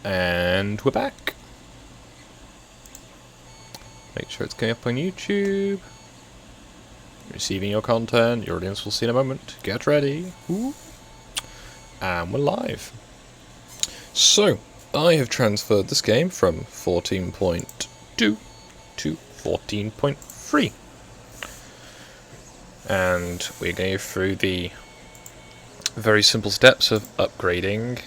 And we're back. Make sure it's going up on YouTube. Receiving your content. Your audience will see in a moment. Get ready. Ooh. And we're live. So, I have transferred this game from 14.2 to 14.3. And we're going through the very simple steps of upgrading.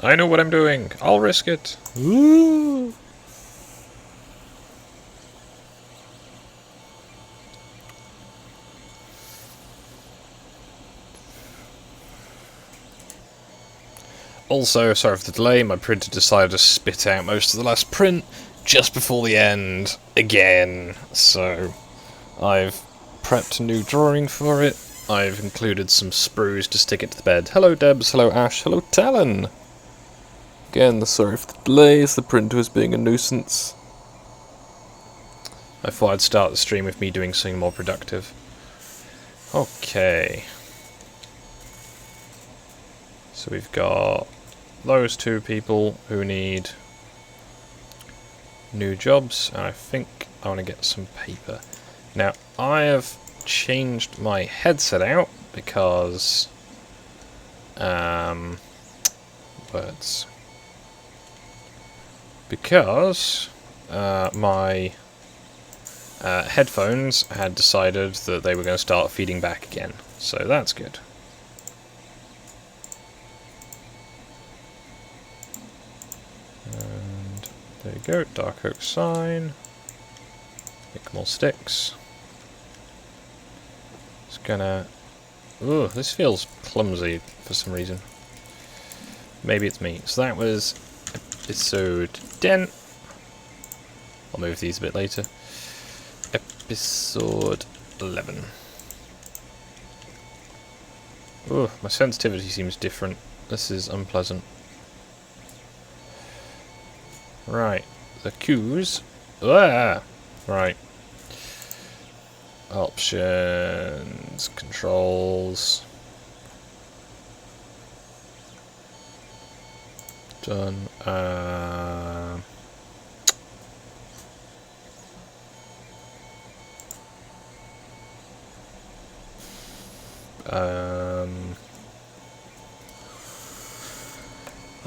I know what I'm doing. I'll risk it. Ooh. Also, sorry for the delay, my printer decided to spit out most of the last print just before the end, again. So, I've prepped a new drawing for it. I've included some sprues to stick it to the bed. Hello Debs, hello Ash, hello Talon! Again, sorry for the delays, the printer was being a nuisance. I thought I'd start the stream with me doing something more productive. Okay. So we've got those two people who need new jobs, and I think I want to get some paper. Now, I have changed my headset out because my headphones had decided that they were going to start feeding back again, so that's good. And there you go, dark oak sign. Make more sticks. It's gonna... Ooh, this feels clumsy for some reason. Maybe it's me. So that was episode 10. I'll move these a bit later. Episode 11. Ooh, my sensitivity seems different. This is unpleasant. Right, the cues. Ah! Right. Options, controls. Done.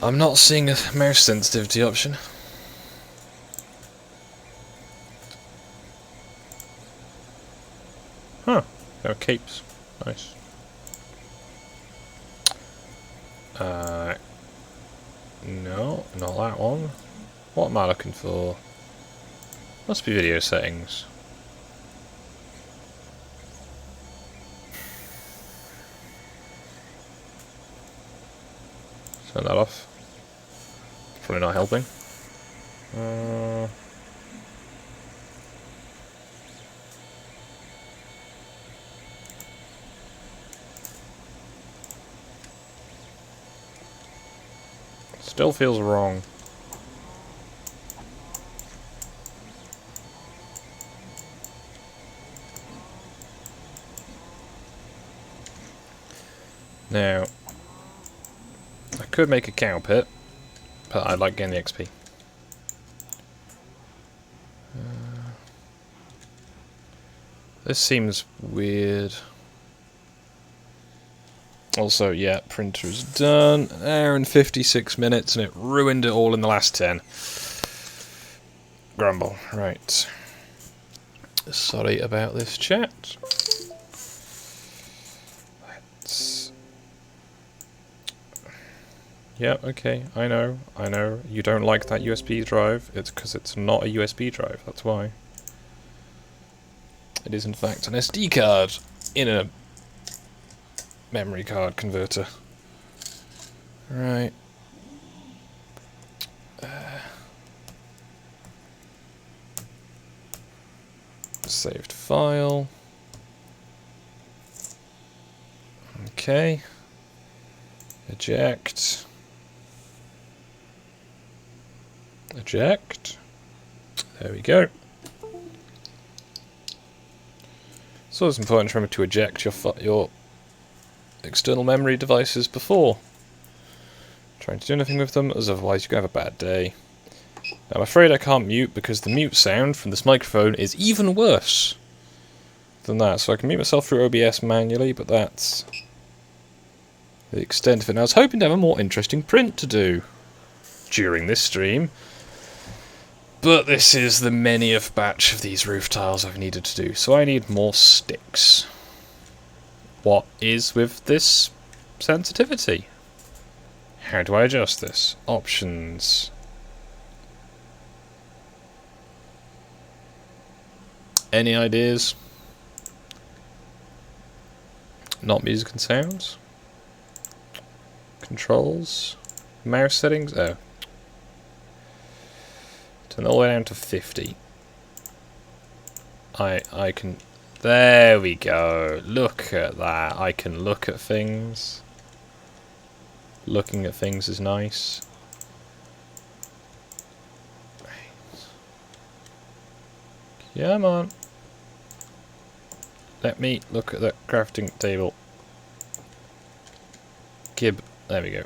I'm not seeing a mouse sensitivity option. Huh, there are capes. Nice. No, not that one. What am I looking for? Must be video settings. Turn that off. Probably not helping. Still feels wrong. Now, I could make a cow pit, but I like getting the XP. This seems weird. Also, yeah, printer's done. An hour and 56 minutes, and it ruined it all in the last 10. Grumble. Right. Sorry about this, chat. Let's... Yeah, okay, I know. You don't like that USB drive. It's because it's not a USB drive, that's why. It is, in fact, an SD card in a memory card converter. Right. Saved file. Okay. Eject. Eject. There we go. It's always important to remember to eject your external memory devices before trying to do anything with them, as otherwise you can have a bad day. Now, I'm afraid I can't mute because the mute sound from this microphone is even worse than that. So I can mute myself through OBS manually, but that's the extent of it. Now, I was hoping to have a more interesting print to do during this stream, but this is the many-th batch of these roof tiles I've needed to do, so I need more sticks. What is with this sensitivity? How do I adjust this? Options. Any ideas? Not music and sounds? Controls? Mouse settings? Oh. Turn it all the way down to 50. I can... There we go. Look at that. I can look at things. Looking at things is nice. Come on. Let me look at that crafting table. Gib. There we go.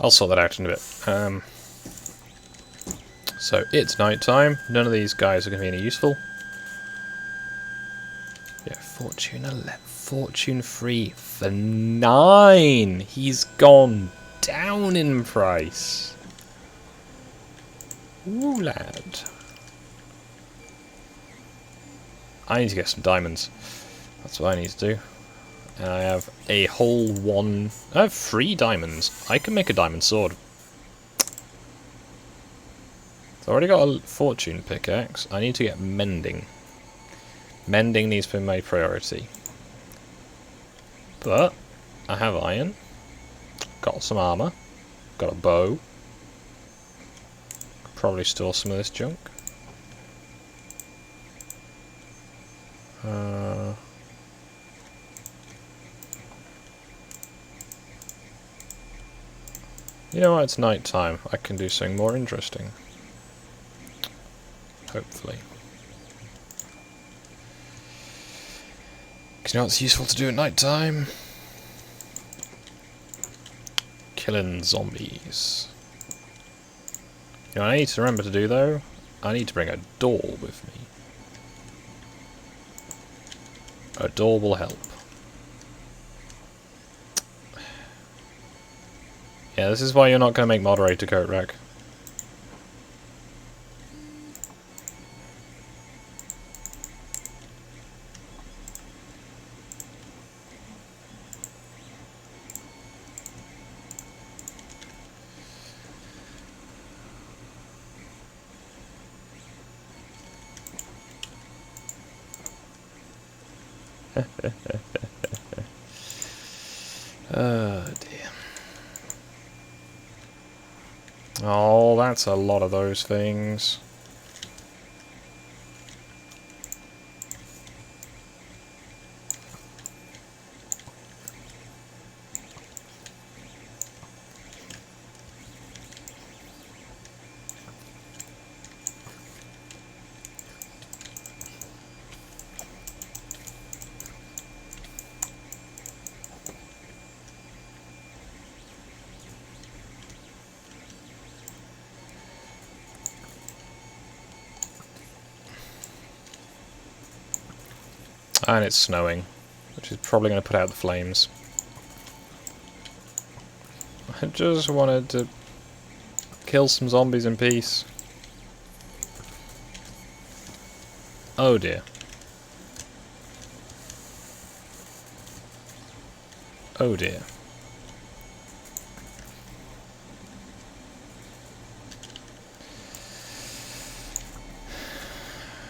I'll sort that out in a bit. So it's night time. None of these guys are going to be any useful. Yeah, fortune 11, fortune 3 for 9. He's gone down in price. Ooh, lad. I need to get some diamonds. That's what I need to do. And I have a whole one... I have 3 diamonds. I can make a diamond sword. So I already got a fortune pickaxe. I need to get mending. Mending needs to be my priority. But I have iron. Got some armor. Got a bow. Probably store some of this junk. You know what, it's night time. I can do something more interesting. Hopefully. Because you know what's useful to do at night time? Killing zombies. You know what I need to remember to do though? I need to bring a door with me. A door will help. Yeah, this is why you're not going to make moderator coat rack. Oh dear. Oh, that's a lot of those things. And it's snowing, which is probably going to put out the flames. I just wanted to kill some zombies in peace. Oh dear. Oh dear.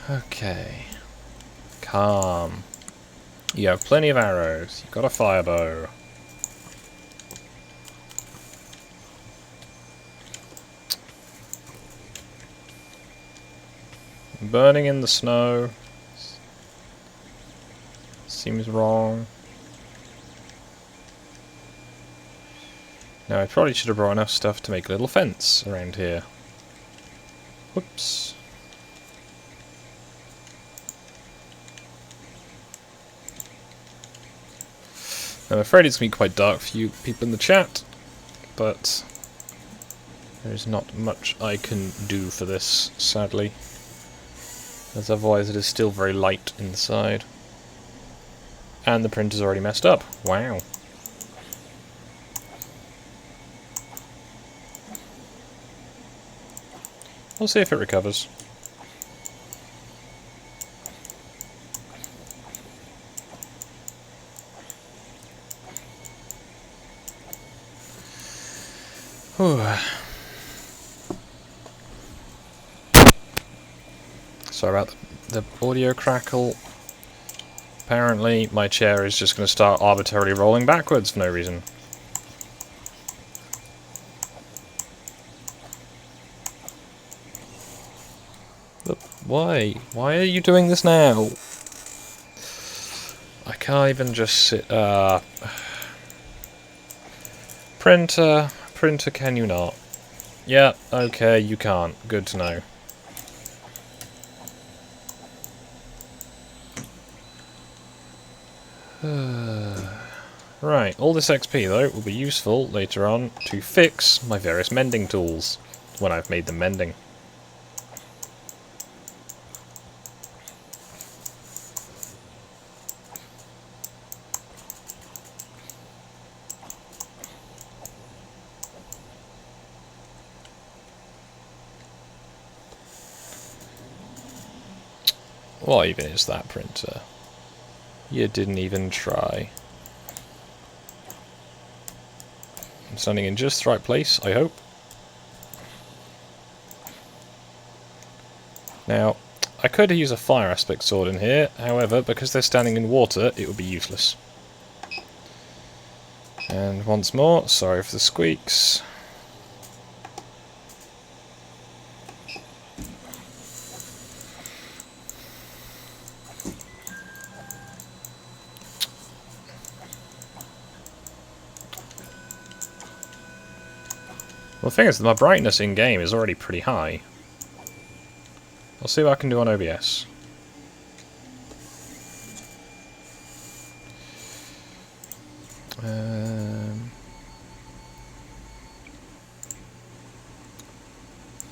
Okay. Calm. You have plenty of arrows. You've got a fire bow. Burning in the snow seems wrong. Now I probably should have brought enough stuff to make a little fence around here. Whoops. I'm afraid it's going to be quite dark for you people in the chat, but there's not much I can do for this, sadly, as otherwise it is still very light inside. And the printer's already messed up. Wow. We'll see if it recovers. Whew. Sorry about the audio crackle. Apparently my chair is just going to start arbitrarily rolling backwards for no reason. But why? Why are you doing this now? I can't even just sit... Printer, can you not? Yeah, okay, you can't. Good to know. Right, all this XP though will be useful later on to fix my various mending tools when I've made them mending. What even is that, printer? You didn't even try. I'm standing in just the right place, I hope. Now, I could use a fire aspect sword in here, however, because they're standing in water, it would be useless. And once more, sorry for the squeaks. Well, the thing is, my brightness in-game is already pretty high. I'll see what I can do on OBS.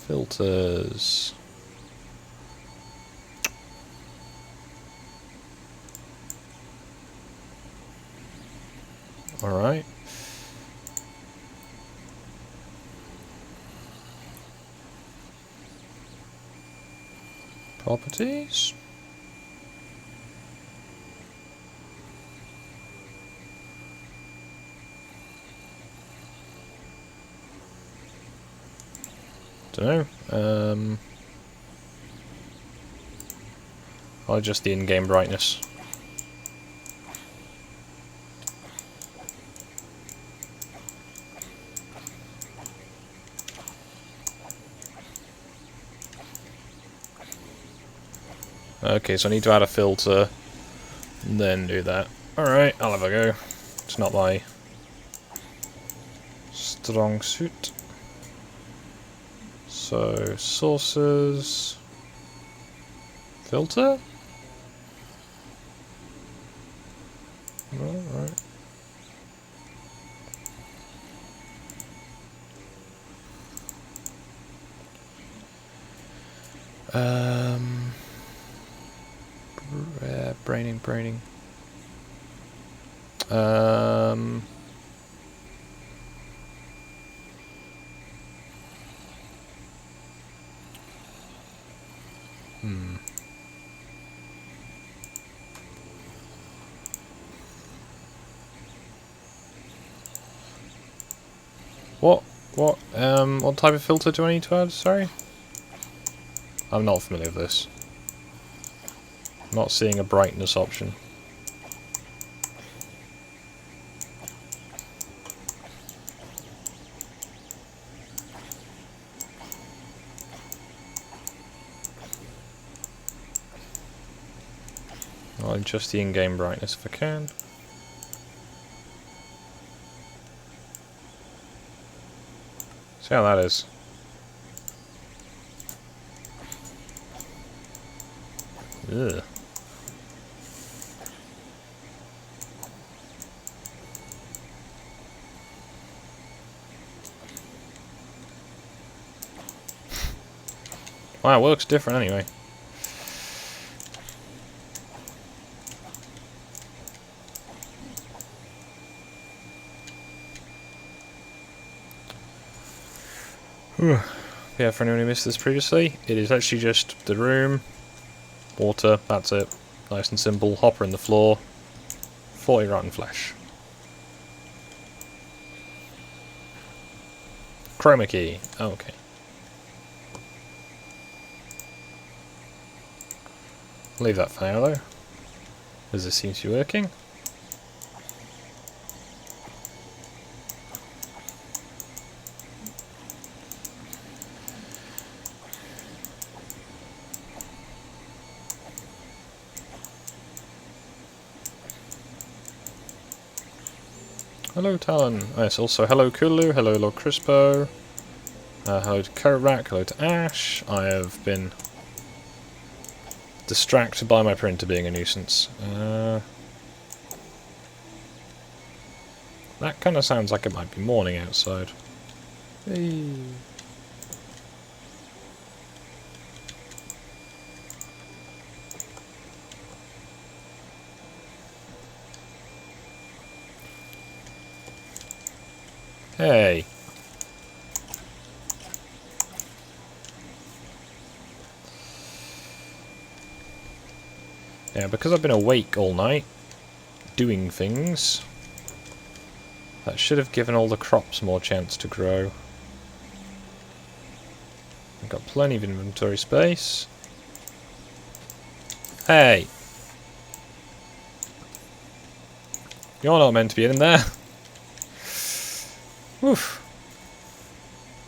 Filters. Alright. Properties. Don't know. I'll adjust the in-game brightness. Okay, so I need to add a filter, and then do that. Alright, I'll have a go. It's not my strong suit. So, sources... Filter? Alright. Braining. What type of filter do I need to add? Sorry? I'm not familiar with this. I'm not seeing a brightness option. I'll adjust the in-game brightness if I can. See how that is. Ugh. Wow, it works different anyway. Yeah, for anyone who missed this previously, it is actually just the room, water, that's it. Nice and simple. Hopper in the floor, 40 rotten flesh. Chroma key. Oh, okay. Leave that for now though, as this seems to be working. Hello Talon. Yes, also hello Kulu, hello Lord Crispo, hello to Korak, hello to Ash. I have been distracted by my printer being a nuisance. That kind of sounds like it might be morning outside. Hey. Hey. Yeah, because I've been awake all night, doing things, that should have given all the crops more chance to grow. I've got plenty of inventory space. Hey! You're not meant to be in there. Oof.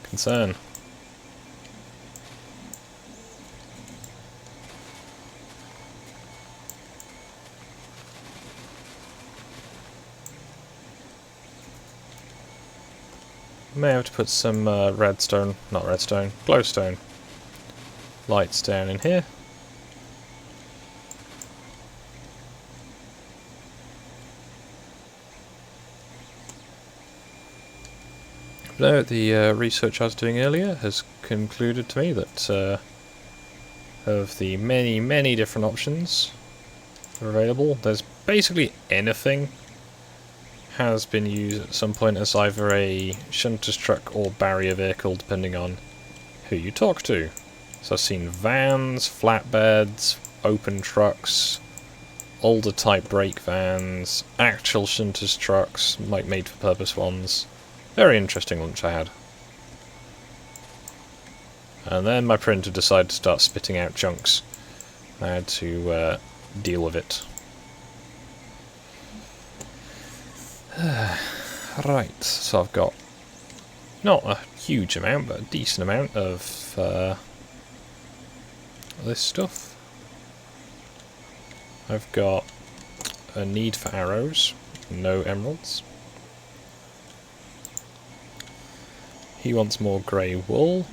Concern. May have to put some glowstone lights down in here. No, the research I was doing earlier has concluded to me that of the many different options that are available, there's basically anything has been used at some point as either a shunter's truck or barrier vehicle, depending on who you talk to. So I've seen vans, flatbeds, open trucks, older type brake vans, actual shunter's trucks, like made for purpose ones. Very interesting lunch I had. And then my printer decided to start spitting out chunks. I had to deal with it. Right, so I've got not a huge amount, but a decent amount of this stuff. I've got a need for arrows, no emeralds. He wants more grey wool.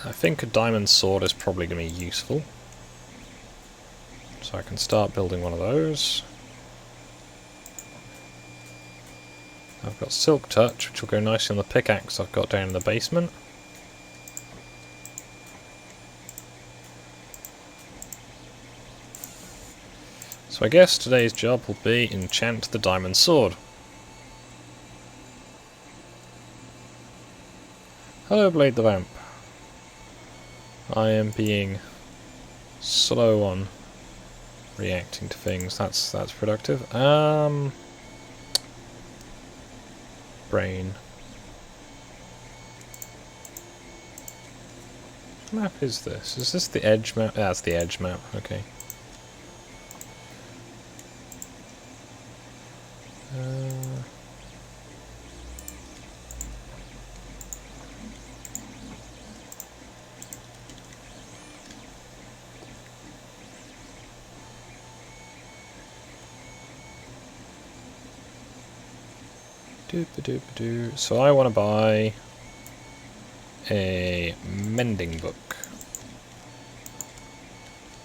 I think a diamond sword is probably going to be useful. So I can start building one of those. I've got Silk Touch, which will go nicely on the pickaxe I've got down in the basement. So I guess today's job will be enchant the diamond sword. Hello Blade the Vamp. I am being slow on reacting to things. That's productive. Brain. What map is this? Is this the edge map? That's the edge map. Okay. So I want to buy a mending book.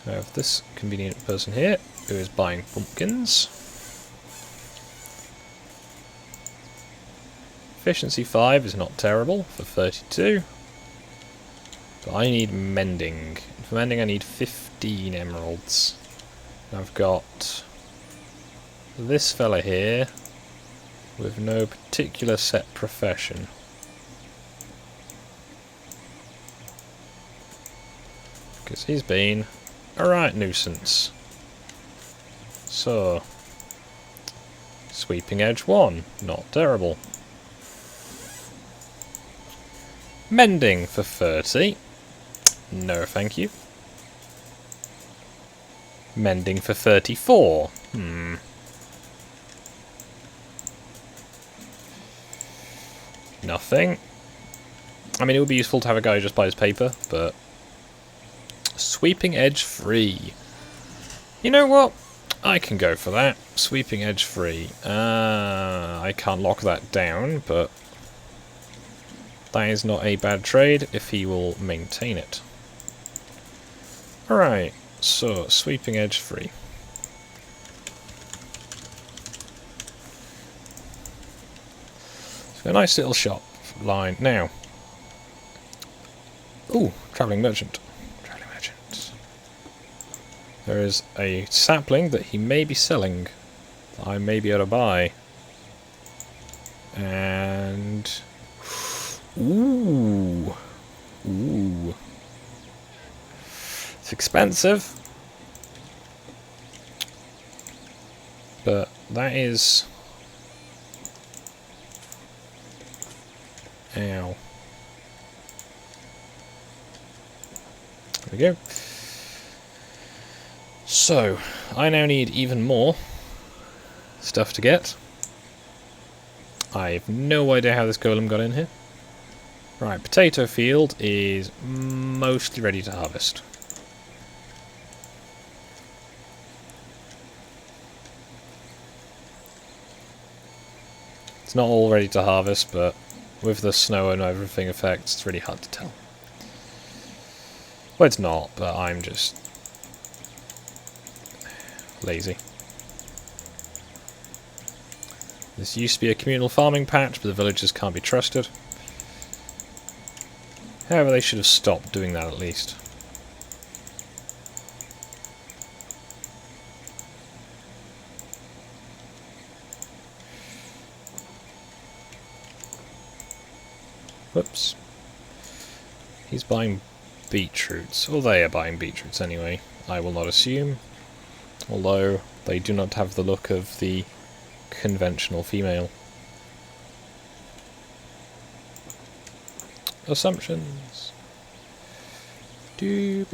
I have this convenient person here who is buying pumpkins. Efficiency 5 is not terrible for 32. But I need mending. For mending I need 15 emeralds. I've got this fella here with no particular set profession. Because he's been a right nuisance. So, sweeping edge 1, not terrible. Mending for 30. No, thank you. Mending for 34. Nothing. I mean, it would be useful to have a guy who just buys paper, but... Sweeping edge 3. You know what? I can go for that. Sweeping edge 3. I can't lock that down, but... That is not a bad trade if he will maintain it. Alright, so sweeping edge 3. So a nice little shop line now. Ooh, travelling merchant. Travelling merchant. There is a sapling that he may be selling that I may be able to buy. And... Ooh. Ooh. It's expensive. But that is... Ow. There we go. So, I now need even more stuff to get. I have no idea how this golem got in here. Right, potato field is mostly ready to harvest. It's not all ready to harvest, but with the snow and everything effects, it's really hard to tell. Well, it's not, but I'm just lazy. This used to be a communal farming patch, but the villagers can't be trusted. However, they should have stopped doing that at least. Whoops. He's buying beetroots. Or they are buying beetroots anyway. I will not assume. Although they do not have the look of the conventional female. Assumptions. And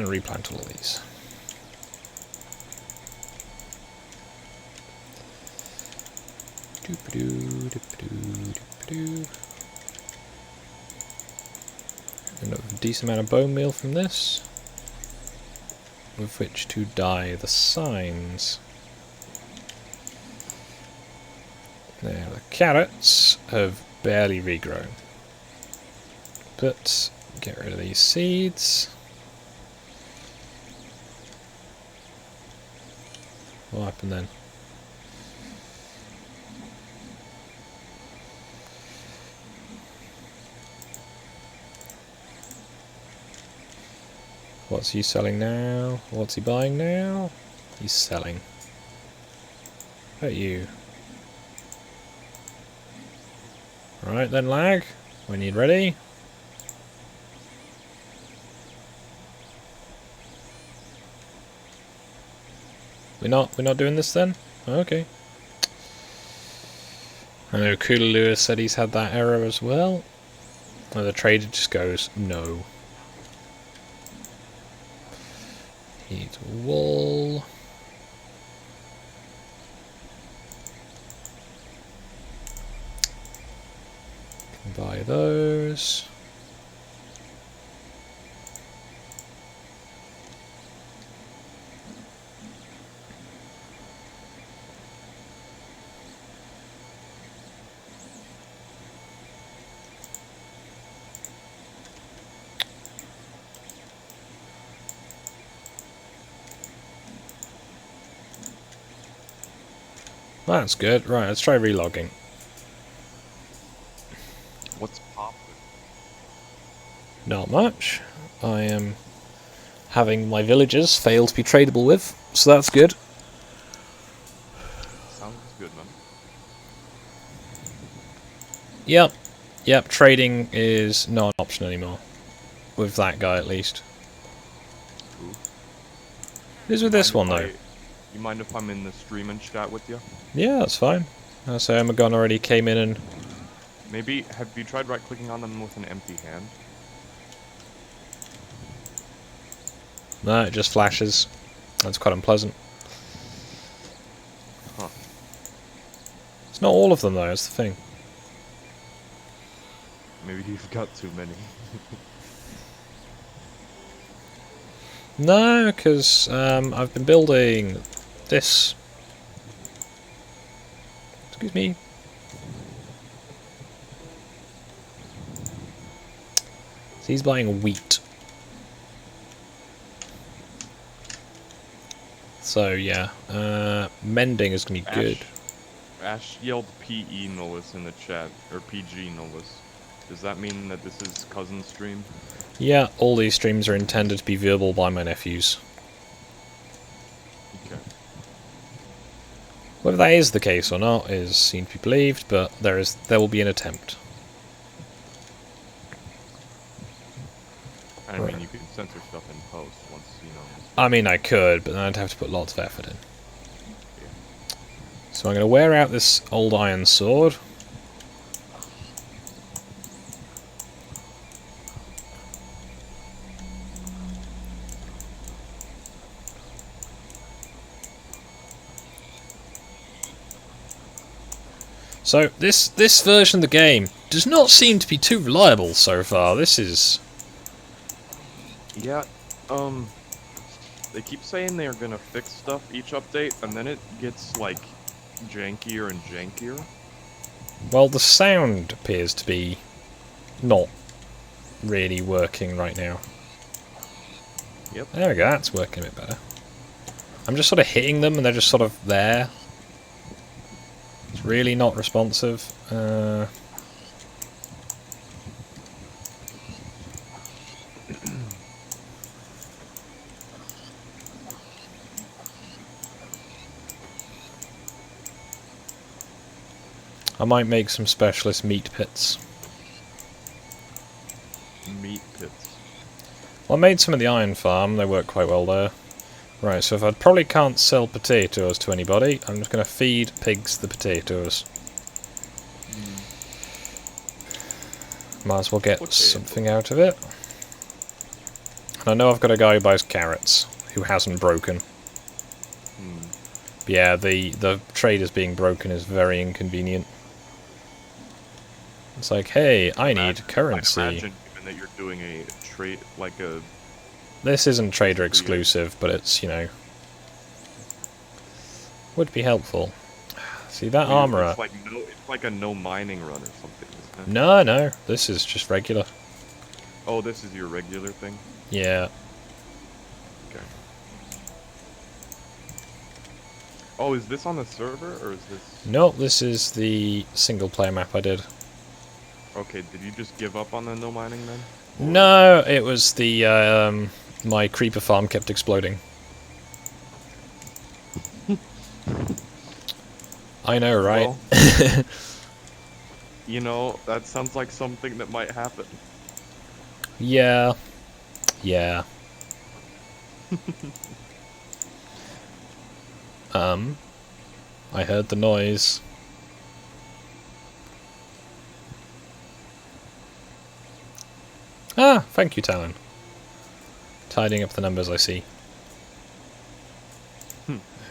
replant all of these. And a decent amount of bone meal from this, with which to dye the signs. Now the carrots have barely regrown, but get rid of these seeds. What happened then? What's he selling now? What's he buying now? He's selling. How about you? Right then, lag. When you're ready. We're not doing this then? Okay. I know Kula Lewis said he's had that error as well. And the trader just goes, no. Need wool. Can buy those. That's good. Right, let's try relogging. What's poppin'? Not much. I am having my villagers fail to be tradable with, so that's good. Sounds good, man. Yep. Yep, trading is not an option anymore. With that guy, at least. Ooh. It is with this one, though. You mind if I'm in the stream and chat with you? Yeah, that's fine. So Amagon already came in and... Maybe, have you tried right-clicking on them with an empty hand? No, it just flashes. That's quite unpleasant. Huh. It's not all of them, though, that's the thing. Maybe you've got too many. No, because I've been building this. Excuse me. So he's buying wheat. So yeah, mending is going to be good. Ash yelled PE Nolus in the chat, or PG Nolus. Does that mean that this is cousin stream? Yeah, all these streams are intended to be viewable by my nephews. Okay. Whether that is the case or not is seen to be believed, but there will be an attempt. I mean, you can censor stuff in post once, you know. I mean, I could, but then I'd have to put lots of effort in. Yeah. So I'm going to wear out this old iron sword. So this version of the game does not seem to be too reliable so far. This is... Yeah, they keep saying they're gonna fix stuff each update, and then it gets, like, jankier and jankier. Well, the sound appears to be not really working right now. Yep. There we go, that's working a bit better. I'm just sort of hitting them and they're just sort of there. It's really not responsive. I might make some specialist meat pits. Meat pits. Well, I made some of the iron farm, they work quite well there. Right, so if I probably can't sell potatoes to anybody, I'm just going to feed pigs the potatoes. Might as well get something out of it. And I know I've got a guy who buys carrots, who hasn't broken. But yeah, the traders being broken is very inconvenient. It's like, hey, I need currency. I imagine given that you're doing a trade, like a... This isn't trader exclusive, but it's, you know... would be helpful. See, that armourer... It's like a no mining run or something, isn't it? No, this is just regular. Oh, this is your regular thing? Yeah. Okay. Oh, is this on the server, or is this... No, this is the single player map I did. Okay, did you just give up on the no mining then? No, it was the, my creeper farm kept exploding. I know, right? Well, you know, that sounds like something that might happen. Yeah. Yeah. I heard the noise. Ah, thank you, Talon. Tidying up the numbers, I see.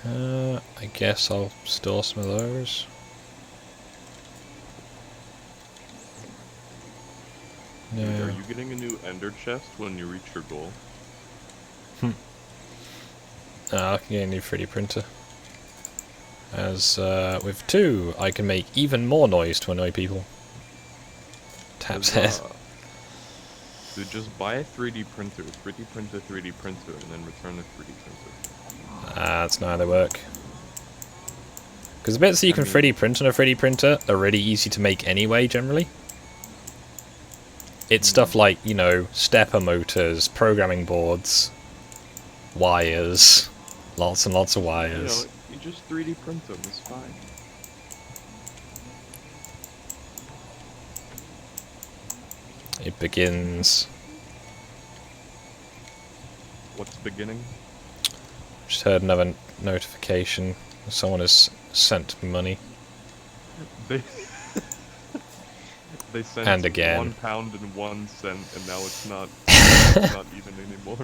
I guess I'll store some of those. No. Are you getting a new ender chest when you reach your goal? I can get a new 3D printer. As with 2, I can make even more noise to annoy people. Taps head. So just buy a 3D printer, 3D printer, 3D printer, and then return the 3D printer. That's not how they work. Because Because the bits that you can mean- 3D print on a 3D printer are really easy to make anyway, generally. It's stuff like, you know, stepper motors, programming boards, wires, lots and lots of You know, wires. you just 3D print them, it's fine. It begins. What's beginning? Just heard another notification. Someone has sent me money. They they sent And again. £1 and 1 cent, and now it's not even anymore.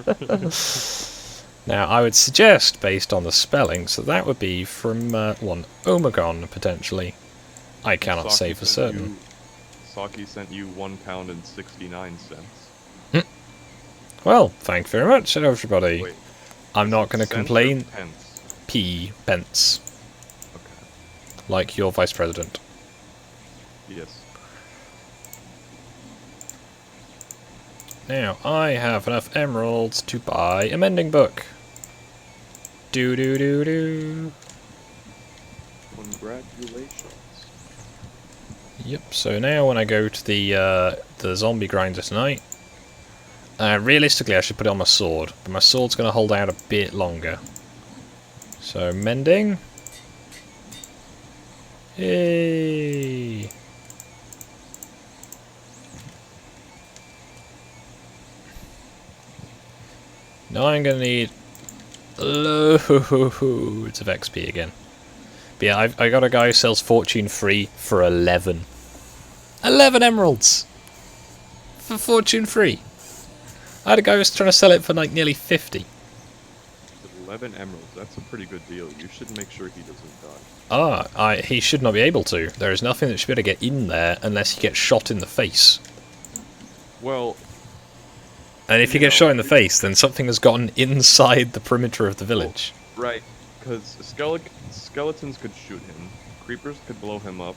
Now, I would suggest, based on the spelling, so that would be from one Omegon, potentially. I cannot say for certain. Saki sent you £1 and 69 cents. Well, thank you very much, everybody. Wait, I'm not going to cents or complain. pence? Pence. Okay. Like your vice president. Yes. Now, I have enough emeralds to buy a mending book. Do do do do. Congratulations. Yep. So now, when I go to the zombie grinder tonight, realistically, I should put it on my sword, but my sword's going to hold out a bit longer. So mending. Yay! Now I'm going to need loads of XP again. But yeah, I got a guy who sells fortune free for 11. 11 emeralds! For fortune free. I had a guy who was trying to sell it for like nearly 50. 11 emeralds, that's a pretty good deal. You should make sure he doesn't die. He should not be able to. There is nothing that should be able to get in there unless he gets shot in the face. Well, And if he gets shot in the face, then something has gotten inside the perimeter of the village. right, because skeletons could shoot him, creepers could blow him up,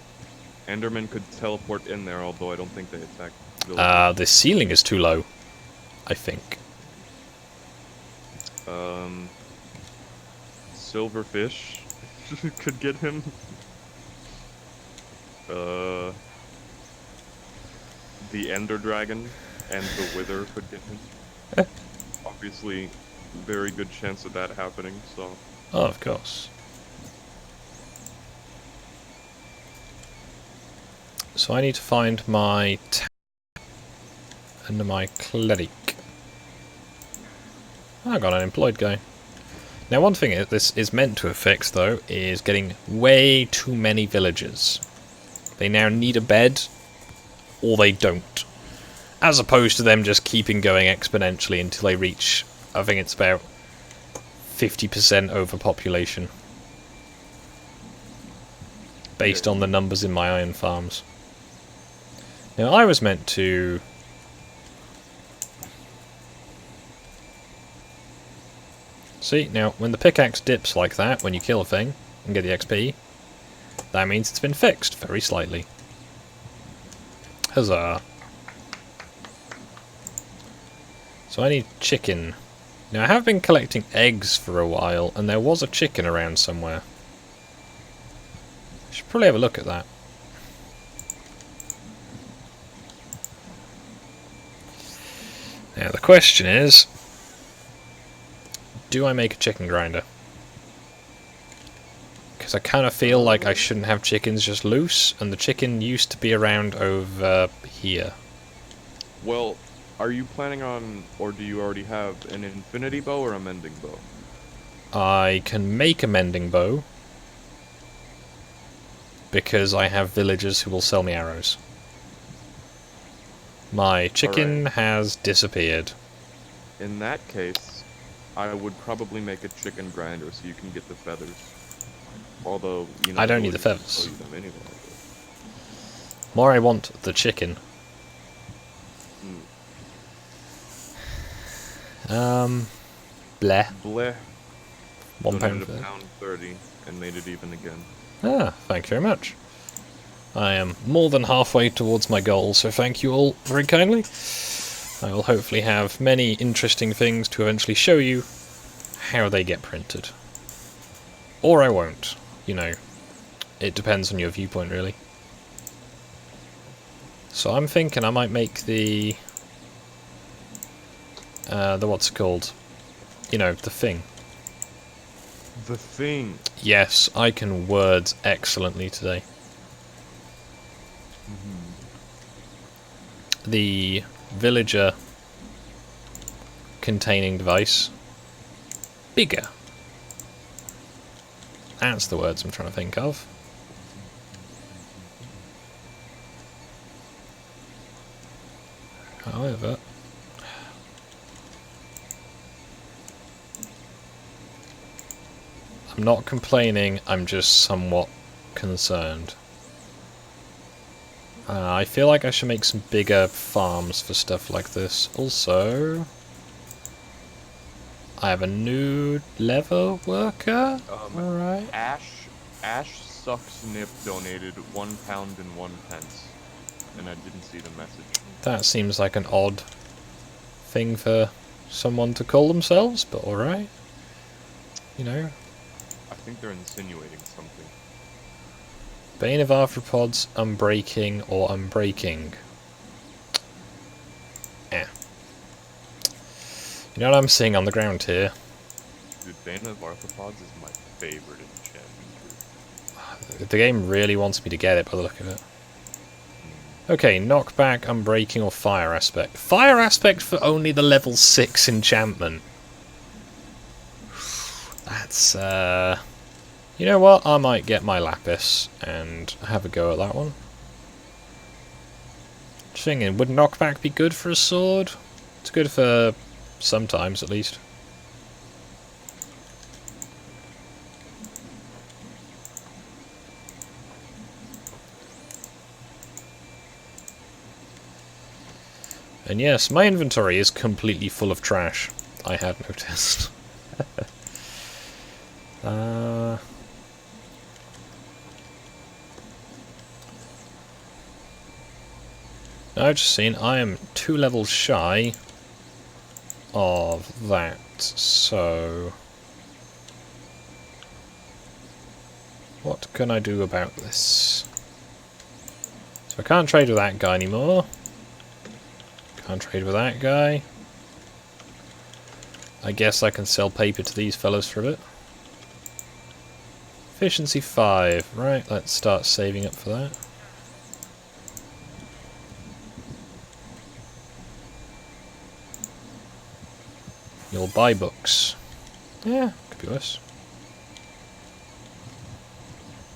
Endermen could teleport in there, although I don't think they attack villagers. The ceiling is too low, I think. Silverfish could get him. The Ender Dragon and the Wither could get him. Obviously, very good chance of that happening, so... Oh, of course. So I need to find my and my cleric. Oh, I got an employed guy. Now, one thing this is meant to have fixed, though, is getting way too many villagers. They now need a bed, or they don't. As opposed to them just keeping going exponentially until they reach, I think it's about 50% overpopulation. Based on the numbers in my iron farms. Now, I was meant to... See, now, when the pickaxe dips like that, when you kill a thing and get the XP, that means it's been fixed, very slightly. Huzzah. So I need chicken. Now, I have been collecting eggs for a while, and there was a chicken around somewhere. I should probably have a look at that. Now, the question is... do I make a chicken grinder? Because I kind of feel like I shouldn't have chickens just loose, and the chicken used to be around over here. Well, are you planning on, or do you already have, an infinity bow or a mending bow? I can make a mending bow, because I have villagers who will sell me arrows. My chicken has disappeared. In that case, I would probably make a chicken grinder so you can get the feathers. Although, you know, I don't need the villages feathers. will sell you them anyway, More I want the chicken. Bleh. Bleh. £1 Donated for that. £1.30 and made it even again. Ah, thank you very much. I am more than halfway towards my goal, so thank you all very kindly. I will hopefully have many interesting things to eventually show you how they get printed. Or I won't, you know. it depends on your viewpoint, really. So I'm thinking I might make the what's it called? You know, the thing. The thing. Yes, I can words excellently today. The villager containing device. Bigger. That's the words I'm trying to think of. However, I'm not complaining, I'm just somewhat concerned. I feel like I should make some bigger farms for stuff like this. Also, I have a new leather worker. Alright. Ash Sucks Nip donated £1 and 1 pence, and I didn't see the message. That seems like an odd thing for someone to call themselves, but alright. You know. I think they're insinuating something. Bane of arthropods, unbreaking, or unbreaking. Eh. You know what I'm seeing on the ground here? Dude, Bane of Arthropods is my favorite enchantment. The game really wants me to get it by the look of it. Okay, knockback, unbreaking, or fire aspect. Fire aspect for only the level 6 enchantment. That's, you know what? I might get my lapis and have a go at that one. Just thinking, would knockback be good for a sword? It's good for sometimes, at least. And yes, my inventory is completely full of trash. I had noticed. I've just seen I am 2 levels shy of that, so what can I do about this? So I can't trade with that guy anymore. Can't trade with that guy. I guess I can sell paper to these fellas for a bit. Efficiency 5. Right, let's start saving up for that. You'll buy books. Yeah, could be worse.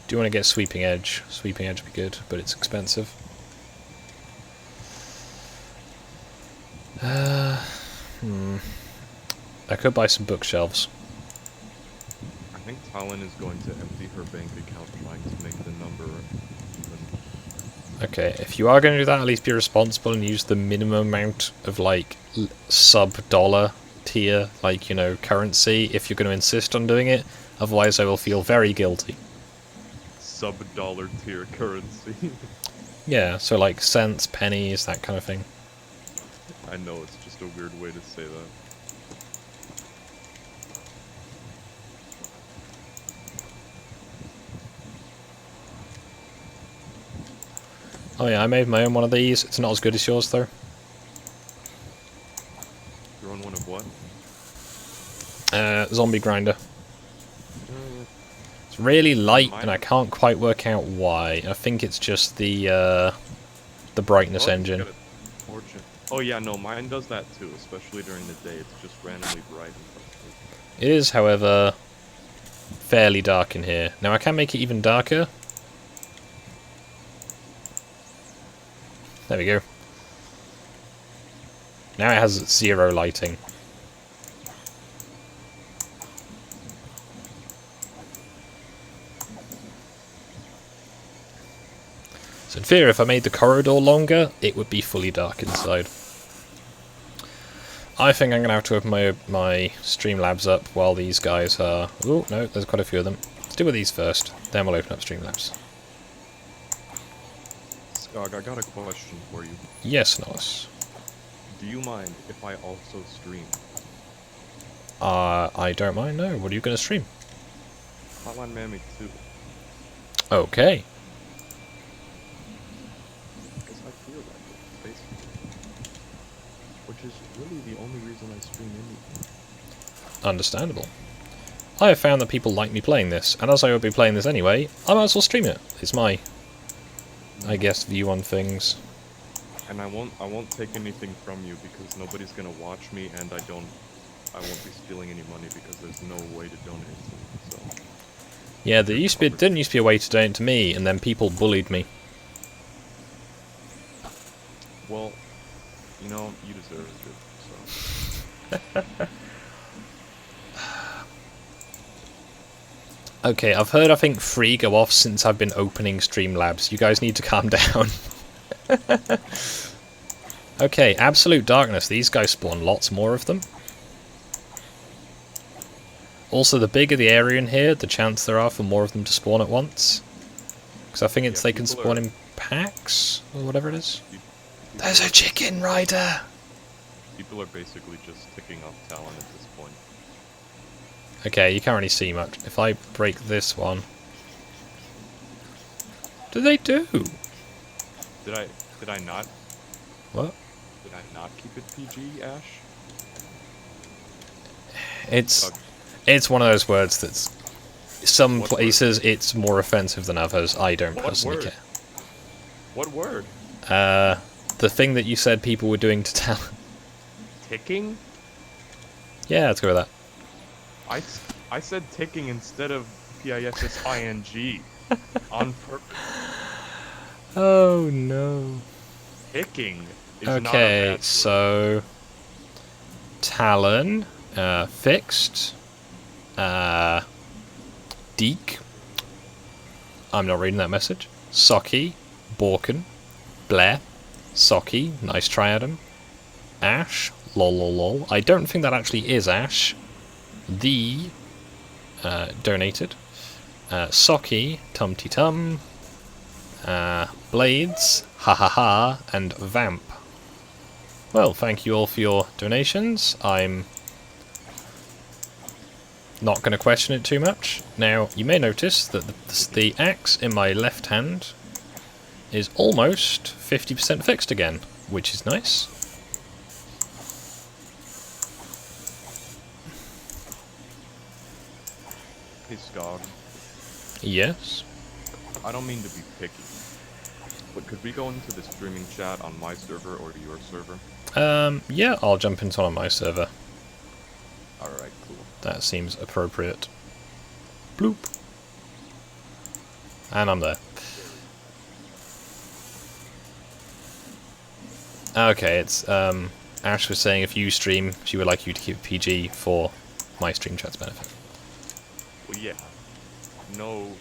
Do you want to get Sweeping Edge? Sweeping Edge would be good, but it's expensive. I could buy some bookshelves. I think Talon is going to empty her bank account trying to make the number even. Okay, if you are going to do that, at least be responsible and use the minimum amount of, like, sub-dollar tier, like, you know, currency, if you're going to insist on doing it. Otherwise, I will feel very guilty. Sub-dollar tier currency. Yeah, so, like, cents, pennies, that kind of thing. I know, it's just a weird way to say that. Oh yeah, I made my own one of these. It's not as good as yours, though. Your own one of what? Zombie grinder. It's really light, and I can't quite work out why. I think it's just the brightness engine. Oh yeah, no, mine does that too, especially during the day. It's just randomly bright and frustrating. It is, however, fairly dark in here. Now I can make it even darker. There we go. Now it has 0 lighting. So in theory, if I made the corridor longer, it would be fully dark inside. I think I'm going to have to open my Streamlabs up while these guys are... Oh, no, there's quite a few of them. Let's do with these first, then we'll open up Streamlabs. Skog, I got a question for you. Yes, Nice. Do you mind if I also stream? I don't mind, no. What are you going to stream? Hotline Miami 2. Okay. Because I feel like it, basically. Which is really the only reason I stream anything. Understandable. I have found that people like me playing this, and as I will be playing this anyway, I might as well stream it. It's my, I guess, view on things. And I won't take anything from you because nobody's gonna watch me, and I won't be stealing any money because there's no way to donate to me. So. Yeah, there didn't used to be a way to donate to me, and then people bullied me. Well, you know, you deserve it. So. Okay, I've heard, I think, 3 go off since I've been opening Streamlabs. You guys need to calm down. Okay, absolute darkness. These guys spawn lots more of them. Also, the bigger the area in here, the chance there are for more of them to spawn at once. Because I think they can spawn in packs, or whatever it is. There's a chicken rider! People are basically just ticking off talent at this point. Okay, you can't really see much. If I break this one... What do they do? Did I not? What? Did I not keep it PG, Ash? It's one of those words that's... Some places it's more offensive than others. I don't personally care. What word? The thing that you said people were doing to talent. Ticking? Yeah, let's go with that. I said ticking instead of PISSING on purpose. Oh no. Ticking is not a bad Okay, word. so Talon, fixed, Deek. I'm not reading that message. Socky, Borkin, Blair, Socky, nice try Adam. Ash, lol lol lol. I don't think that actually is Ash. The donated. Socky, Tumty Tum. Blades, ha ha ha, and Vamp. Well, thank you all for your donations. I'm not going to question it too much. Now, you may notice that the axe in my left hand is almost 50% fixed again, which is nice. Hey, Skog. Yes. I don't mean to be picky, but could we go into the streaming chat on my server or your server? Yeah, I'll jump into on my server. Alright, cool. That seems appropriate. Bloop. And I'm there. Okay, it's, Ash was saying if you stream, she would like you to keep it PG for my stream chat's benefit. Well, yeah. No,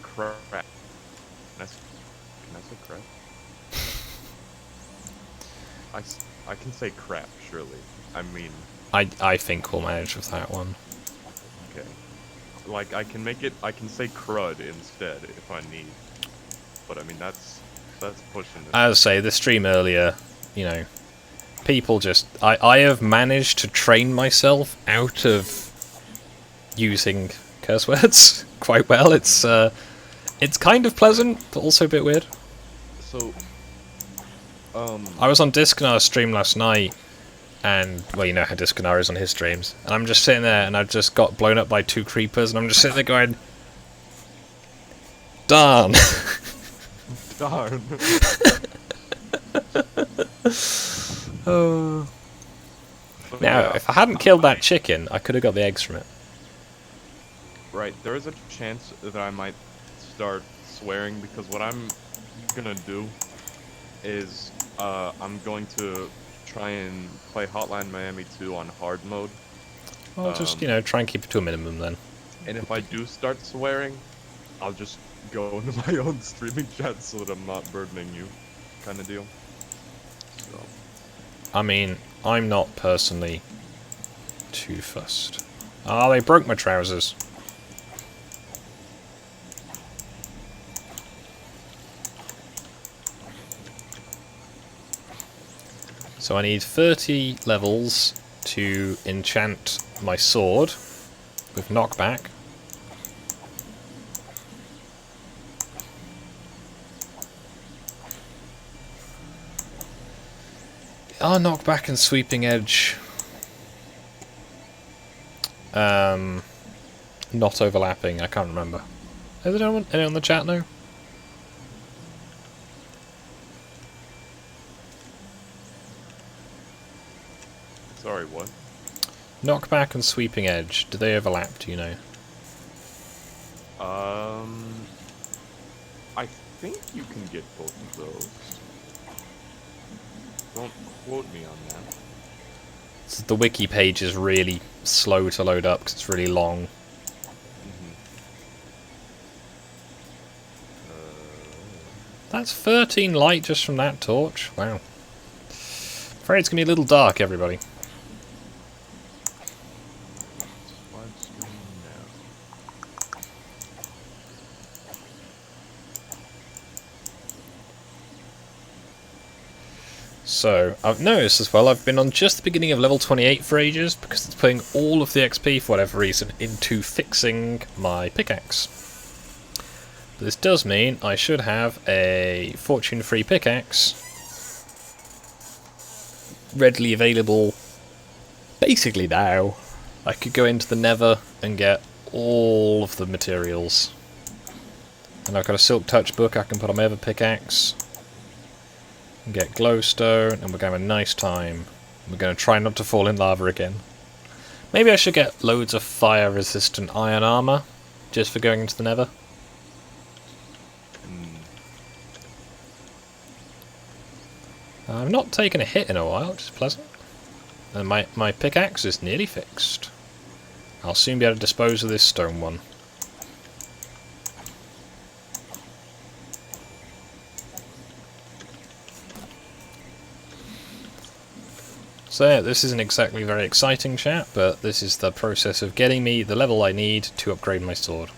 crap. Can I say crap? I can say crap, surely. I mean... I think we'll manage with that one. Okay. Like, I can say crud instead if I need. But I mean, that's pushing it. As I say, the stream earlier, you know, people just... I have managed to train myself out of using curse words quite well. It's kind of pleasant, but also a bit weird. So, I was on Discnar's stream last night, and, well, you know how Discnar is on his streams, and I'm just sitting there, and I just got blown up by 2 creepers, and I'm just sitting there going, darn. darn. Oh. Now, if I hadn't killed that chicken, I could have got the eggs from it. Right, there is a chance that I might start swearing, because what I'm gonna do is, I'm going to try and play Hotline Miami 2 on hard mode. Well, just, you know, try and keep it to a minimum then. And if I do start swearing, I'll just go into my own streaming chat so that I'm not burdening you, kind of deal. So. I mean, I'm not personally too fussed. Ah, they broke my trousers. So I need 30 levels to enchant my sword with knockback. Are knockback and sweeping edge not overlapping? I can't remember. Is anyone in the chat know? Sorry, what? Knockback and sweeping edge, do they overlap, do you know? I think you can get both of those. Don't quote me on that. So the wiki page is really slow to load up because it's really long. That's 13 light just from that torch. Wow. Afraid it's going to be a little dark, everybody. What's going now? So, I've noticed as well, I've been on just the beginning of level 28 for ages, because it's putting all of the XP, for whatever reason, into fixing my pickaxe. But this does mean I should have a fortune-free pickaxe readily available basically now. I could go into the Nether and get all of the materials. And I've got a Silk Touch book I can put on my other pickaxe. And get glowstone, and we're going to have a nice time. We're going to try not to fall in lava again. Maybe I should get loads of fire-resistant iron armor, just for going into the Nether. I've not taken a hit in a while, which is pleasant. And my pickaxe is nearly fixed. I'll soon be able to dispose of this stone one. So yeah, this isn't exactly very exciting, chat, but this is the process of getting me the level I need to upgrade my sword.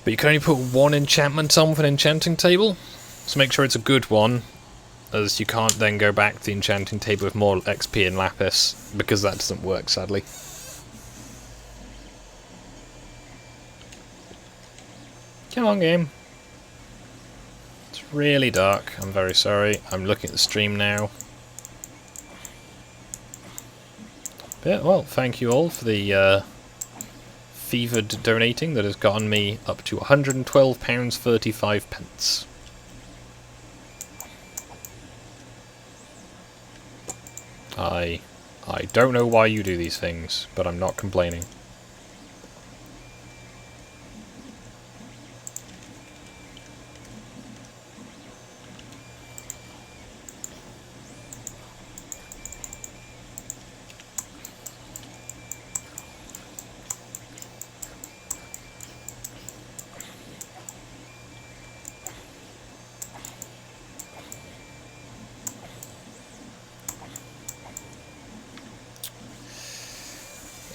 But you can only put one enchantment on with an enchanting table, so make sure it's a good one, as you can't then go back to the enchanting table with more XP and lapis, because that doesn't work, sadly. Come on, game. It's really dark, I'm very sorry. I'm looking at the stream now. But yeah, well, thank you all for the fevered donating that has gotten me up to £112.35. I don't know why you do these things, but I'm not complaining.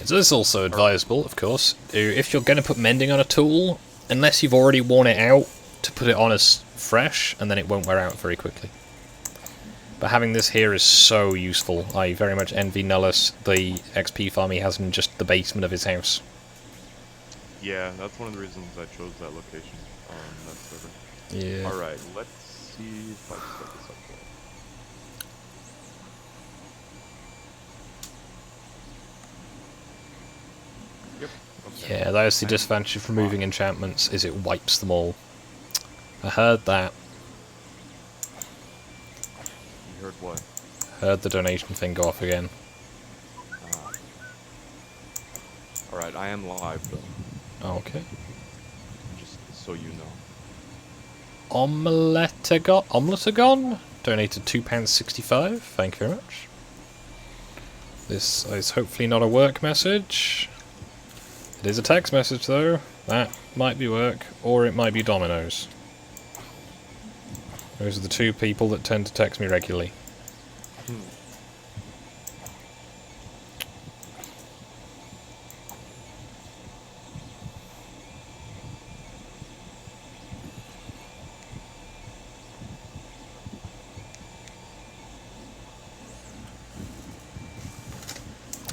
It is also advisable, of course, if you're going to put mending on a tool, unless you've already worn it out, to put it on as fresh, and then it won't wear out very quickly. But having this here is so useful. I very much envy Nullus, the XP farm he has in just the basement of his house. Yeah, that's one of the reasons I chose that location on that server. Yeah. Alright, let's see if I can set this up right. Yep. Okay. Yeah, that is the disadvantage of removing enchantments, is it wipes them all. I heard that. You heard what? Heard the donation thing go off again. Alright, I am live though. Okay. Just so you know. Omletagon donated £2.65. Thank you very much. This is hopefully not a work message. It is a text message though. That might be work, or it might be Domino's. Those are the two people that tend to text me regularly.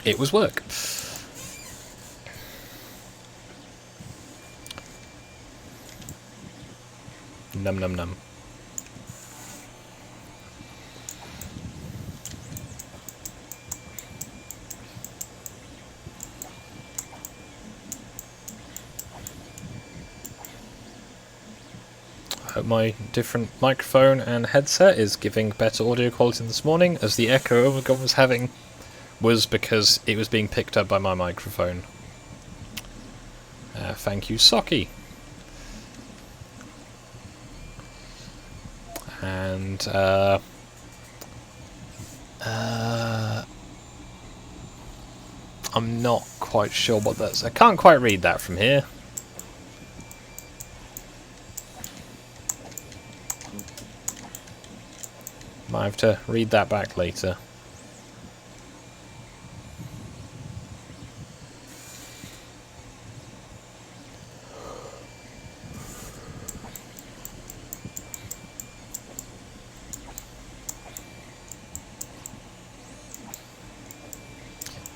It was work. Num num num. hope my different microphone and headset is giving better audio quality than this morning, as the echo Omegon was having was because it was being picked up by my microphone. Thank you, Socky. And I'm not quite sure what that's. I can't quite read that from here. Might have to read that back later.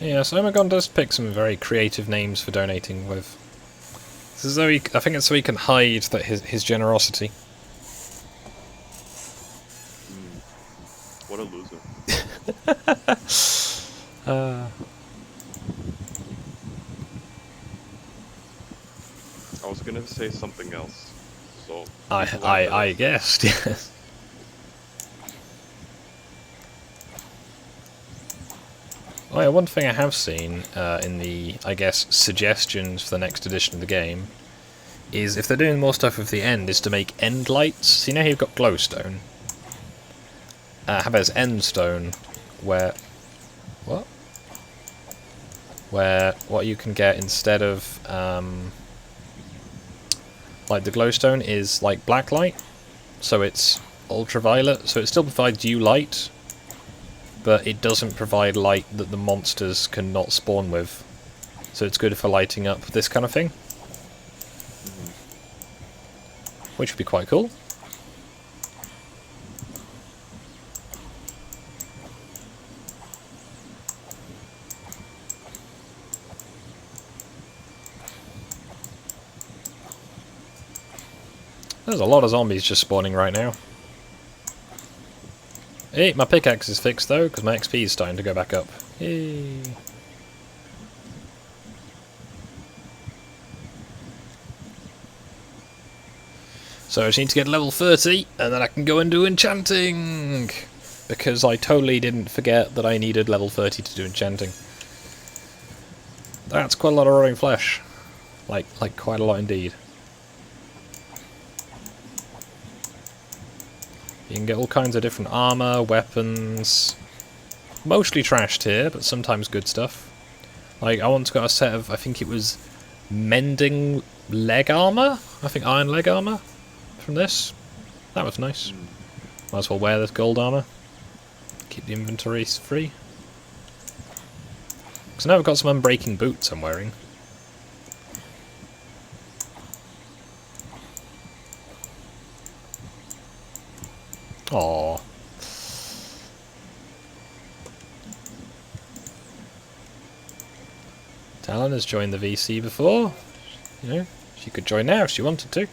Yeah, so Omegon does pick some very creative names for donating with. This is though I think it's so he can hide that his generosity. What a loser. I was gonna say something else, so... I guessed, yes. Oh yeah, one thing I have seen in the, I guess, suggestions for the next edition of the game is if they're doing more stuff with the end, is to make end lights. So you know how you've got glowstone? How about this end stone, where... What? Where what you can get instead of, like the glowstone is like black light, so it's ultraviolet, so it still provides you light, but it doesn't provide light that the monsters cannot spawn with. So it's good for lighting up this kind of thing. Which would be quite cool. There's a lot of zombies just spawning right now. Hey, my pickaxe is fixed though, because my XP is starting to go back up. Yay. So I just need to get level 30, and then I can go and do Enchanting! Because I totally didn't forget that I needed level 30 to do Enchanting. That's quite a lot of rotting flesh. Like quite a lot indeed. You can get all kinds of different armor, weapons. Mostly trashed here, but sometimes good stuff. Like, I once got a set of, I think it was mending leg armor? I think iron leg armor from this. That was nice. Might as well wear this gold armor. Keep the inventories free. Because now I've got some unbreaking boots I'm wearing. Aww. Talon has joined the VC before. You know, she could join now if she wanted to.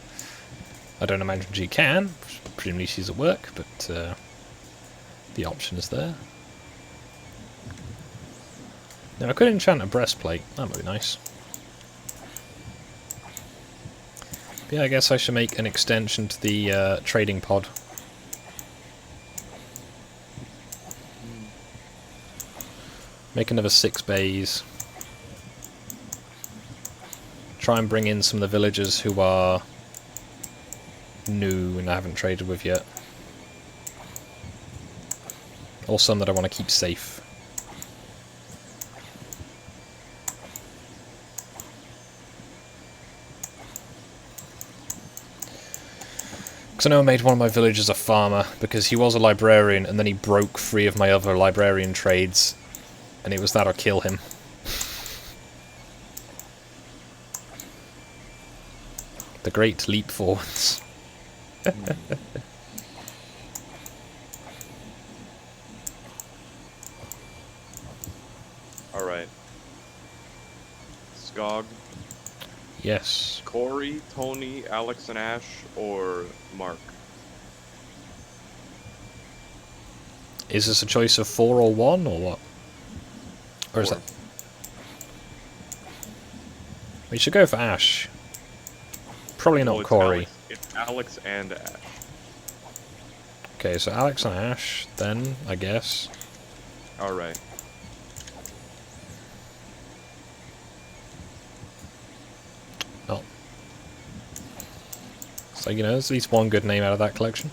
I don't imagine she can. Presumably she's at work, but the option is there. Now I could enchant a breastplate. That might be nice. But yeah, I guess I should make an extension to the trading pod. Make another 6 bays. Try and bring in some of the villagers who are new and I haven't traded with yet. Or some that I want to keep safe. Because I know I made one of my villagers a farmer because he was a librarian and then he broke free of my other librarian trades. And it was that or kill him. The great leap forwards. Alright. Skog. Yes. Corey, Tony, Alex and Ash, or Mark? Is this a choice of 4 or 1 or what? Or is 4. that... We should go for Ash. Probably not it's Corey. It's Alex and Ash. Okay, so Alex and Ash, then, I guess. Alright. Oh. So, you know, there's at least one good name out of that collection.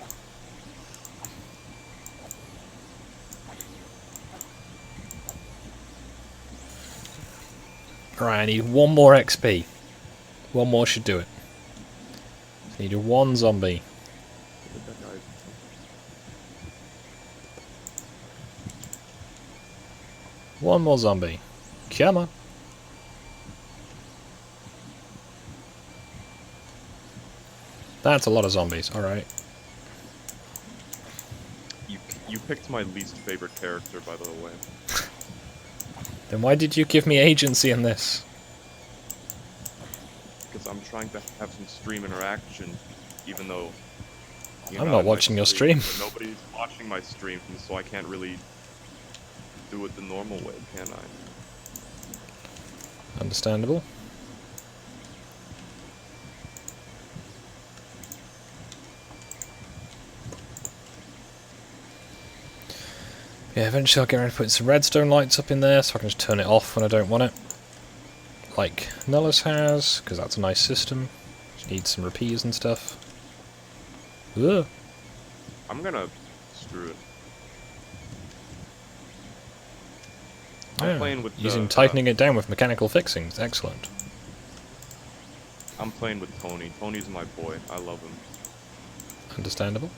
Alright, I need one more XP. One more should do it. Just need one zombie. One more zombie. Come on. That's a lot of zombies, alright. You picked my least favorite character, by the way. Then why did you give me agency in this? Because I'm trying to have some stream interaction, even though... I'm not watching your stream. Nobody's watching my stream, so I can't really do it the normal way, can I? Understandable. Yeah, eventually I'll get around to putting some redstone lights up in there so I can just turn it off when I don't want it. Like Nullus has, because that's a nice system. Just need some repeaters and stuff. Ugh. I'm gonna screw it. Yeah, I'm playing with using tightening it down with mechanical fixings. Excellent. I'm playing with Tony. Tony's my boy. I love him. Understandable.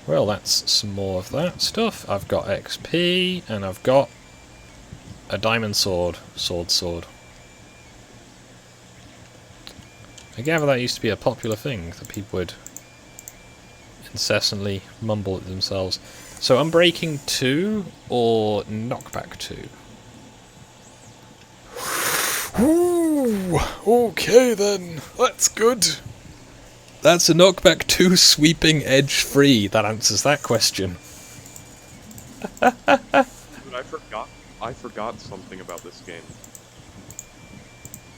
Well, that's some more of that stuff. I've got XP, and I've got a diamond sword. Sword. I gather that used to be a popular thing, that people would incessantly mumble at themselves. So Unbreaking 2 or Knockback 2? Ooh, okay then, that's good. That's a Knockback 2 sweeping edge free. That answers that question. Dude, I forgot something about this game.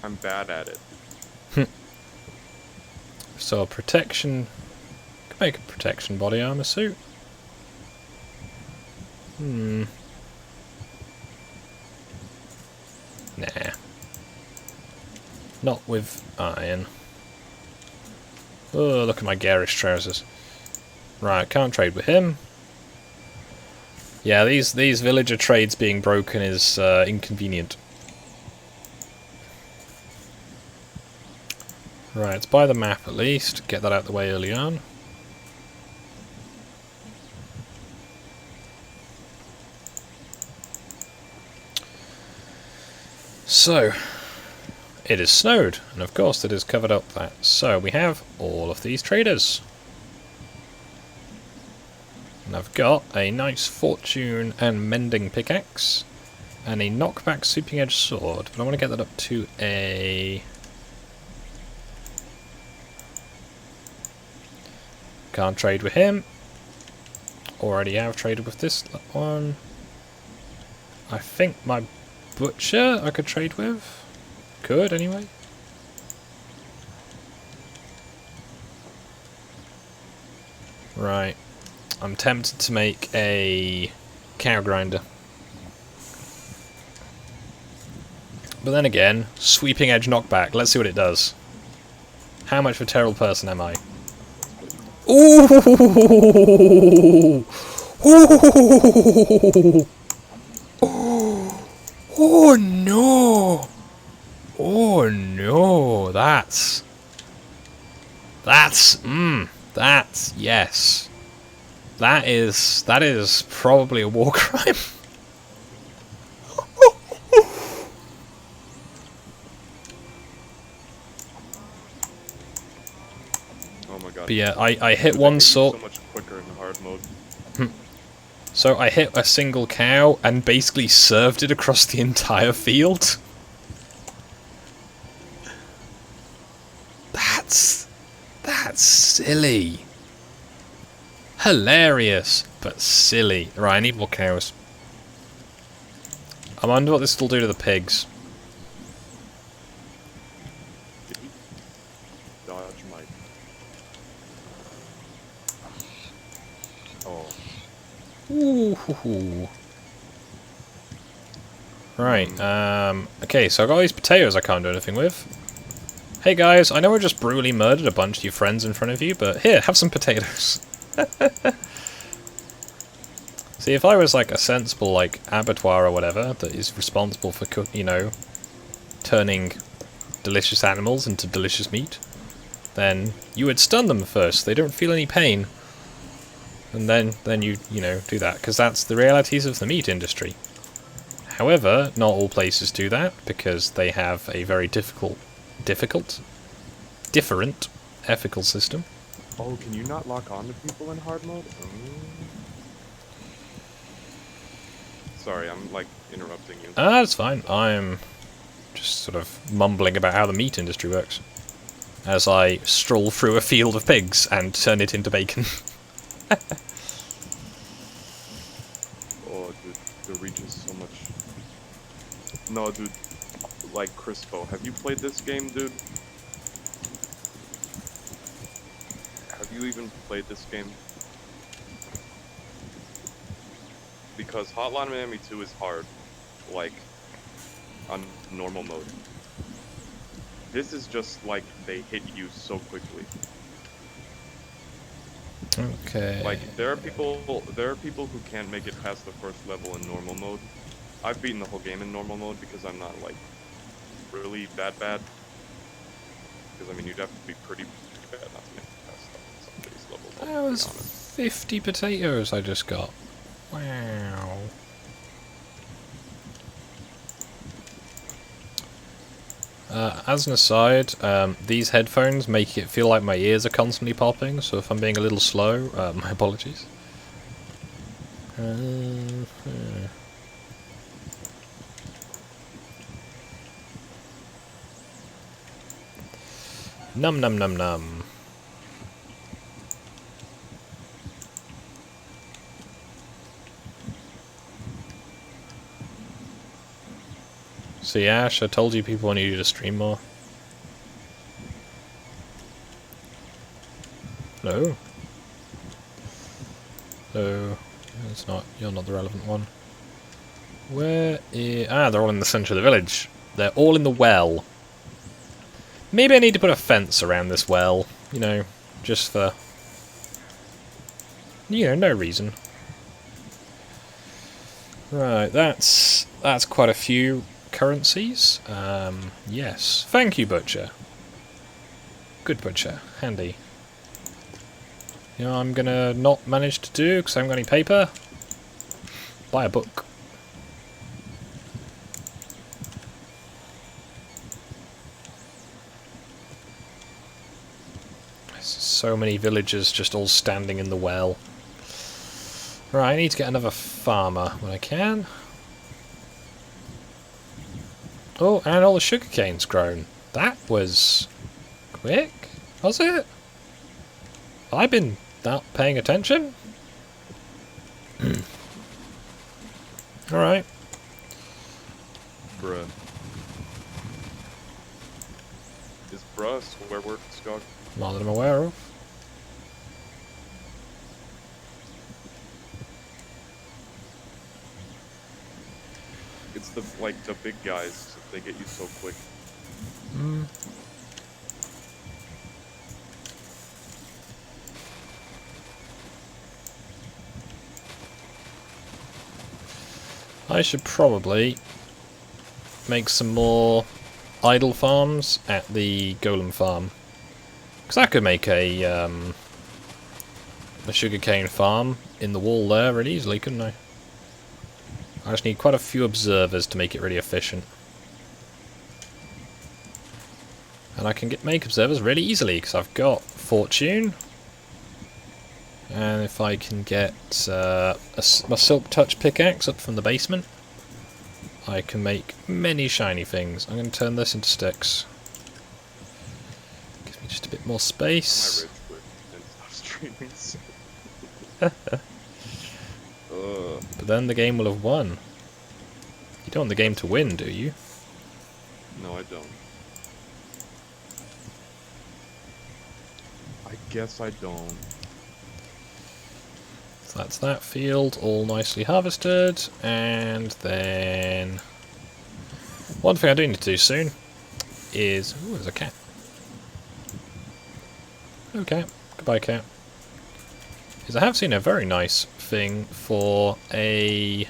I'm bad at it. So a protection... Could make a protection body armor suit. Nah. Not with iron. Oh, look at my garish trousers. Right, can't trade with him. Yeah, these villager trades being broken is inconvenient. Right, let's buy the map at least. Get that out of the way early on. So, it is snowed, and of course it is covered up that. So we have all of these traders. And I've got a nice fortune and mending pickaxe, and a knockback sweeping edge sword, but I want to get that up to a... Can't trade with him. Already have traded with this one. I think my butcher I could trade with. Could, anyway. Right. I'm tempted to make a cow grinder. But then again, sweeping edge knockback. Let's see what it does. How much of a terrible person am I? Ooh! Ooh! Oh no! Oh no! That's yes. That is probably a war crime. Oh my god. But yeah, I hit one sword. So much quicker in hard mode. So I hit a single cow and basically served it across the entire field. That's silly. Hilarious, but silly. Right, I need more cows. I wonder what this will do to the pigs. Did he dodge my Ooh, hoo, hoo. Right, okay, so I got these potatoes I can't do anything with. Hey guys, I know I just brutally murdered a bunch of your friends in front of you, but here, have some potatoes. See, if I was like a sensible, like, abattoir or whatever, that is responsible for, turning delicious animals into delicious meat, then you would stun them first, they don't feel any pain. And then you know, do that, because that's the realities of the meat industry. However, not all places do that, because they have a very different ethical system. Oh, can you not lock on to people in hard mode? Sorry, I'm like interrupting you. Ah, that's fine. I'm just sort of mumbling about how the meat industry works. As I stroll through a field of pigs and turn it into bacon. Oh, dude, the reach is so much. No, dude, like Crispo, have you played this game, dude? Have you even played this game? Because Hotline Miami 2 is hard, like, on normal mode. This is just like they hit you so quickly. Okay. Like there are people who can't make it past the first level in normal mode. I've beaten the whole game in normal mode because I'm not like really that bad. Because I mean you'd have to be pretty bad not to make it past some of these levels. That was 50 potatoes I just got. Wow. As an aside, these headphones make it feel like my ears are constantly popping, so if I'm being a little slow, my apologies. Num num num num. See, Ash, I told you people wanted you to stream more. No. No, it's not. You're not the relevant one. Where is... Ah, they're all in the centre of the village. They're all in the well. Maybe I need to put a fence around this well. You know, just for... You know, no reason. Right, that's quite a few currencies. Yes. Thank you, Butcher. Good Butcher. Handy. You know what I'm gonna not manage to do because I haven't got any paper? Buy a book. There's so many villagers just all standing in the well. Right, I need to get another farmer when I can. Oh, and all the sugarcane's grown. That was quick, was it? I've been not paying attention. Alright. Bruh. Is bruh a swear word, Skog? Not that I'm aware of. It's the big guys. They get you so quick. I should probably make some more idle farms at the golem farm. Because I could make a sugarcane farm in the wall there really easily, couldn't I? I just need quite a few observers to make it really efficient. And I can make observers really easily because I've got fortune. And if I can get my silk touch pickaxe up from the basement, I can make many shiny things. I'm going to turn this into sticks. Gives me just a bit more space. My rich would and stop streaming soon. But then the game will have won. You don't want the game to win, do you? No, I don't. I guess I don't. So that's that field, all nicely harvested, and then one thing I do need to do soon is... Ooh, there's a cat. Okay, goodbye cat. Is I have seen a very nice thing for a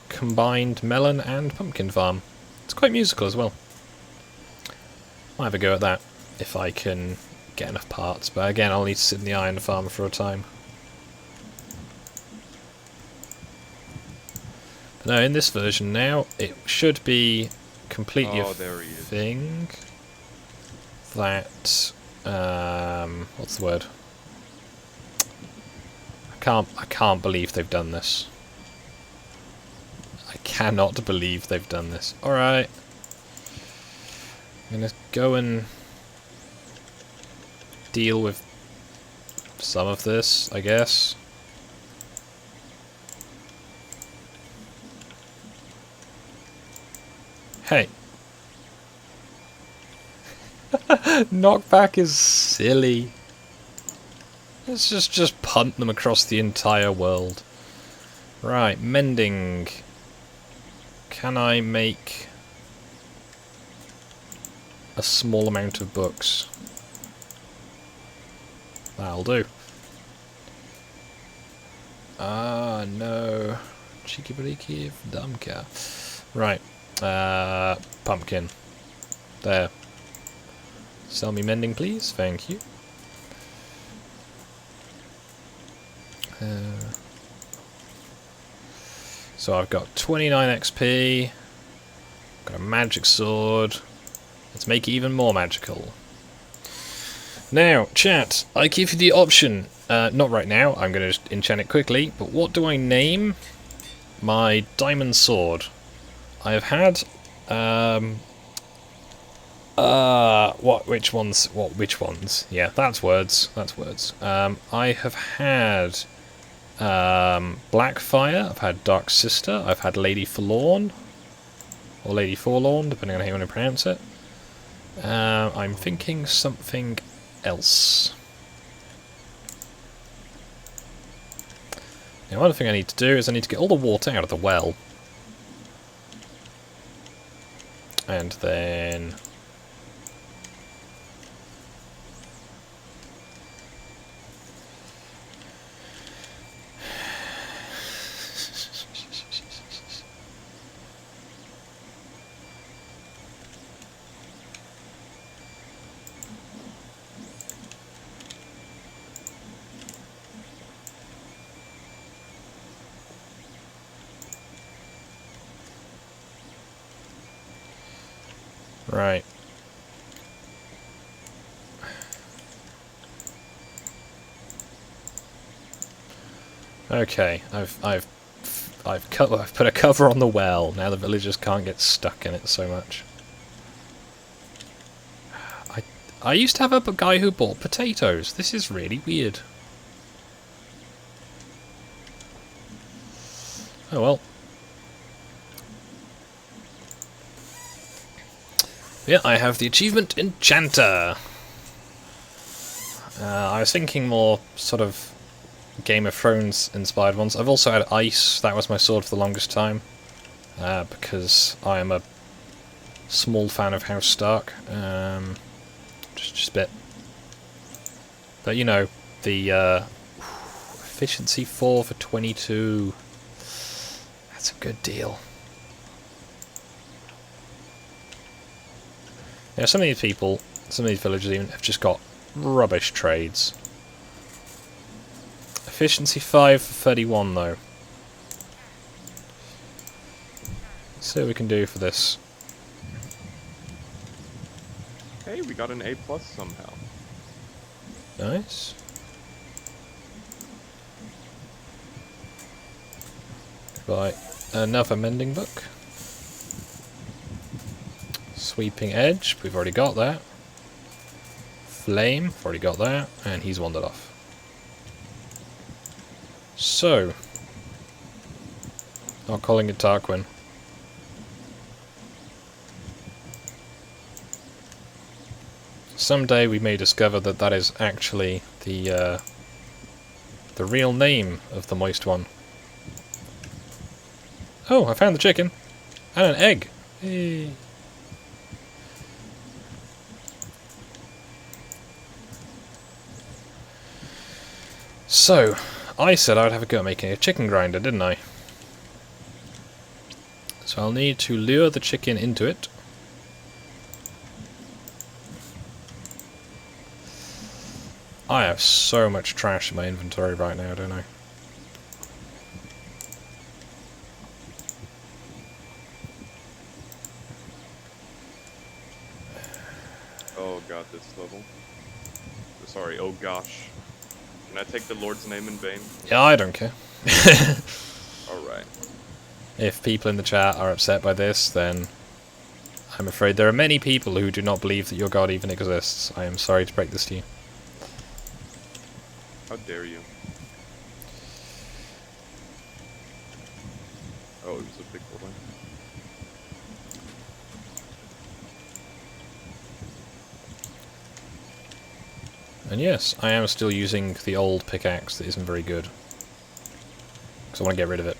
combined melon and pumpkin farm. It's quite musical as well. Might have a go at that if I can get enough parts, but again I'll need to sit in the iron farm for a time. But no, in this version now, it should be completely a thing that... what's the word? I can't believe they've done this. I cannot believe they've done this. Alright. I'm gonna go and deal with some of this, I guess. Hey. Knockback is silly. Let's just punt them across the entire world. Right, mending. Can I make a small amount of books? That'll do. Ah, no. Cheeky breaky dumka. Right. Pumpkin. There. Sell me mending, please. Thank you. So I've got 29 XP. Got a magic sword. Let's make it even more magical. Now, chat, I give you the option. Not right now. I'm going to just enchant it quickly. But what do I name my diamond sword? I have had... which ones? Yeah, that's words. That's words. I have had Blackfire, I've had Dark Sister, I've had Lady Forlorn, or Lady Forlorn, depending on how you want to pronounce it. I'm thinking something else. Now, one thing I need to do is I need to get all the water out of the well. And then... Right. Okay, I've put a cover on the well. Now the villagers can't get stuck in it so much. I used to have a guy who bought potatoes. This is really weird. Oh well. Yeah, I have the achievement Enchanter. I was thinking more sort of Game of Thrones inspired ones. I've also had Ice. That was my sword for the longest time. Because I am a small fan of House Stark. Just a bit. But you know, the efficiency 4 for 22. That's a good deal. Now, some of these people, some of these villagers even have just got rubbish trades. Efficiency 5 for 31 though. Let's see what we can do for this. Hey, we got an A+ somehow. Nice. Right, another mending book. Sweeping Edge, we've already got that. Flame, we've already got that, and he's wandered off. So, not calling it Tarquin. Someday we may discover that that is actually the The real name of the moist one. Oh, I found the chicken. And an egg. Hey. So, I said I would have a go at making a chicken grinder, didn't I? So I'll need to lure the chicken into it. I have so much trash in my inventory right now, don't I? Oh god, this level. Sorry, oh gosh. Can I take the Lord's name in vain? Yeah, I don't care. Alright. If people in the chat are upset by this, then I'm afraid there are many people who do not believe that your god even exists. I am sorry to break this to you. How dare you? Oh, it was a big boy. And yes, I am still using the old pickaxe that isn't very good. Because I want to get rid of it.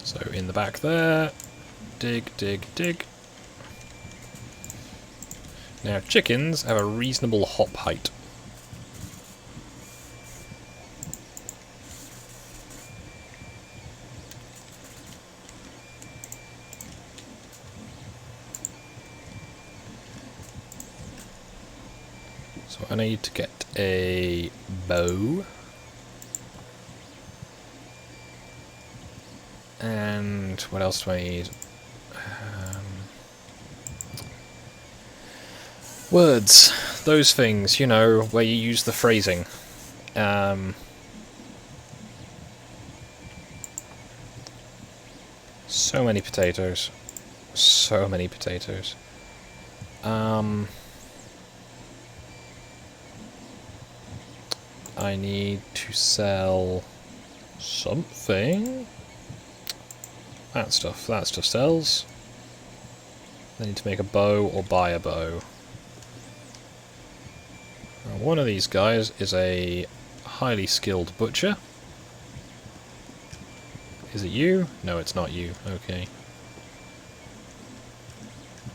So in the back there, dig, dig, dig. Now chickens have a reasonable hop height. So I need to get a bow. And what else do I need? Words. Those things, you know, where you use the phrasing. So many potatoes. So many potatoes. I need to sell something. That stuff sells. I need to make a bow or buy a bow. Now, one of these guys is a highly skilled butcher. Is it you? No, it's not you. Okay.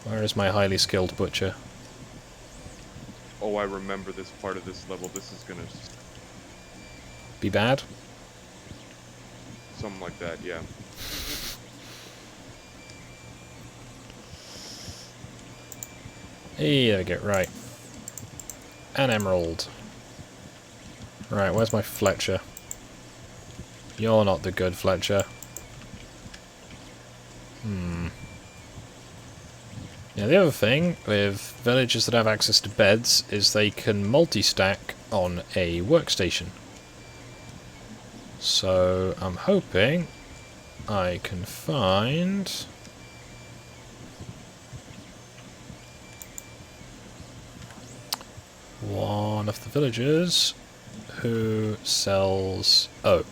Where is my highly skilled butcher? Oh, I remember this part of this level. This is gonna... Be bad? something like that, yeah. Hey, there we go, right. An emerald. Right, where's my Fletcher? You're not the good Fletcher. Now the other thing with villagers that have access to beds is they can multi-stack on a workstation. So I'm hoping I can find one of the villagers who sells... Oh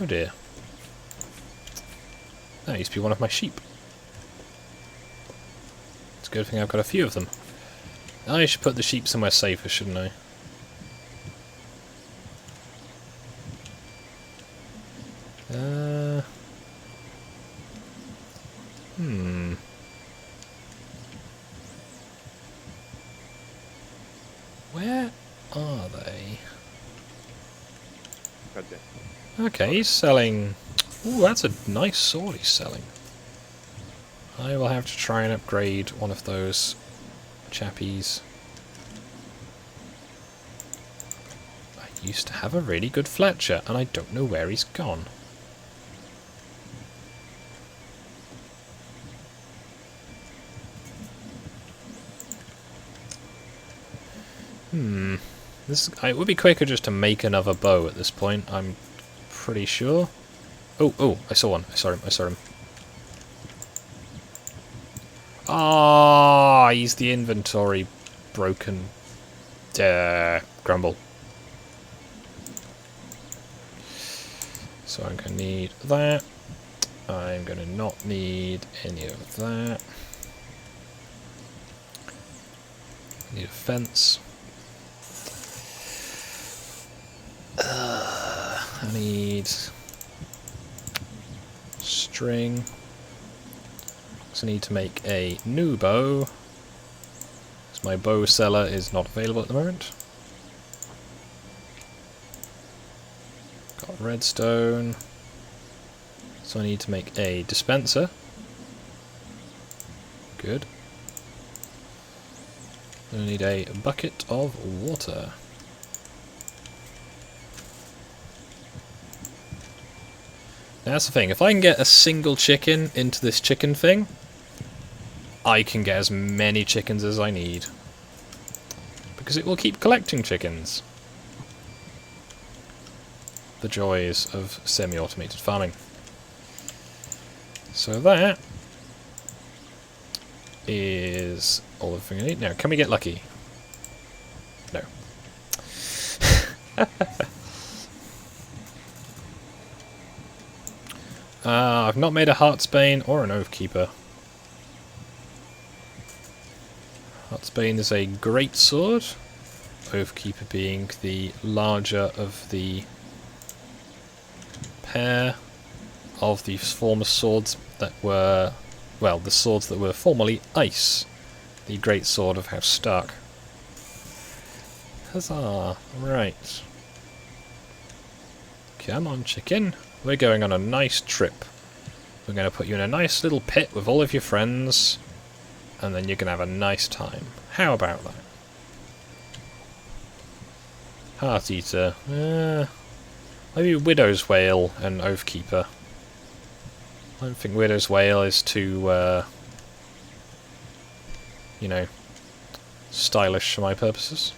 dear. That used to be one of my sheep. It's a good thing I've got a few of them. I should put the sheep somewhere safer, shouldn't I? Where are they? Goddamn. Okay, he's selling... Ooh, that's a nice sword he's selling. I will have to try and upgrade one of those chappies. I used to have a really good Fletcher, and I don't know where he's gone. It would be quicker just to make another bow at this point, I'm pretty sure. Oh, I saw one. I saw him. Ah, he's the inventory broken. Grumble. So I'm going to need that. I'm going to not need any of that. Need a fence. I need string. So I need to make a new bow. Because my bow seller is not available at the moment. Got redstone. So I need to make a dispenser. Good. I need a bucket of water. Now that's the thing, if I can get a single chicken into this chicken thing, I can get as many chickens as I need. Because it will keep collecting chickens. The joys of semi-automated farming. So that is all the thing I need. Now, can we get lucky? No. I've not made a Heartsbane or an Oathkeeper. Heartsbane is a great sword. Oathkeeper being the larger of the pair of the former swords that were, well, the swords that were formerly ice. The great sword of House Stark. Huzzah! Right. Come on, chicken. We're going on a nice trip. We're going to put you in a nice little pit with all of your friends, and then you're going to have a nice time. How about that? Heart Eater. Maybe Widow's Wail and Oathkeeper. I don't think Widow's Wail is too, you know, stylish for my purposes.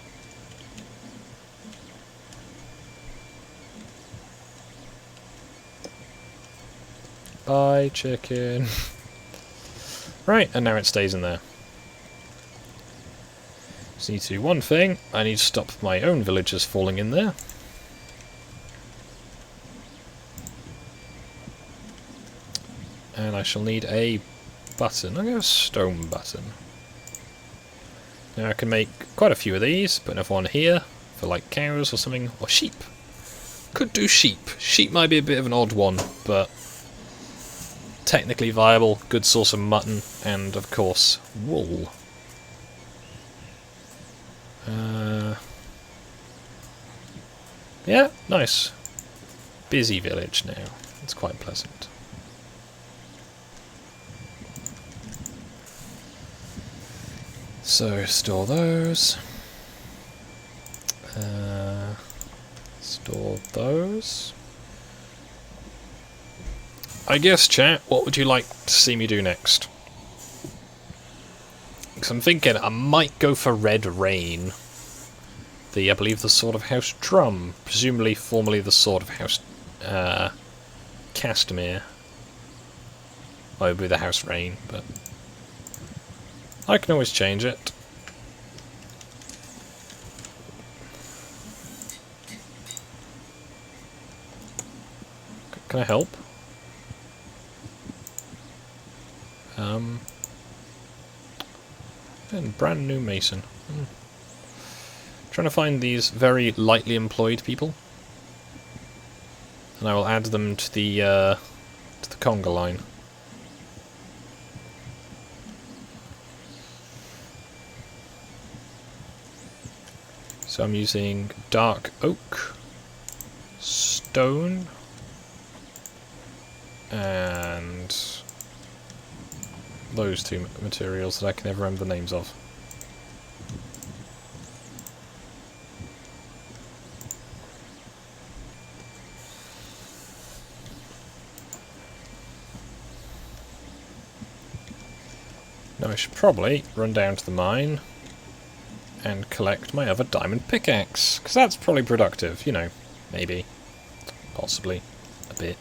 Bye, chicken. Right, and now it stays in there. Just need to do one thing. I need to stop my own villagers falling in there. And I shall need a button. I'll go a stone button. Now I can make quite a few of these, put another one here for like cows or something, or sheep. Could do sheep. Sheep might be a bit of an odd one, but technically viable, good source of mutton, and of course wool. Yeah, nice. Busy village now. It's quite pleasant. So store those. Store those. I guess, chat, what would you like to see me do next? Because I'm thinking I might go for Red Rain. I believe the Sword of House Drum. Presumably formerly the Sword of House Castamere. Well, it would be the House Rain, but I can always change it. Can I help? And brand new mason. Trying to find these very lightly employed people, and I will add them to the conga line. So I'm using dark oak, stone, and those two materials that I can never remember the names of. Now I should probably run down to the mine and collect my other diamond pickaxe, because that's probably productive, you know, maybe, possibly, a bit.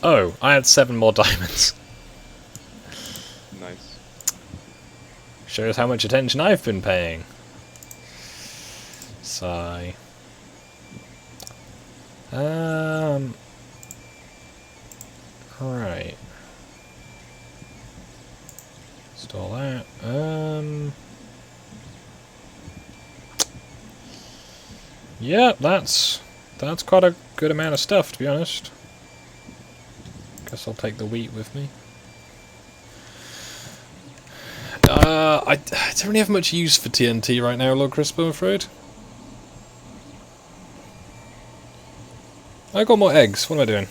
Oh, I had 7 more diamonds. Nice. Shows how much attention I've been paying. Sigh. Right. Install that. Yeah, that's quite a good amount of stuff, to be honest. Guess I'll take the wheat with me. I don't really have much use for TNT right now, Lord Crisp, I'm afraid. I got more eggs. What am I doing?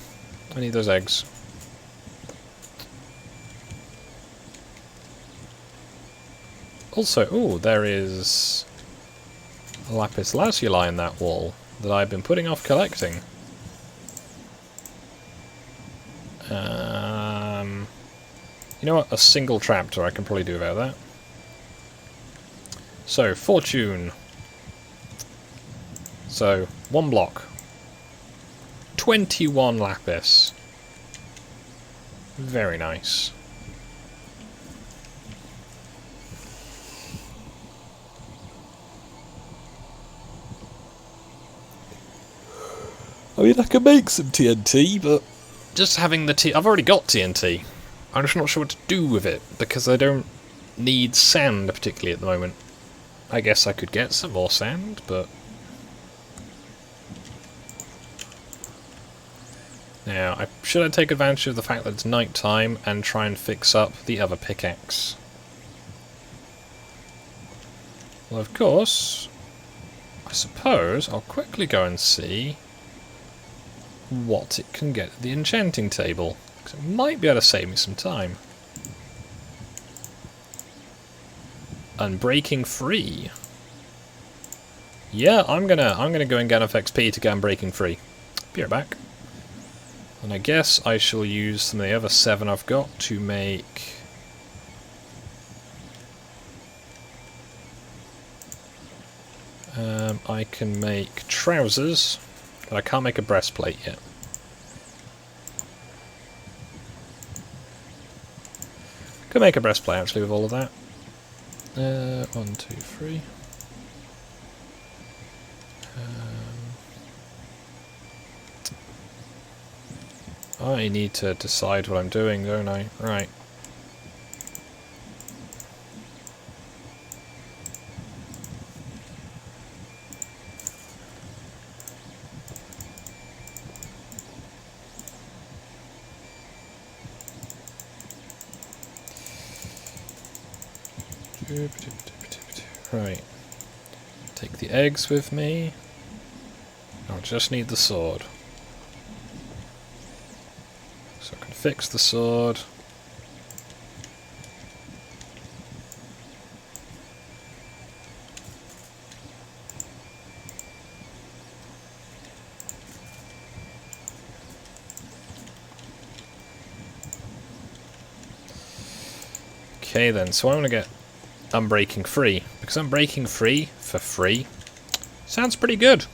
I need those eggs. Also, ooh, there is a lapis lazuli in that wall that I've been putting off collecting. You know what? A single trapdoor I can probably do about that. So, fortune. So, 1 block. 21 lapis. Very nice. I mean, I can make some TNT, but just having the I've already got TNT. I'm just not sure what to do with it, because I don't need sand particularly at the moment. I guess I could get some more sand, but... Now, should I take advantage of the fact that it's night time and try and fix up the other pickaxe? Well, of course, I suppose I'll quickly go and see what it can get at the enchanting table, because it might be able to save me some time. Unbreaking free. Yeah, I'm gonna go and get enough XP to get Unbreaking free. Be right back. And I guess I shall use some of the other 7 I've got to make... I can make trousers, but I can't make a breastplate yet. Could make a breastplate actually with all of that. 1, 2, 3. I need to decide what I'm doing, don't I? Right. Right. Take the eggs with me. I'll just need the sword. So I can fix the sword. Okay then, so I want to get Unbreaking free, because Unbreaking free for free sounds pretty good.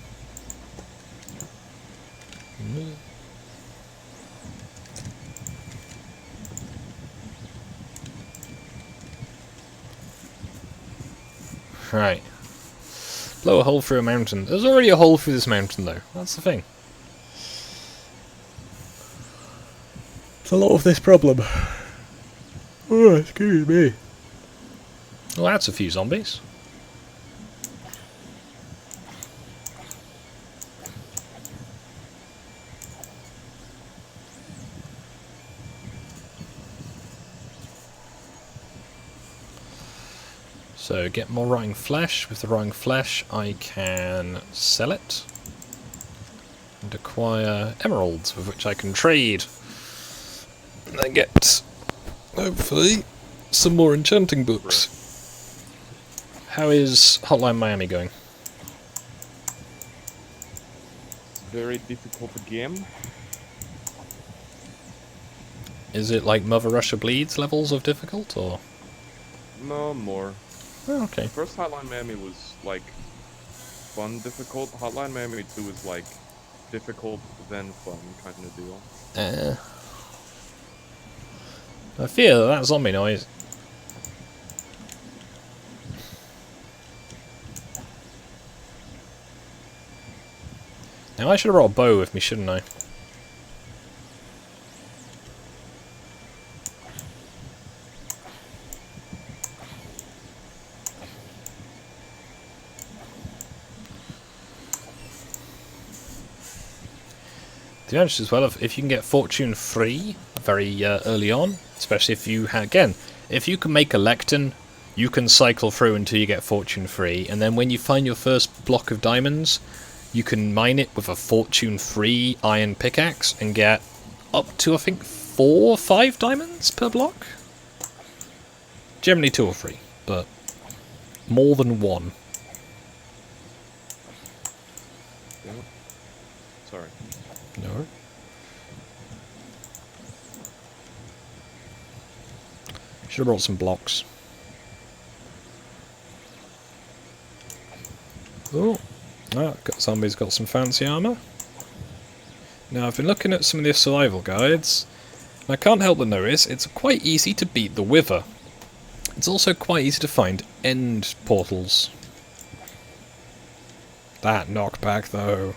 Right. Blow a hole through a mountain. There's already a hole through this mountain though, that's the thing. It's a lot of this problem. Oh, excuse me. Well, that's a few zombies. So, get more rotting flesh. With the rotting flesh, I can sell it. And acquire emeralds, with which I can trade. And then get, hopefully, some more enchanting books. How is Hotline Miami going? Very difficult game. Is it like Mother Russia Bleeds levels of difficult, or? No, more. Oh, okay. First Hotline Miami was like fun difficult. Hotline Miami 2 is like difficult then fun kind of deal. I fear that zombie noise. Now I should have brought a bow with me, shouldn't I? To be honest as well, if you can get fortune free very early on, especially if you again, if you can make a lectern, you can cycle through until you get fortune free, and then when you find your first block of diamonds, you can mine it with a fortune free iron pickaxe and get up to I think 4 or 5 diamonds per block. Generally 2 or 3, but more than 1. Sorry. No. Should have brought some blocks. Oh, zombies got some fancy armour. Now I've been looking at some of the survival guides, and I can't help but notice it's quite easy to beat the Wither. It's also quite easy to find end portals. That knockback though.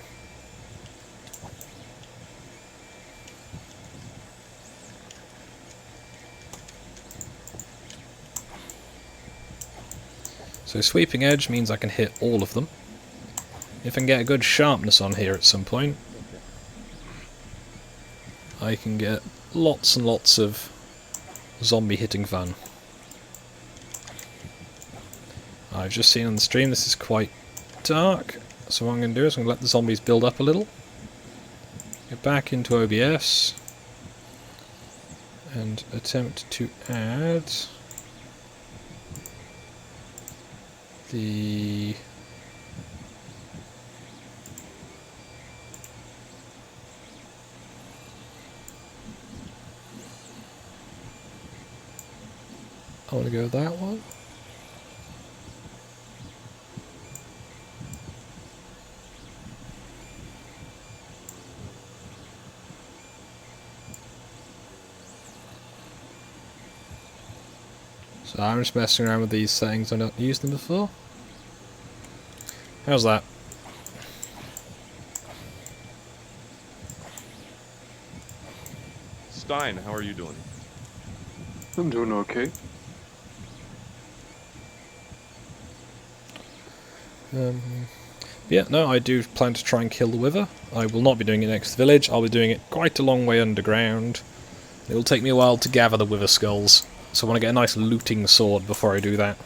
So sweeping edge means I can hit all of them. If I can get a good sharpness on here at some point, I can get lots and lots of zombie hitting fun. I've just seen on the stream this is quite dark, so what I'm going to do is I'm going to let the zombies build up a little. Get back into OBS and attempt to add the I want to go with that one. So I'm just messing around with these settings. I've not used them before. How's that? Stein, how are you doing? I'm doing okay. Yeah, no, I do plan to try and kill the Wither. I will not be doing it next to the village. I'll be doing it quite a long way underground. It will take me a while to gather the Wither skulls, so I want to get a nice looting sword before I do that.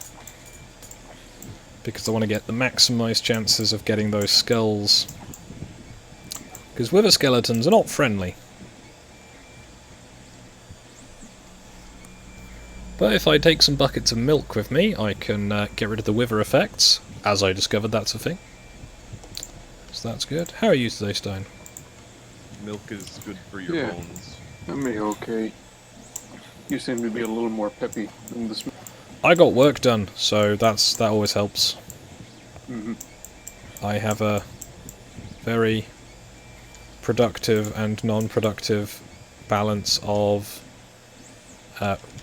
Because I want to get the maximised chances of getting those skulls. Because Wither skeletons are not friendly. But if I take some buckets of milk with me, I can get rid of the Wither effects, as I discovered that's a thing. So that's good. How are you today, Stein? Milk is good for your bones. I'm okay. You seem to be a little more peppy than this. I got work done, so that always helps. Mm-hmm. I have a very productive and non-productive balance of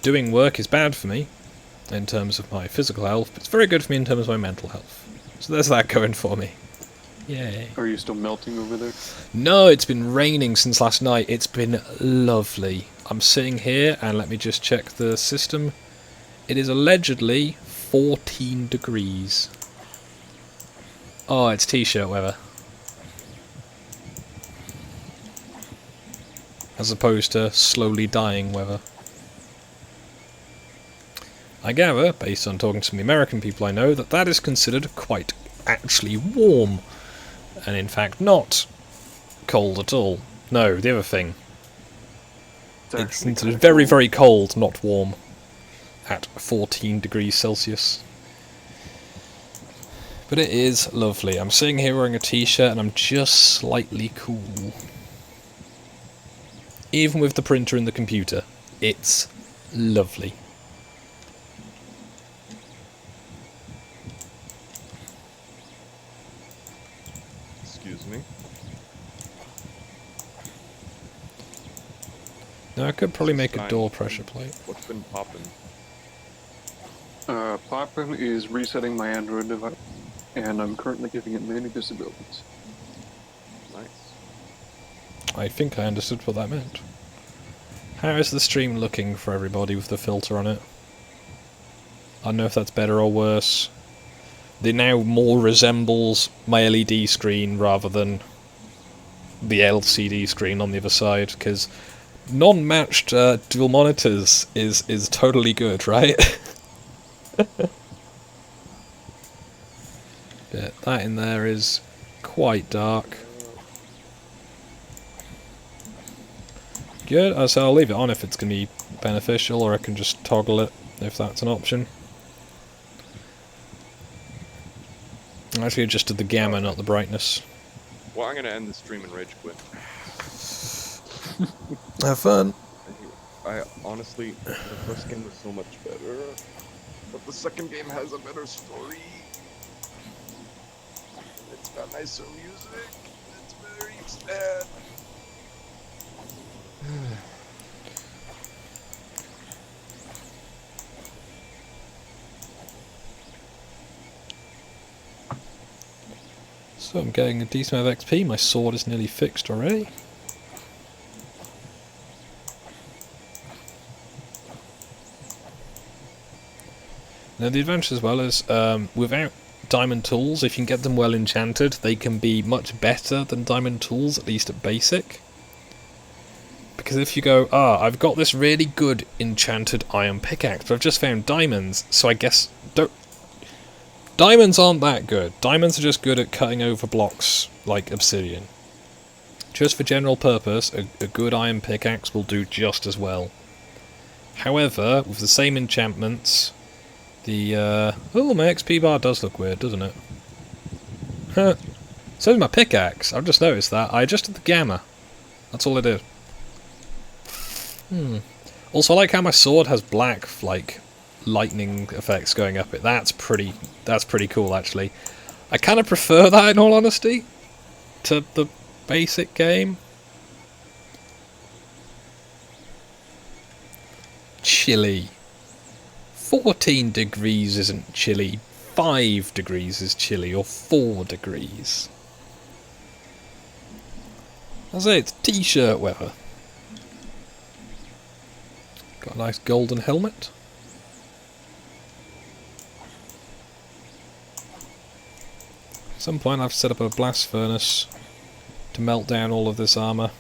doing work is bad for me in terms of my physical health, but it's very good for me in terms of my mental health. So there's that going for me. Yay. Are you still melting over there? No, it's been raining since last night. It's been lovely. I'm sitting here, and let me just check the system. It is allegedly 14 degrees. Oh, it's t-shirt weather. As opposed to slowly dying weather. I gather, based on talking to some American people I know, that is considered quite actually warm. And in fact not cold at all. No, the other thing. It's considered very, very cold, not warm. At 14 degrees Celsius. But it is lovely. I'm sitting here wearing a t-shirt and I'm just slightly cool. Even with the printer and the computer, it's lovely. Excuse me. Now I could probably make a door pressure plate. What's been popping? Poppin is resetting my Android device, and I'm currently giving it many disabilities. Nice. I think I understood what that meant. How is the stream looking for everybody with the filter on it? I don't know if that's better or worse. It now more resembles my LED screen rather than the LCD screen on the other side, because non-matched dual monitors is totally good, right? Yeah, that in there is quite dark. Good, so I'll leave it on if it's going to be beneficial, or I can just toggle it if that's an option. I actually adjusted the gamma, not the brightness. Well, I'm gonna end the stream and rage quit. Have fun. I honestly, the first game was so much better, but the second game has a better story. It's got nicer music. It's very sad. So I'm getting a decent amount of XP. My sword is nearly fixed already. Now the advantage as well is, without diamond tools, if you can get them well enchanted, they can be much better than diamond tools, at least at basic. Because if you go, I've got this really good enchanted iron pickaxe, but I've just found diamonds, so I guess diamonds aren't that good. Diamonds are just good at cutting over blocks like obsidian. Just for general purpose, a good iron pickaxe will do just as well. However, with the same enchantments, oh, my XP bar does look weird, doesn't it? Huh. So does my pickaxe. I've just noticed that. I adjusted the gamma. That's all I did. Also, I like how my sword has black, like, lightning effects going up it. That's pretty cool, actually. I kind of prefer that, in all honesty, to the basic game. Chilly. 14 degrees isn't chilly. 5 degrees is chilly, or 4 degrees. I say it's t-shirt weather. Got a nice golden helmet. At some point I've set up a blast furnace to melt down all of this armour.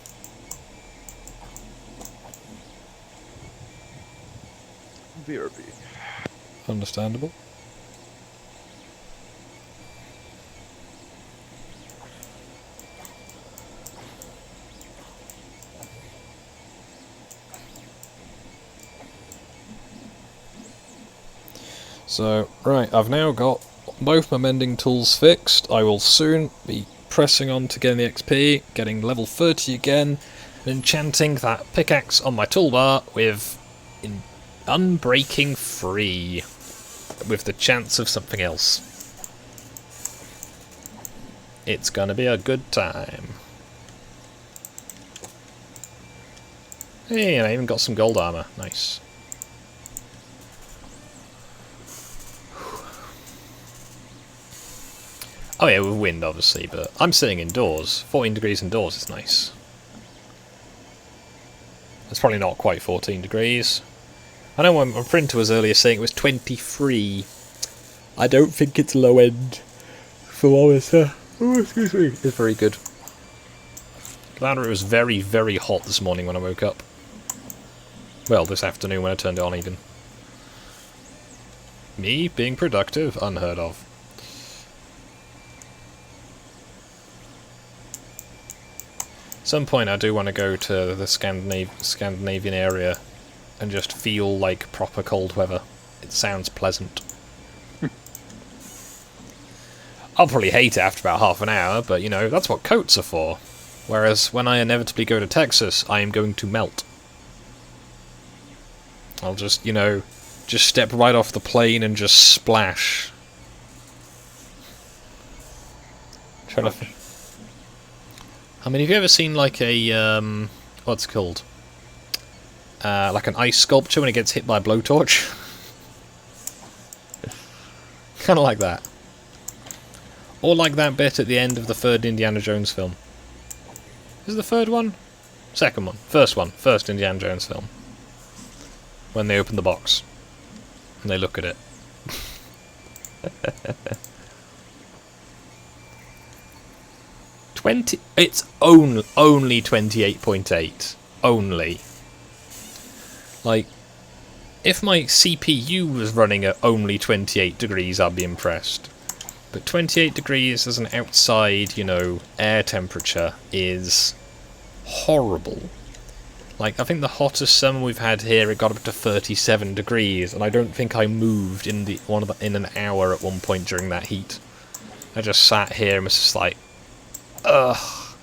BRB. Understandable. So, right, I've now got both my mending tools fixed. I will soon be pressing on to getting the XP, getting level 30 again, and enchanting that pickaxe on my toolbar with Unbreaking Free, with the chance of something else. It's gonna be a good time. Hey, and I even got some gold armor. Nice. Oh yeah, with wind obviously, but I'm sitting indoors. 14 degrees indoors is nice. It's probably not quite 14 degrees. I know my printer was earlier saying it was 23. I don't think it's low end for what was excuse me. It's very good. Glad it was very, very hot this morning when I woke up. Well, this afternoon when I turned it on even. Me being productive, unheard of. Some point I do want to go to the Scandinavian area and just feel like proper cold weather. It sounds pleasant. I'll probably hate it after about half an hour, but you know, that's what coats are for. Whereas when I inevitably go to Texas, I am going to melt. I'll just, you know, just step right off the plane and just splash. Trying to... I mean, have you ever seen like a, what's it called? Like an ice sculpture when it gets hit by a blowtorch? Kind of like that. Or like that bit at the end of the third Indiana Jones film. Is it the third one? Second one. First one. First Indiana Jones film. When they open the box. And they look at it. It's only 28.8. Only. Like, if my CPU was running at only 28 degrees, I'd be impressed. But 28 degrees as an outside, you know, air temperature is horrible. Like, I think the hottest summer we've had here, it got up to 37 degrees, and I don't think I moved in an hour at one point during that heat. I just sat here and was just like, ugh.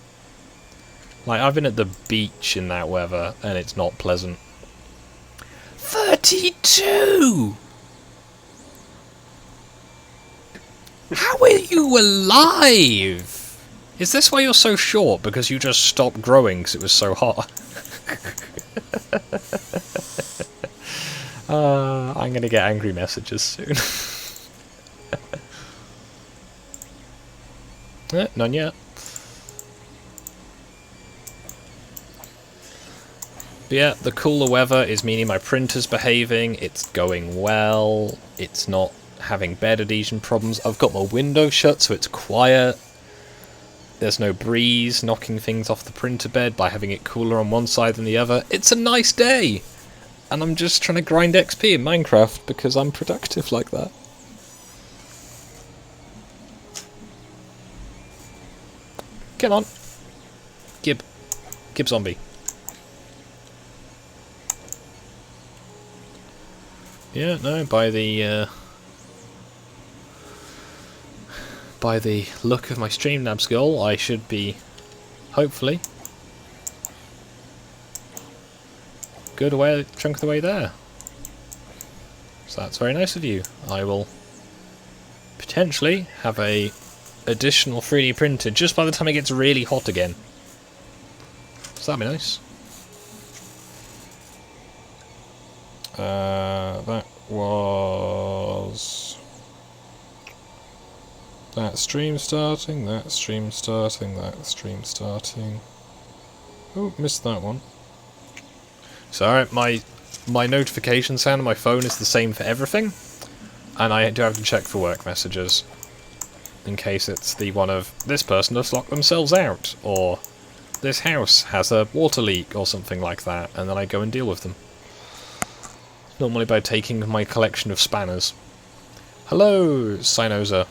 Like, I've been at the beach in that weather, and it's not pleasant. 32! How are you alive? Is this why you're so short? Because you just stopped growing because it was so hot? I'm gonna get angry messages soon. None yet. But yeah, the cooler weather is meaning my printer's behaving, it's going well, it's not having bed adhesion problems. I've got my window shut so it's quiet. There's no breeze knocking things off the printer bed by having it cooler on one side than the other. It's a nice day! And I'm just trying to grind XP in Minecraft because I'm productive like that. Come on. Gib zombie. Yeah, no, by the look of my Streamlabs goal, I should be, hopefully, good chunk of the way there. So that's very nice of you. I will potentially have a additional 3D printer just by the time it gets really hot again. So that'd be nice. That was that stream starting, that stream starting, that stream starting. Oh, missed that one. So my notification sound on my phone is the same for everything, and I do have to check for work messages in case it's the one of this person has locked themselves out, or this house has a water leak or something like that, and then I go and deal with them. Normally by taking my collection of spanners. Hello, Sinoza.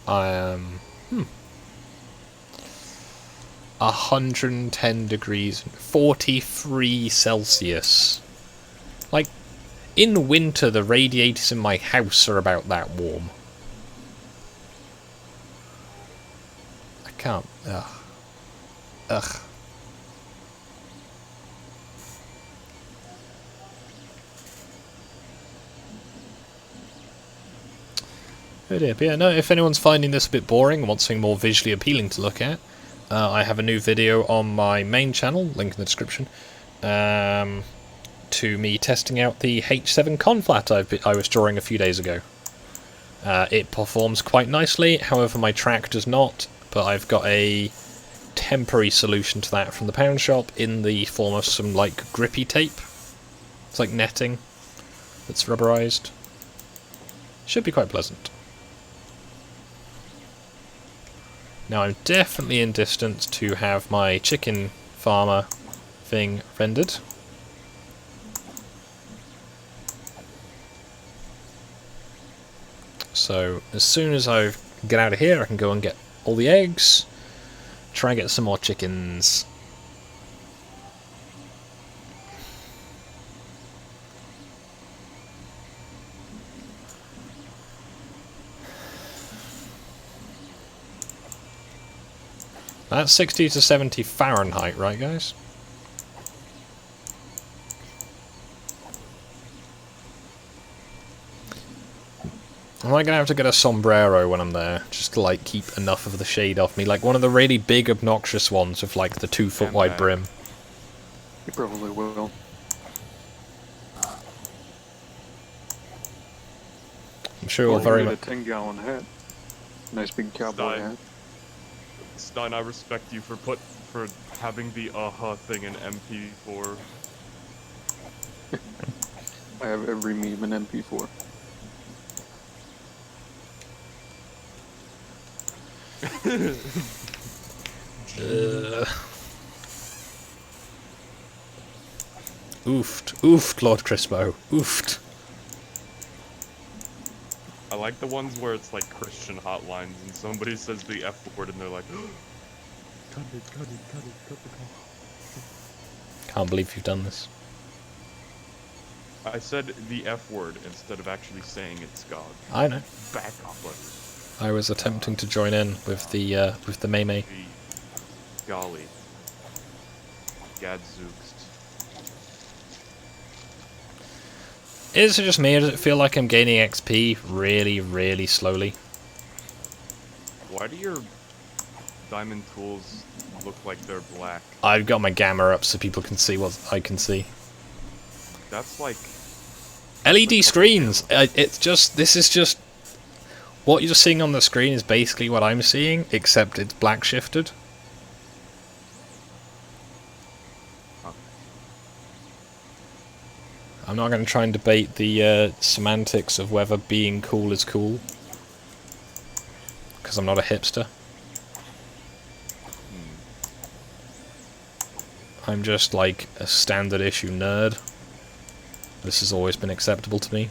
I am 110 degrees, 43 Celsius. Like, in winter the radiators in my house are about that warm. I can't. Ugh. Oh dear, but yeah, no, if anyone's finding this a bit boring and wants something more visually appealing to look at, I have a new video on my main channel, link in the description, to me testing out the H7 conflat I was drawing a few days ago. It performs quite nicely, however my track does not, but I've got a temporary solution to that from the pound shop in the form of some, like, grippy tape. It's like netting that's rubberized. Should be quite pleasant. Now I'm definitely in distance to have my chicken farmer thing rendered. So as soon as I get out of here I can go and get all the eggs, try and get some more chickens. That's 60 to 70 Fahrenheit, right guys? Am I gonna have to get a sombrero when I'm there, just to like keep enough of the shade off me, like one of the really big obnoxious ones with like the 2-foot wide brim? You probably will. I'm sure Well, very you much. need a 10-gallon hat. Nice big cowboy hat. Stein, I respect you for having the thing in MP4. I have every meme in MP4. Oofed, Lord Crispo. Oofed. I like the ones where it's like Christian hotlines and somebody says the F word and they're like, cut the call. Can't believe you've done this. I said the F word instead of actually saying it, Skog. I know. Back off, buddy. I was attempting to join in with the Mei. Golly. Gadzooks. Is it just me, or does it feel like I'm gaining XP really, really slowly? Why do your diamond tools look like they're black? I've got my gamma up so people can see what I can see. That's like... LED screens! This is just... What you're seeing on the screen is basically what I'm seeing, except it's black shifted. I'm not going to try and debate the semantics of whether being cool is cool. Because I'm not a hipster. I'm just like a standard issue nerd. This has always been acceptable to me.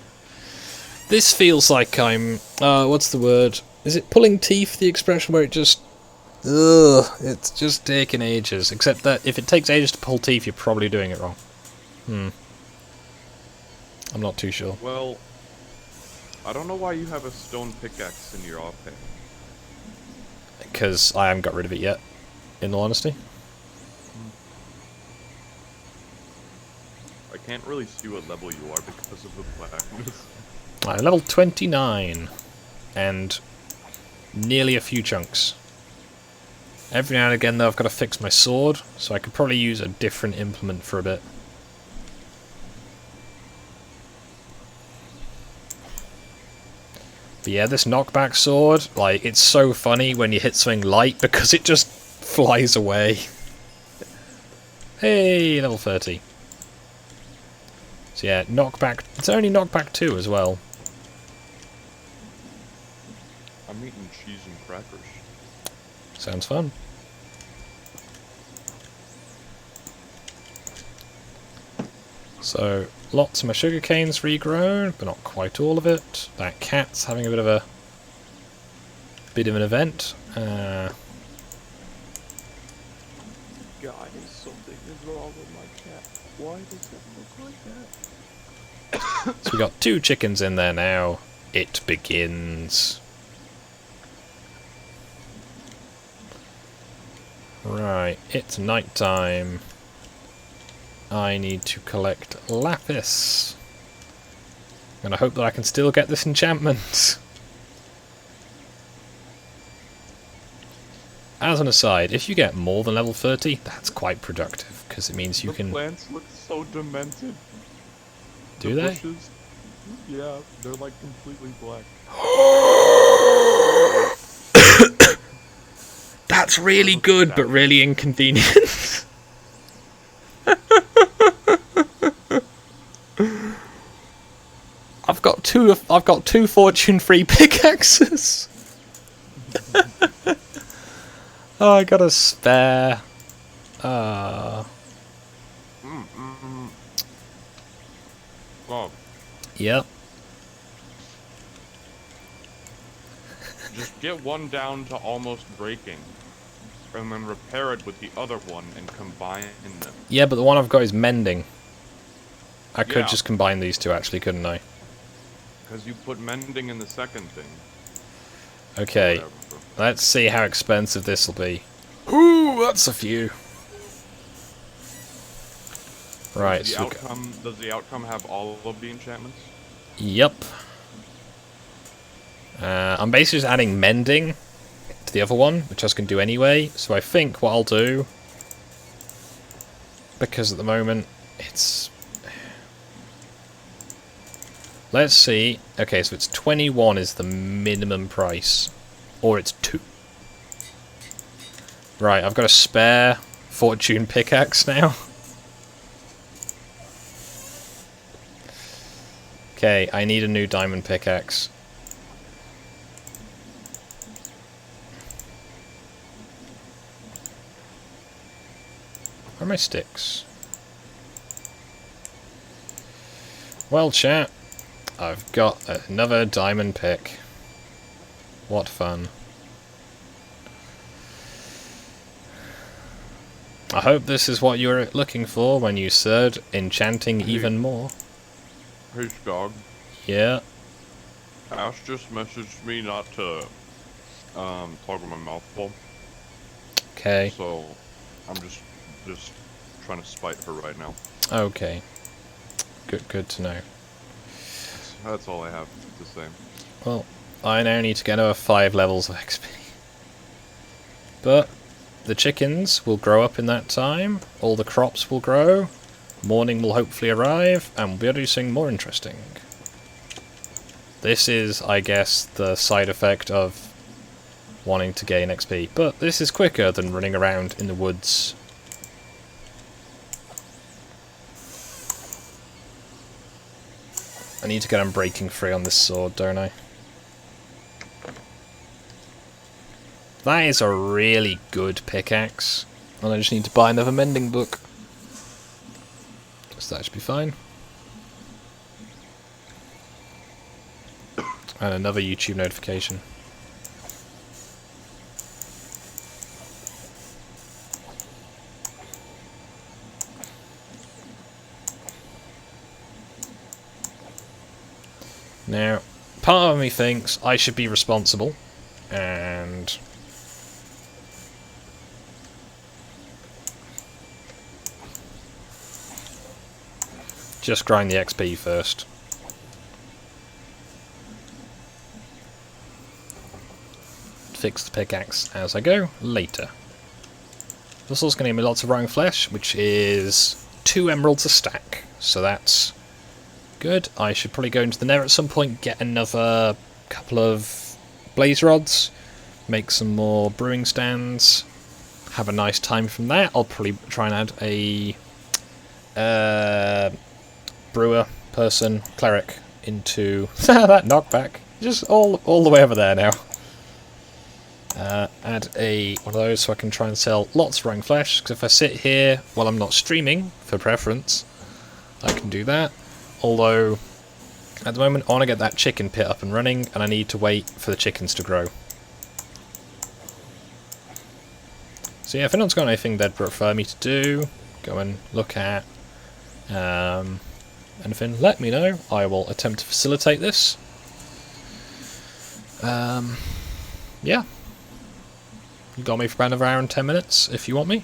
This feels like I'm... what's the word? Is it pulling teeth, the expression where it just... Ugh, it's just taking ages. Except that if it takes ages to pull teeth, you're probably doing it wrong. I'm not too sure. Well, I don't know why you have a stone pickaxe in your offhand. Because I haven't got rid of it yet, in all honesty. I can't really see what level you are because of the blackness. I'm level 29, and nearly a few chunks. Every now and again though I've got to fix my sword, so I could probably use a different implement for a bit. But yeah, this knockback sword, like, it's so funny when you hit something light because it just flies away. Hey, level 30. So yeah, knockback, it's only knockback 2 as well. I'm eating cheese and crackers. Sounds fun. So, lots of my sugar canes regrown, but not quite all of it. That cat's having a bit of an event. Guys, something is wrong with my cat. Why does it look like that? So we got 2 chickens in there now. It begins. Right, it's night time. I need to collect lapis. I'm gonna hope that I can still get this enchantment. As an aside, if you get more than level 30, that's quite productive, because it means you can... The plants look so demented. Do the they? Bushes, yeah, they're like completely black. That's really good, but really inconvenient. I've got two fortune-free pickaxes. Oh, I got a spare. Oh. Yep. Just get one down to almost breaking, and then repair it with the other one and combine them. Yeah, but the one I've got is mending. I could Yeah. just combine these two, actually, couldn't I? Because you put mending in the second thing. Okay. Whatever. Let's see how expensive this will be. Ooh, that's a few. Right, Does the so outcome have all of the enchantments? Yep. I'm basically just adding mending to the other one, which I was going to do anyway. So I think what I'll do, because at the moment it's... Let's see. Okay, so it's 21 is the minimum price. Or it's 2. Right, I've got a spare fortune pickaxe now. Okay, I need a new diamond pickaxe. Where are my sticks? Well, chat, I've got another diamond pick. What fun. I hope this is what you were looking for when you said enchanting even more. Hey, Skog. Yeah. Ash just messaged me not to talk with my mouth full. Okay. So I'm just trying to spite her right now. Okay. Good to know. That's all I have to say. Well, I now need to get over 5 levels of XP. But the chickens will grow up in that time, all the crops will grow, morning will hopefully arrive, and we'll be able to do something more interesting. This is, I guess, the side effect of wanting to gain XP, but this is quicker than running around in the woods. I need to get Unbreaking free on this sword, don't I? That is a really good pickaxe. And I just need to buy another mending book. So that should be fine. And another YouTube notification. Now, part of me thinks I should be responsible and just grind the XP first. Fix the pickaxe as I go later. This also going to give me lots of rotting flesh, which is 2 emeralds a stack, so that's good. I should probably go into the Nether at some point, get another couple of blaze rods, make some more brewing stands, have a nice time from there. I'll probably try and add a brewer person, cleric, into that knockback. Just all the way over there now. Add one of those so I can try and sell lots of rotting flesh, because if I sit here while I'm not streaming, for preference, I can do that. Although, at the moment, I want to get that chicken pit up and running, and I need to wait for the chickens to grow. So yeah, if anyone's got anything they'd prefer me to do, go and look at anything, let me know. I will attempt to facilitate this. Yeah. You got me for about another hour and 10 minutes, if you want me.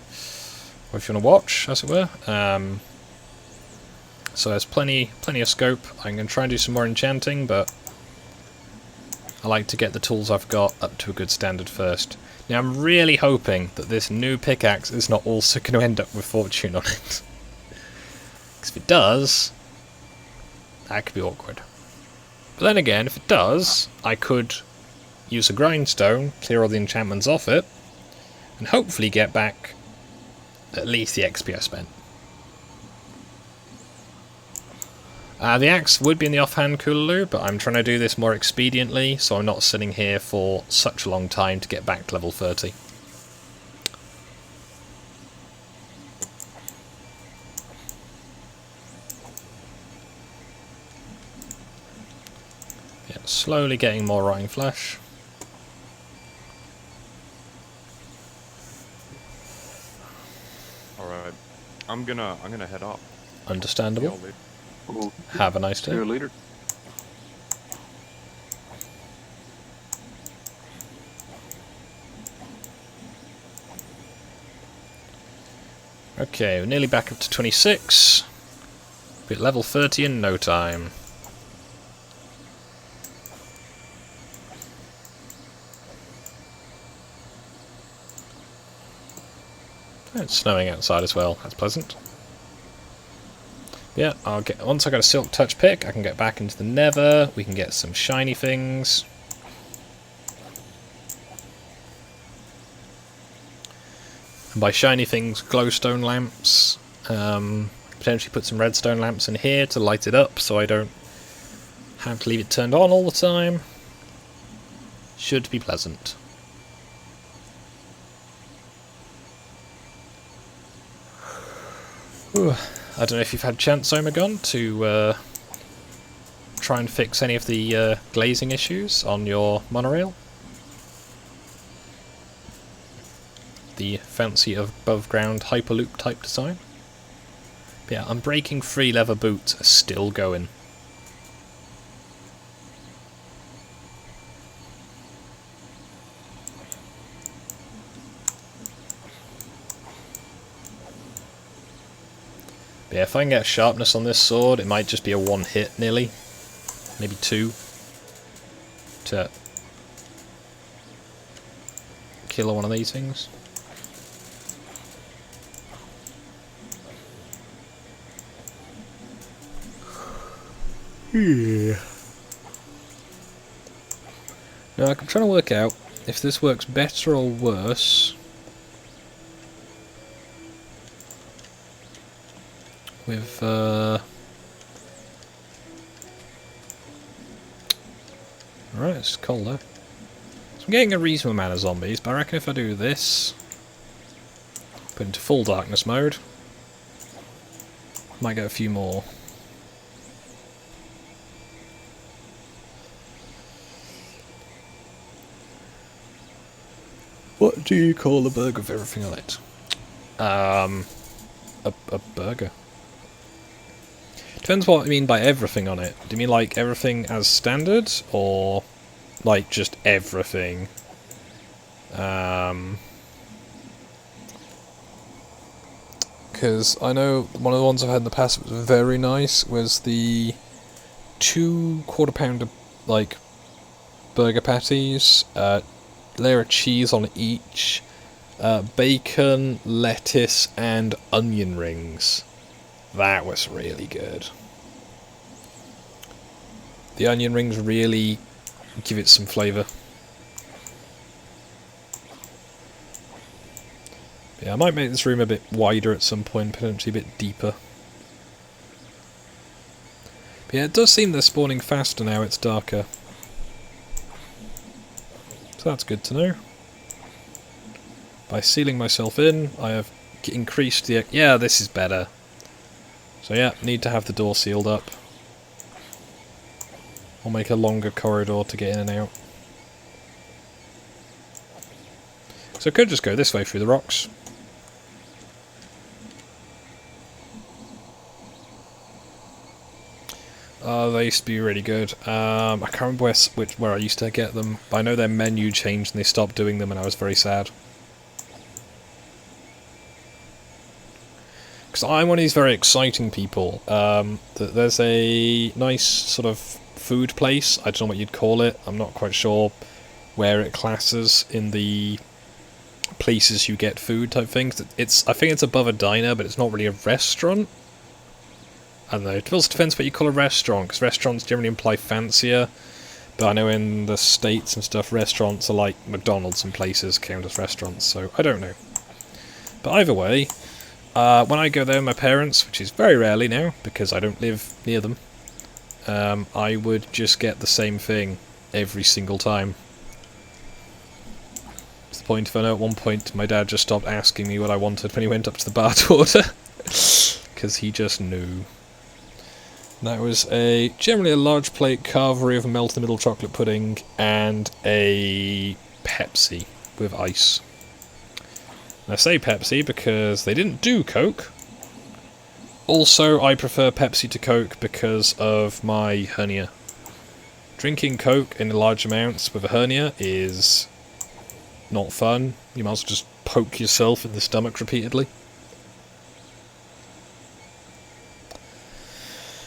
Or if you want to watch, as it were. So there's plenty of scope. I'm going to try and do some more enchanting, but I like to get the tools I've got up to a good standard first. Now I'm really hoping that this new pickaxe is not also going to end up with fortune on it. Because if it does, that could be awkward. But then again, if it does, I could use a grindstone, clear all the enchantments off it, and hopefully get back at least the XP I spent. The axe would be in the offhand Koolaloo, but I'm trying to do this more expediently, so I'm not sitting here for such a long time to get back to level 30. Yeah, slowly getting more rotting flesh. Alright. I'm gonna head off. Understandable. We'll Have a nice see day. you later. Okay, we're nearly back up to 26. Be at level 30 in no time. It's snowing outside as well, that's pleasant. Yeah, once I got a silk touch pick, I can get back into the Nether. We can get some shiny things. And by shiny things, glowstone lamps. Potentially put some redstone lamps in here to light it up, so I don't have to leave it turned on all the time. Should be pleasant. Whew. I don't know if you've had a chance, Omegon, to try and fix any of the glazing issues on your monorail. The fancy above ground hyperloop type design. But yeah, unbreaking free leather boots are still going. But yeah, if I can get sharpness on this sword, it might just be a one hit nearly. Maybe two. To kill one of these things. Yeah. Now I'm trying to work out if this works better or worse with Alright, it's cold though. So I'm getting a reasonable amount of zombies, but I reckon if I do this, put into full darkness mode, might get a few more. What do you call a burger with everything on it? A burger. Depends what you mean by everything on it. Do you mean like everything as standard, or like just everything? Because I know one of the ones I've had in the past that was very nice was the 2 quarter-pounder like burger patties, layer of cheese on each, bacon, lettuce, and onion rings. That was really good. The onion rings really give it some flavour. Yeah, I might make this room a bit wider at some point, potentially a bit deeper. But yeah, it does seem they're spawning faster now it's darker. So that's good to know. By sealing myself in, I have increased the... Yeah, this is better. So yeah, need to have the door sealed up. I'll make a longer corridor to get in and out. So I could just go this way through the rocks. They used to be really good. I can't remember where I used to get them, but I know their menu changed and they stopped doing them and I was very sad. Because I'm one of these very exciting people. There's a nice sort of food place, I don't know what you'd call it, I'm not quite sure where it classes in the places you get food type things. I think it's above a diner, but it's not really a restaurant. I don't know, it also depends what you call a restaurant, because restaurants generally imply fancier, but I know in the States and stuff, restaurants are like McDonald's and places count as restaurants, so I don't know. But either way, when I go there with my parents, which is very rarely now, because I don't live near them, I would just get the same thing every single time. To the point of, I know at one point my dad just stopped asking me what I wanted when he went up to the bar to order, because he just knew. That was generally a large plate carvery of melt in the middle chocolate pudding and a Pepsi with ice. And I say Pepsi because they didn't do Coke. Also, I prefer Pepsi to Coke because of my hernia. Drinking Coke in large amounts with a hernia is not fun. You might as well just poke yourself in the stomach repeatedly.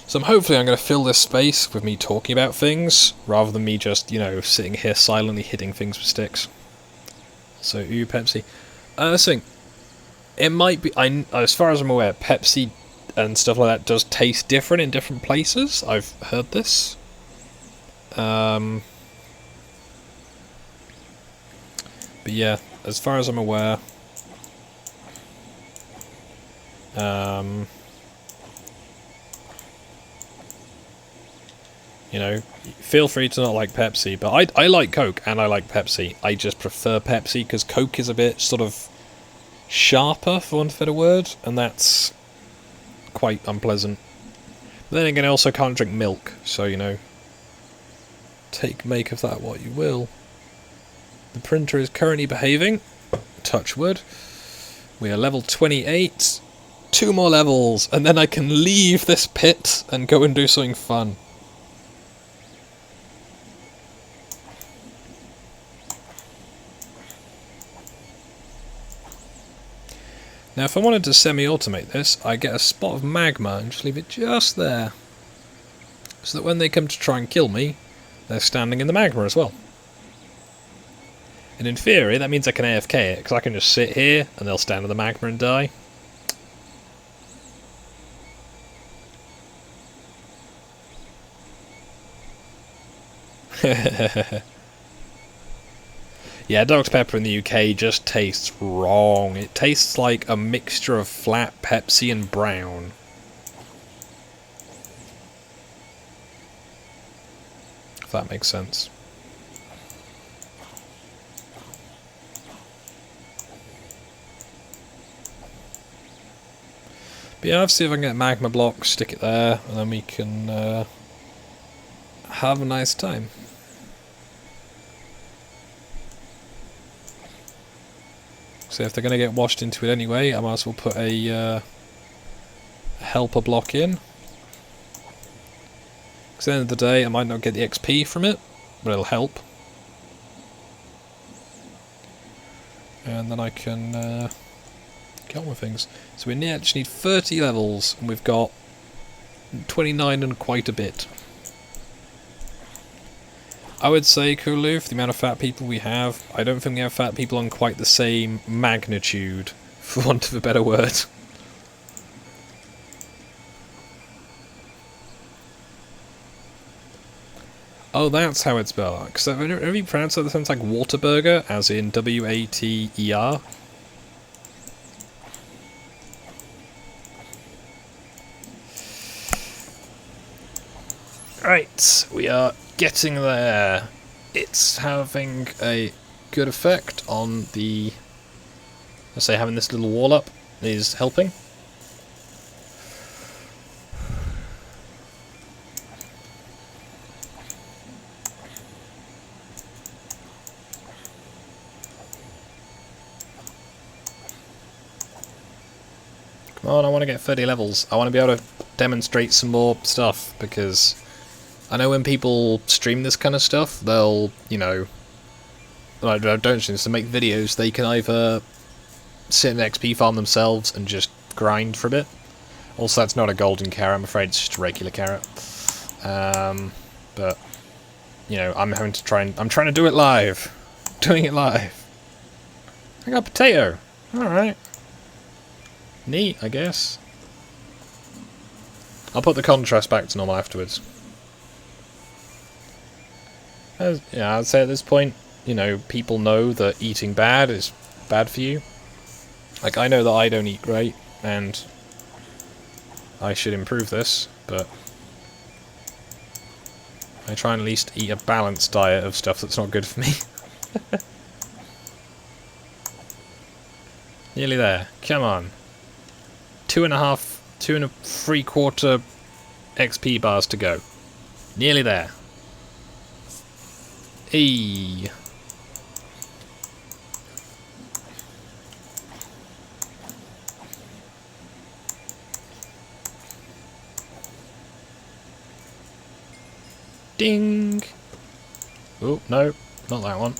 So hopefully I'm going to fill this space with me talking about things, rather than me just, you know, sitting here silently hitting things with sticks. So, Pepsi. This thing, it might be, as far as I'm aware, Pepsi and stuff like that does taste different in different places. I've heard this. But yeah, as far as I'm aware, you know, feel free to not like Pepsi, but I like Coke and I like Pepsi. I just prefer Pepsi because Coke is a bit sort of sharper, for want of a better word, and that's quite unpleasant. But then again, I also can't drink milk, so, you know, make of that what you will. The printer is currently behaving. Touch wood. We are level 28. 2 more levels, and then I can leave this pit and go and do something fun. Now, if I wanted to semi-automate this, I get a spot of magma and just leave it just there, so that when they come to try and kill me, they're standing in the magma as well. And in theory, that means I can AFK it, because I can just sit here, and they'll stand in the magma and die. Yeah, Dr. Pepper in the UK just tastes wrong. It tastes like a mixture of flat Pepsi and brown. If that makes sense. But yeah, I'll see if I can get magma blocks, stick it there, and then we can have a nice time. So if they're going to get washed into it anyway, I might as well put a helper block in. Because at the end of the day, I might not get the XP from it, but it'll help. And then I can get on with things. So we actually need 30 levels, and we've got 29 and quite a bit. I would say, Kulu, for the amount of fat people we have, I don't think we have fat people on quite the same magnitude, for want of a better word. Oh, that's how it's spelled. Because whenever you pronounce it, it sounds like Waterburger, as in W-A-T-E-R. Right, we are getting there. It's having a good effect on the... let's say having this little wall up is helping. Come on, I want to get 30 levels. I want to be able to demonstrate some more stuff, because I know when people stream this kind of stuff, they'll, you know, I don't stream this, to make videos, they can either sit in an XP farm themselves and just grind for a bit. Also, that's not a golden carrot, I'm afraid, it's just a regular carrot. But, you know, I'm having to I'm trying to do it live. Doing it live. I got a potato. Alright. Neat, I guess. I'll put the contrast back to normal afterwards. Yeah, I'd say at this point, you know, people know that eating bad is bad for you. Like, I know that I don't eat great, and I should improve this, but I try and at least eat a balanced diet of stuff that's not good for me. Nearly there. Come on. 2 and 3/4 XP bars to go. Nearly there. Hey. Ding. Oh, no, not that one.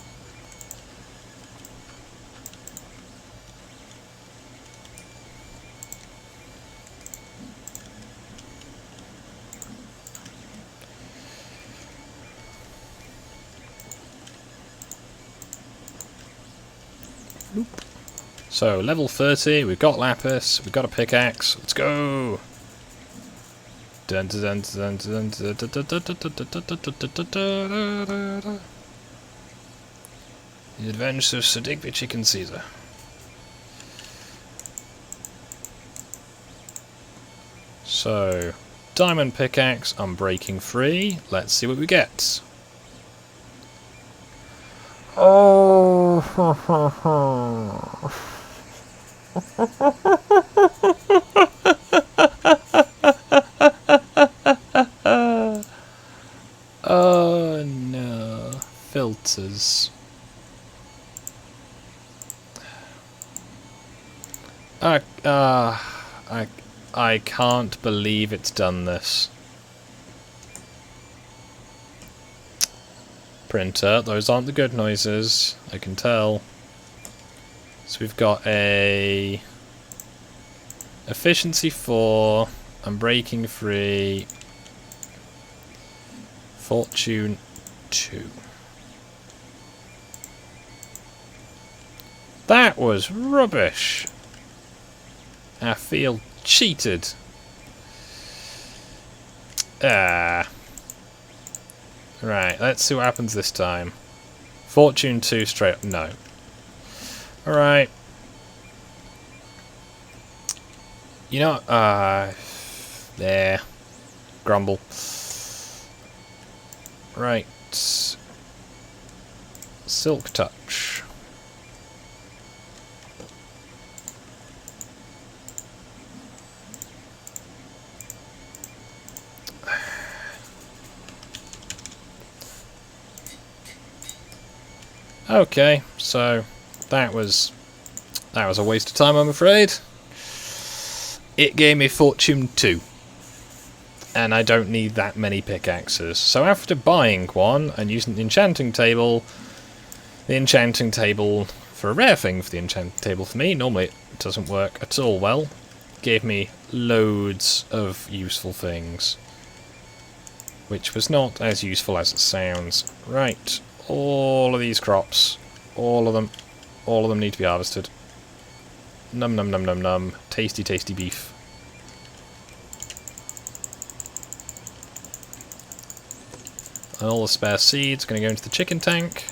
So, level 30, we've got lapis, we've got a pickaxe, let's go! Dun, dun, dun, dun, dun, dun, dun, dun, dun, dun, dun, dun, dun, dun, dun. The Adventures of Sir Digby Chicken Caesar. So, diamond pickaxe, unbreaking free. Let's see what we get. Oh, oh no, filters. I can't believe it's done this. Printer, those aren't the good noises, I can tell. So we've got a efficiency 4, unbreaking 3, fortune 2. That was rubbish. I feel cheated. Ah. Right, let's see what happens this time. Fortune 2 straight up. No. Alright. You know, there. Grumble. Right. Silk touch. Okay, so that was a waste of time, I'm afraid. It gave me Fortune 2. And I don't need that many pickaxes. So after buying one and using the enchanting table for a rare thing for the enchanting table for me, normally it doesn't work at all well, gave me loads of useful things. Which was not as useful as it sounds. Right. All of these crops, all of them need to be harvested. Num num num num num. Tasty, tasty beef. And all the spare seeds are going to go into the chicken tank.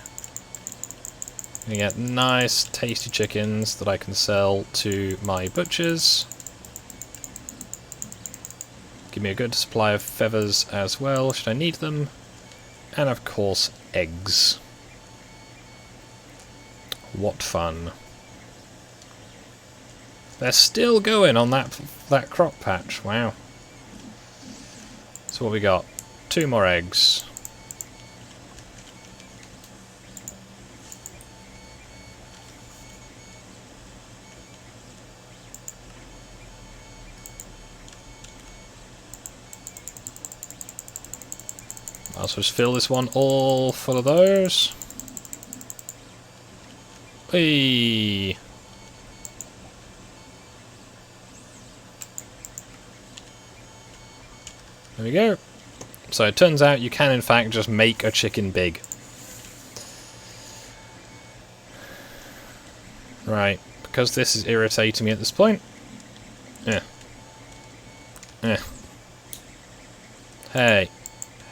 Going to get nice, tasty chickens that I can sell to my butchers. Give me a good supply of feathers as well, should I need them. And of course, eggs. What fun. They're still going on that crop patch, wow. So what we got? 2 more eggs. I'll just fill this one all full of those. Hey. There we go. So it turns out you can in fact just make a chicken big. Right, because this is irritating me at this point. Hey.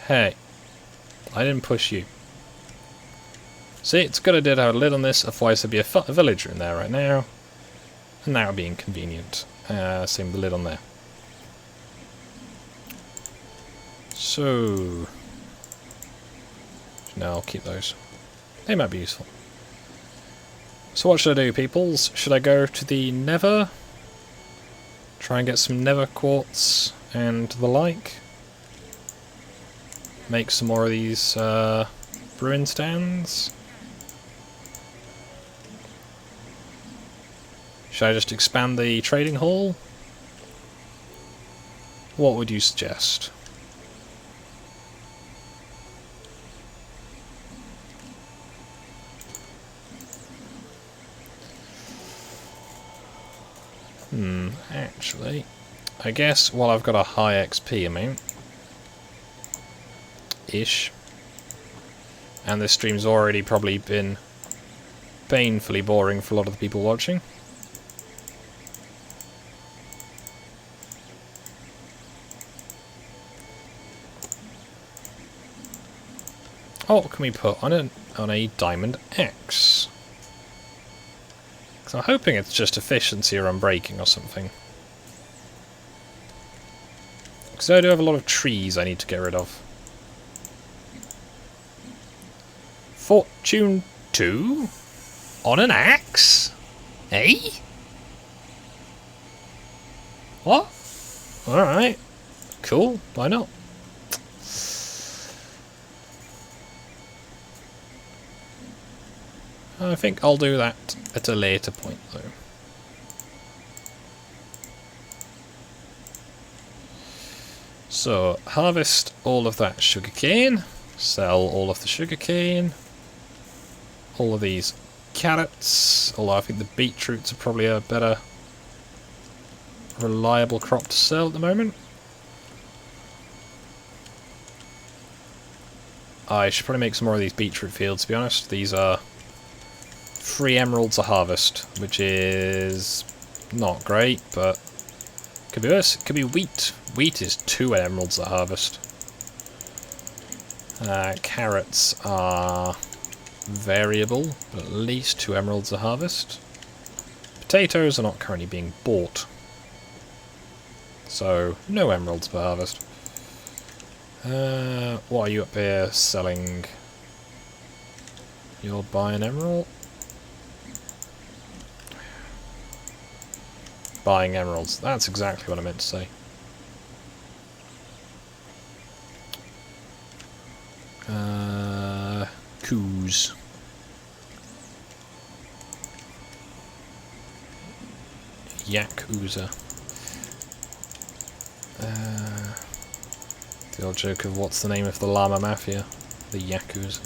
Hey. I didn't push you. See, it's a good idea to have a lid on this, otherwise there'd be a villager in there right now. And that would be inconvenient. Same with the lid on there. So... no, I'll keep those. They might be useful. So what should I do, peoples? Should I go to the Nether? Try and get some Nether quartz and the like? Make some more of these brewing stands? Should I just expand the trading hall? What would you suggest? Actually, I guess while I've got a high XP amount, ish, and this stream's already probably been painfully boring for a lot of the people watching. what can we put on a diamond axe? Because I'm hoping it's just efficiency or unbreaking or something. Because I do have a lot of trees I need to get rid of. Fortune 2? On an axe? Eh? What? Alright. Cool. Why not? I think I'll do that at a later point, though. So, harvest all of that sugarcane. Sell all of the sugarcane. All of these carrots. Although I think the beetroots are probably a better reliable crop to sell at the moment. I should probably make some more of these beetroot fields, to be honest. These are 3 emeralds a harvest, which is not great, but could be worse. It could be wheat. Wheat is 2 emeralds a harvest. Carrots are variable, but at least 2 emeralds a harvest. Potatoes are not currently being bought, so no emeralds per harvest. What are you up here selling? You'll buy an emerald? Buying emeralds. That's exactly what I meant to say. Coos. Yakuza. The old joke of what's the name of the llama mafia? The Yakuza.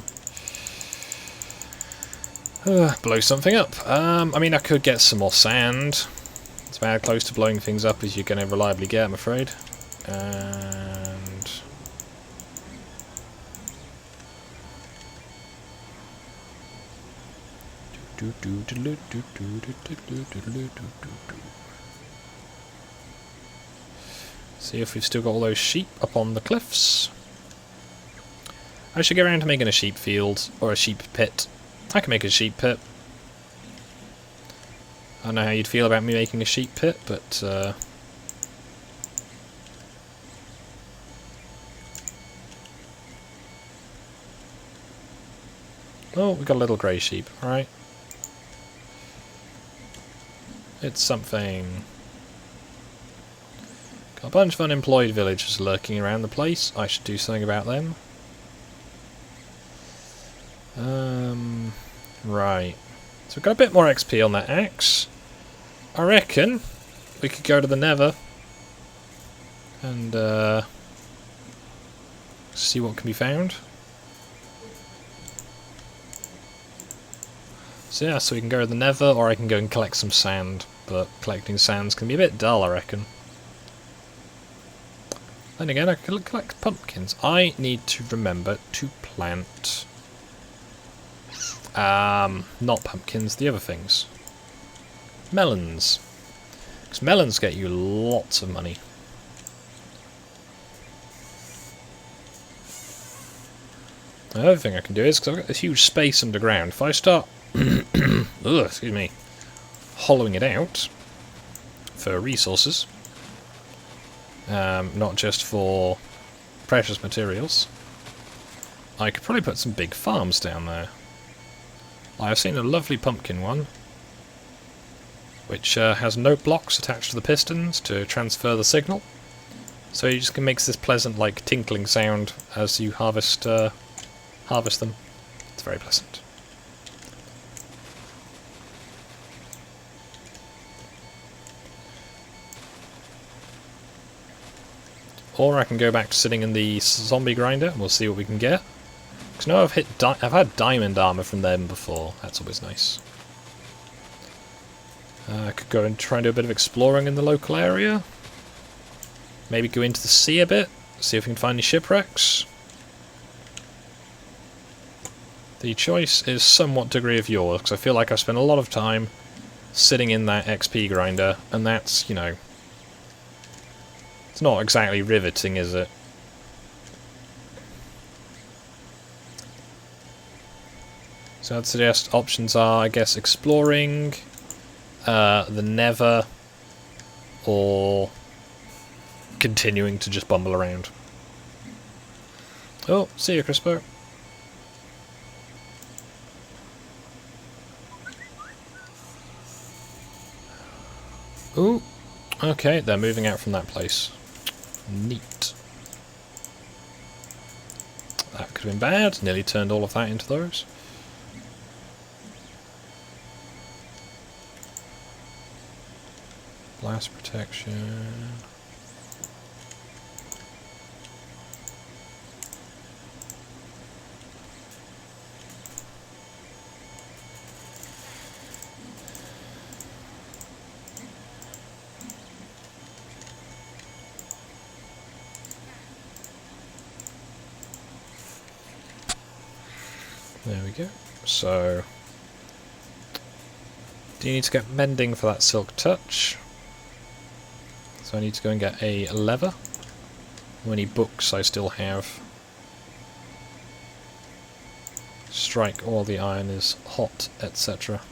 Blow something up. I mean, I could get some more sand. It's about close to blowing things up as you're going to reliably get, I'm afraid. And see if we've still got all those sheep up on the cliffs. I should get around to making a sheep field or a sheep pit. I can make a sheep pit. I don't know how you'd feel about me making a sheep pit, but oh, we got a little grey sheep, alright. It's something. Got a bunch of unemployed villagers lurking around the place. I should do something about them. Right. So we've got a bit more XP on that axe. I reckon we could go to the Nether and see what can be found. So yeah, so we can go to the Nether, or I can go and collect some sand. But collecting sands can be a bit dull, I reckon. Then again, I could collect pumpkins. I need to remember to plant not pumpkins, the other things. Melons. Because melons get you lots of money. The other thing I can do is, because I've got this huge space underground, if I start excuse me, hollowing it out for resources, not just for precious materials, I could probably put some big farms down there. I've seen a lovely pumpkin one, which has note blocks attached to the pistons to transfer the signal. So you just makes this pleasant, like, tinkling sound as you harvest them. It's very pleasant. Or I can go back to sitting in the zombie grinder and we'll see what we can get. Because now I've had diamond armor from them before. That's always nice. I could go and try and do a bit of exploring in the local area. Maybe go into the sea a bit. See if we can find any shipwrecks. The choice is somewhat degree of yours, because I feel like I spent a lot of time sitting in that XP grinder, and that's, you know, it's not exactly riveting, is it? So I'd suggest options are, I guess, exploring, the Nether, or continuing to just bumble around. Oh, see you, Crispo. Ooh, okay, they're moving out from that place. Neat. That could have been bad, nearly turned all of that into those. Blast protection. There we go. So, do you need to get mending for that silk touch? So I need to go and get a lever. How many books I still have? Strike while the iron is hot, etc.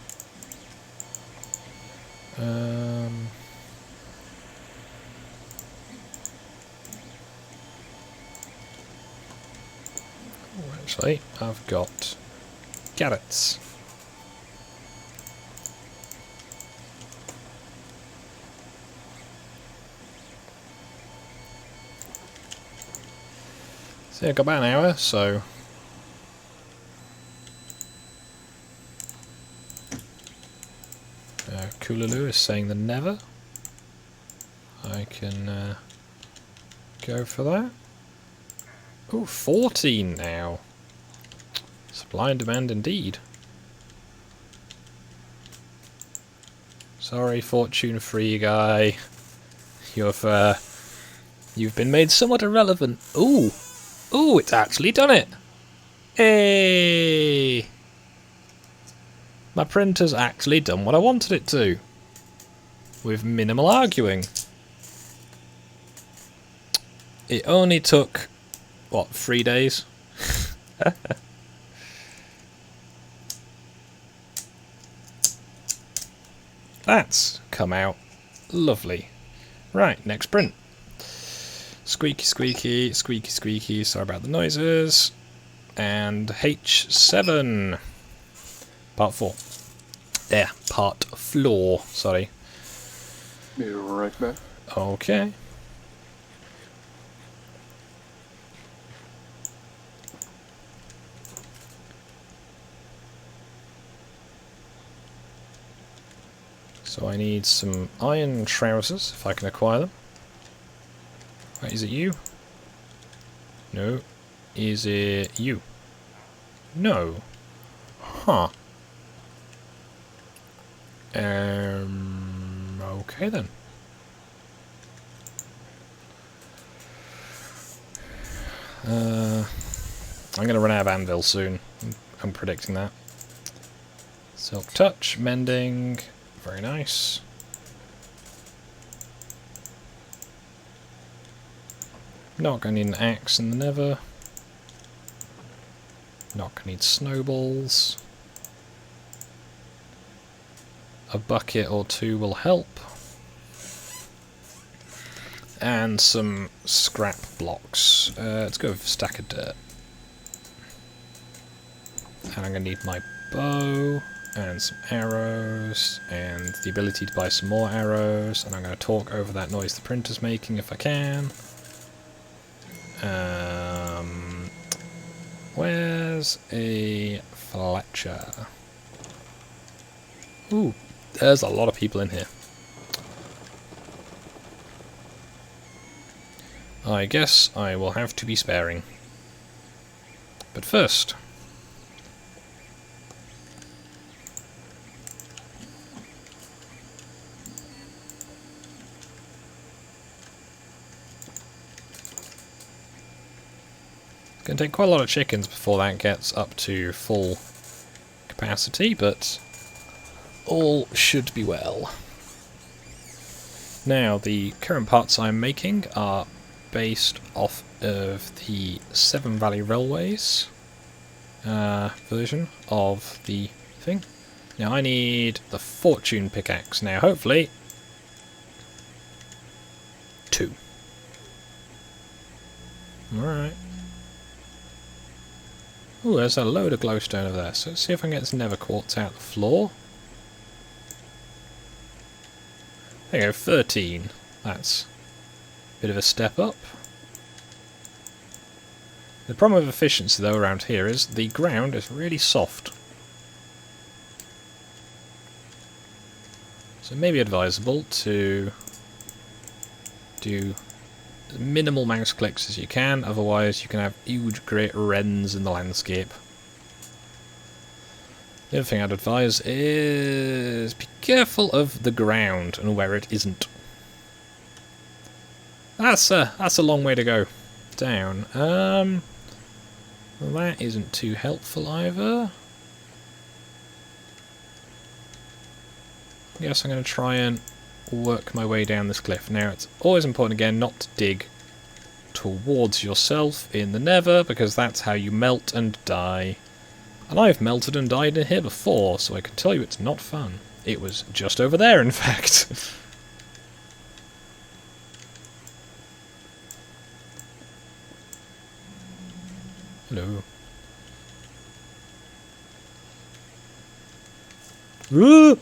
Actually, I've got carrots. So I've got about an hour, so Kulalu is saying the Nether. I can go for that. Ooh, 14 now. Supply and demand indeed. Sorry, fortune free guy. You've been made somewhat irrelevant. Ooh, ooh, it's actually done it. Hey, my printer's actually done what I wanted it to, with minimal arguing. It only took, what, 3 days? That's come out lovely. Right, next print. Squeaky, squeaky, squeaky, squeaky. Sorry about the noises. And H7. Part 4. There, part 4. Sorry. Be right back. Okay. So I need some iron trousers, if I can acquire them. Wait, is it you? No. Is it you? No. Huh. Okay then. I'm going to run out of anvil soon. I'm predicting that. Silk touch, mending. Very nice. Not going to need an axe in the Nether. Not going to need snowballs. A bucket or two will help. And some scrap blocks. Let's go with a stack of dirt. And I'm going to need my bow. And some arrows, and the ability to buy some more arrows, and I'm going to talk over that noise the printer's making if I can. Where's a Fletcher? Ooh, there's a lot of people in here. I guess I will have to be sparing. But first... It's going to take quite a lot of chickens before that gets up to full capacity, but all should be well. Now, the current parts I'm making are based off of the Seven Valley Railways. version of the thing. Now I need the fortune pickaxe. Now hopefully 2. Alright. Ooh, there's a load of glowstone over there. So let's see if I can get this nether quartz out the floor. There you go, 13. That's a bit of a step up. The problem with efficiency though around here is the ground is really soft. So it may be advisable to do as minimal mouse clicks as you can, otherwise you can have huge great rents in the landscape. The other thing I'd advise is be careful of the ground and where it isn't. That's a long way to go down. Well, that isn't too helpful either. I guess I'm going to try and work my way down this cliff. Now it's always important again not to dig towards yourself in the nether, because that's how you melt and die. And I've melted and died in here before, so I can tell you it's not fun. It was just over there, in fact. Hello. Whew.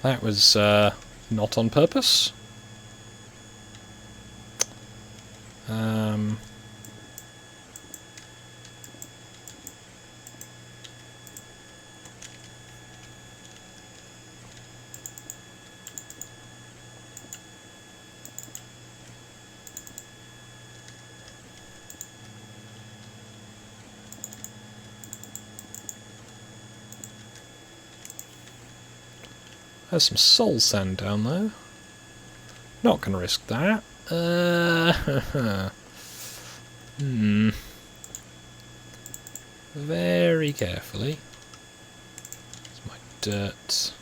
That was not on purpose. There's some soul sand down there. Not going to risk that. Very carefully. It's my dirt.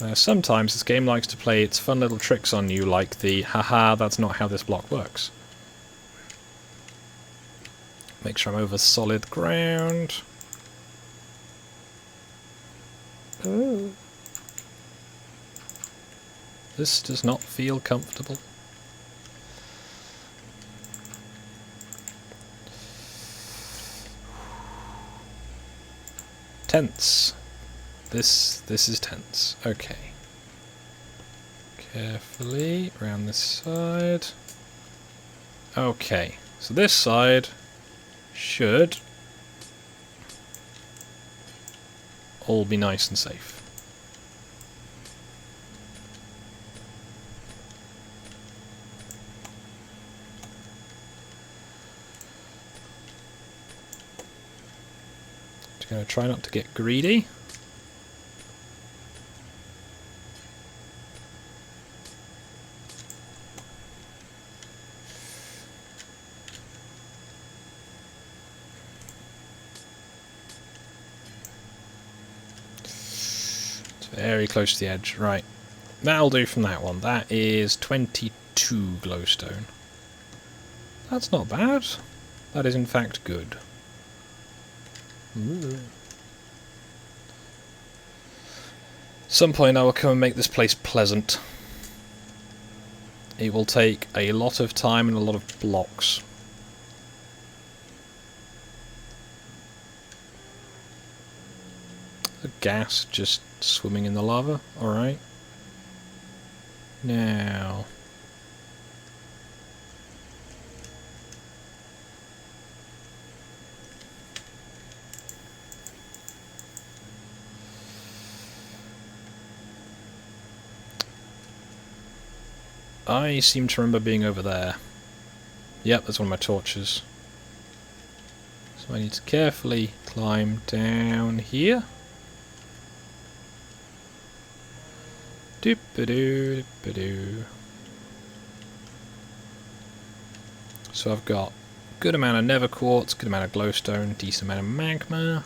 Now, sometimes this game likes to play its fun little tricks on you, like the haha, that's not how this block works. Make sure I'm over solid ground. Oh. This does not feel comfortable. Tense. This is tense. Okay. Carefully around this side. Okay. So this side should all be nice and safe. Just going to try not to get greedy. Very close to the edge. Right. That'll do from that one. That is 22 glowstone. That's not bad. That is in fact good. Ooh. Some point I will come and make this place pleasant. It will take a lot of time and a lot of blocks. The gas just swimming in the lava. Alright. Now... I seem to remember being over there. Yep, that's one of my torches. So I need to carefully climb down here. Doop-a-doo, doop-a-doo. So I've got a good amount of nether quartz, good amount of glowstone, decent amount of magma.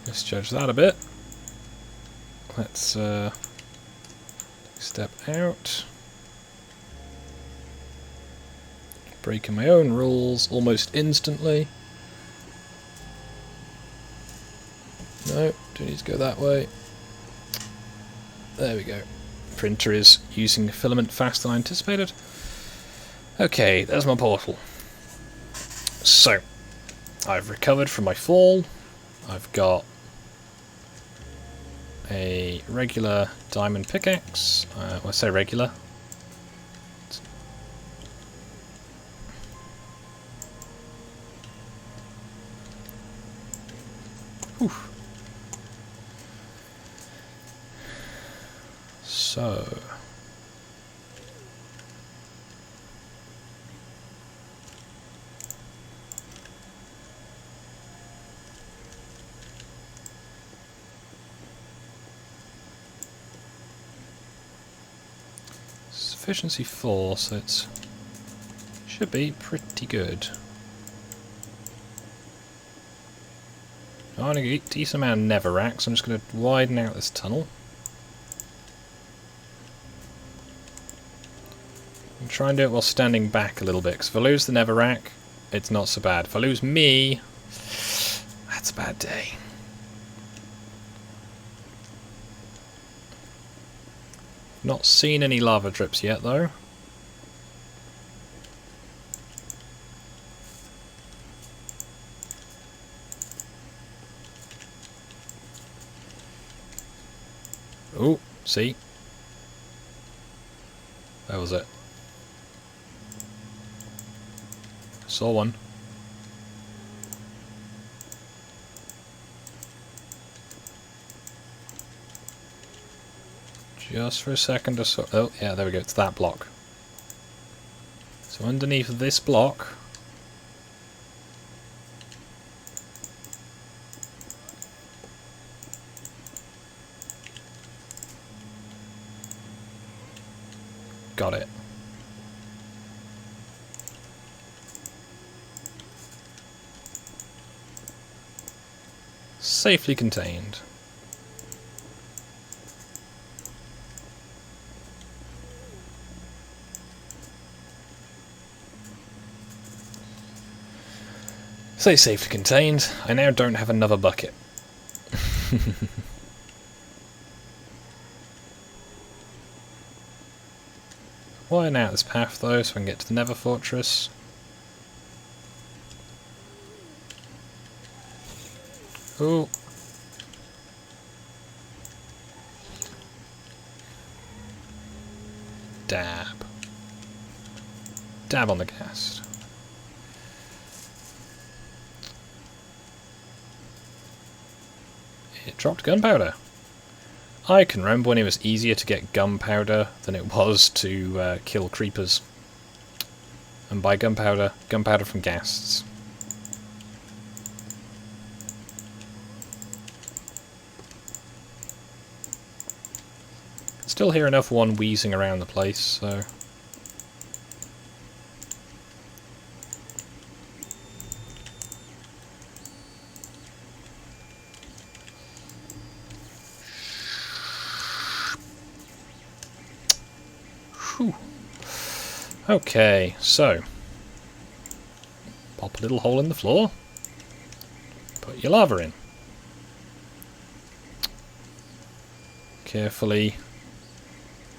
Let's judge that a bit. Let's step out. Breaking my own rules almost instantly. No, do need to go that way. There we go. Printer is using filament faster than I anticipated. Okay, there's my portal. So, I've recovered from my fall. I've got a regular diamond pickaxe. Well, I say regular. Whew. So... Efficiency 4, so it's should be pretty good. I want to get a decent amount of netherrack, so I'm just going to widen out this tunnel. And try and do it while standing back a little bit, because if I lose the netherrack, it's not so bad. If I lose me, that's a bad day. Not seen any lava drips yet, though. Oh, see? Where was it? Saw one. Just for a second I saw... Oh, yeah, there we go. It's that block. So underneath this block... Got it. Safely contained. Say safely contained. I now don't have another bucket. Widen out this path though, so I can get to the Nether Fortress. Ooh. Dab. Dab on the gas. It dropped gunpowder. I can remember when it was easier to get gunpowder than it was to kill creepers. And by gunpowder, gunpowder from ghasts. Still hear enough one wheezing around the place, so... Whew. Okay, so... Pop a little hole in the floor. Put your lava in. Carefully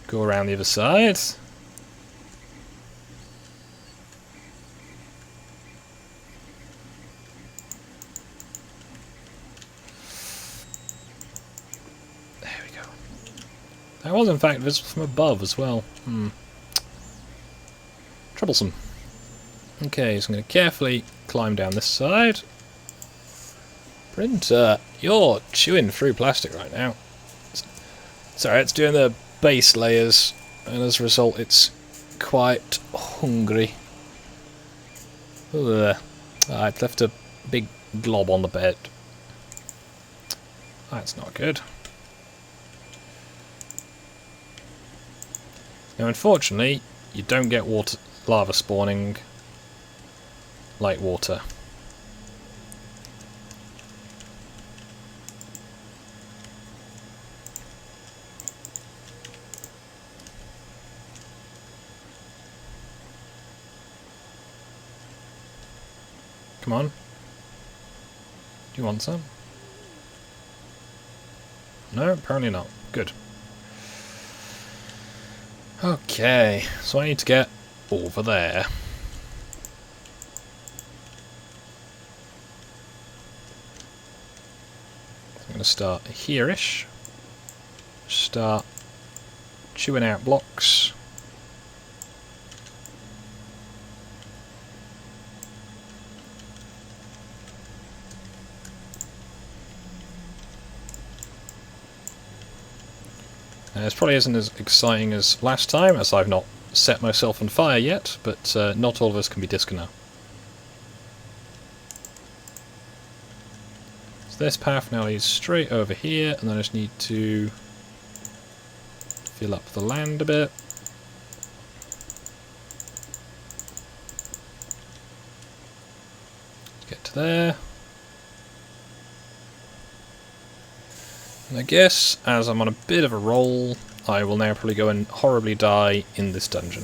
go around the other side. There we go. That was in fact visible from above as well. Troublesome. Okay, so I'm going to carefully climb down this side. Printer, you're chewing through plastic right now. Sorry, it's doing the base layers, and as a result it's quite hungry. Ugh. It left a big glob on the bed. That's not good. Now unfortunately, you don't get lava spawning like water. Come on. Do you want some? No, apparently not. Good. Okay, so I need to get over there. I'm going to start here-ish. Start chewing out blocks. This probably isn't as exciting as last time, as I've not set myself on fire yet, but not all of us can be disco now. So this path now leads straight over here, and then I just need to fill up the land a bit. Get to there. And I guess, as I'm on a bit of a roll, I will now probably go and horribly die in this dungeon.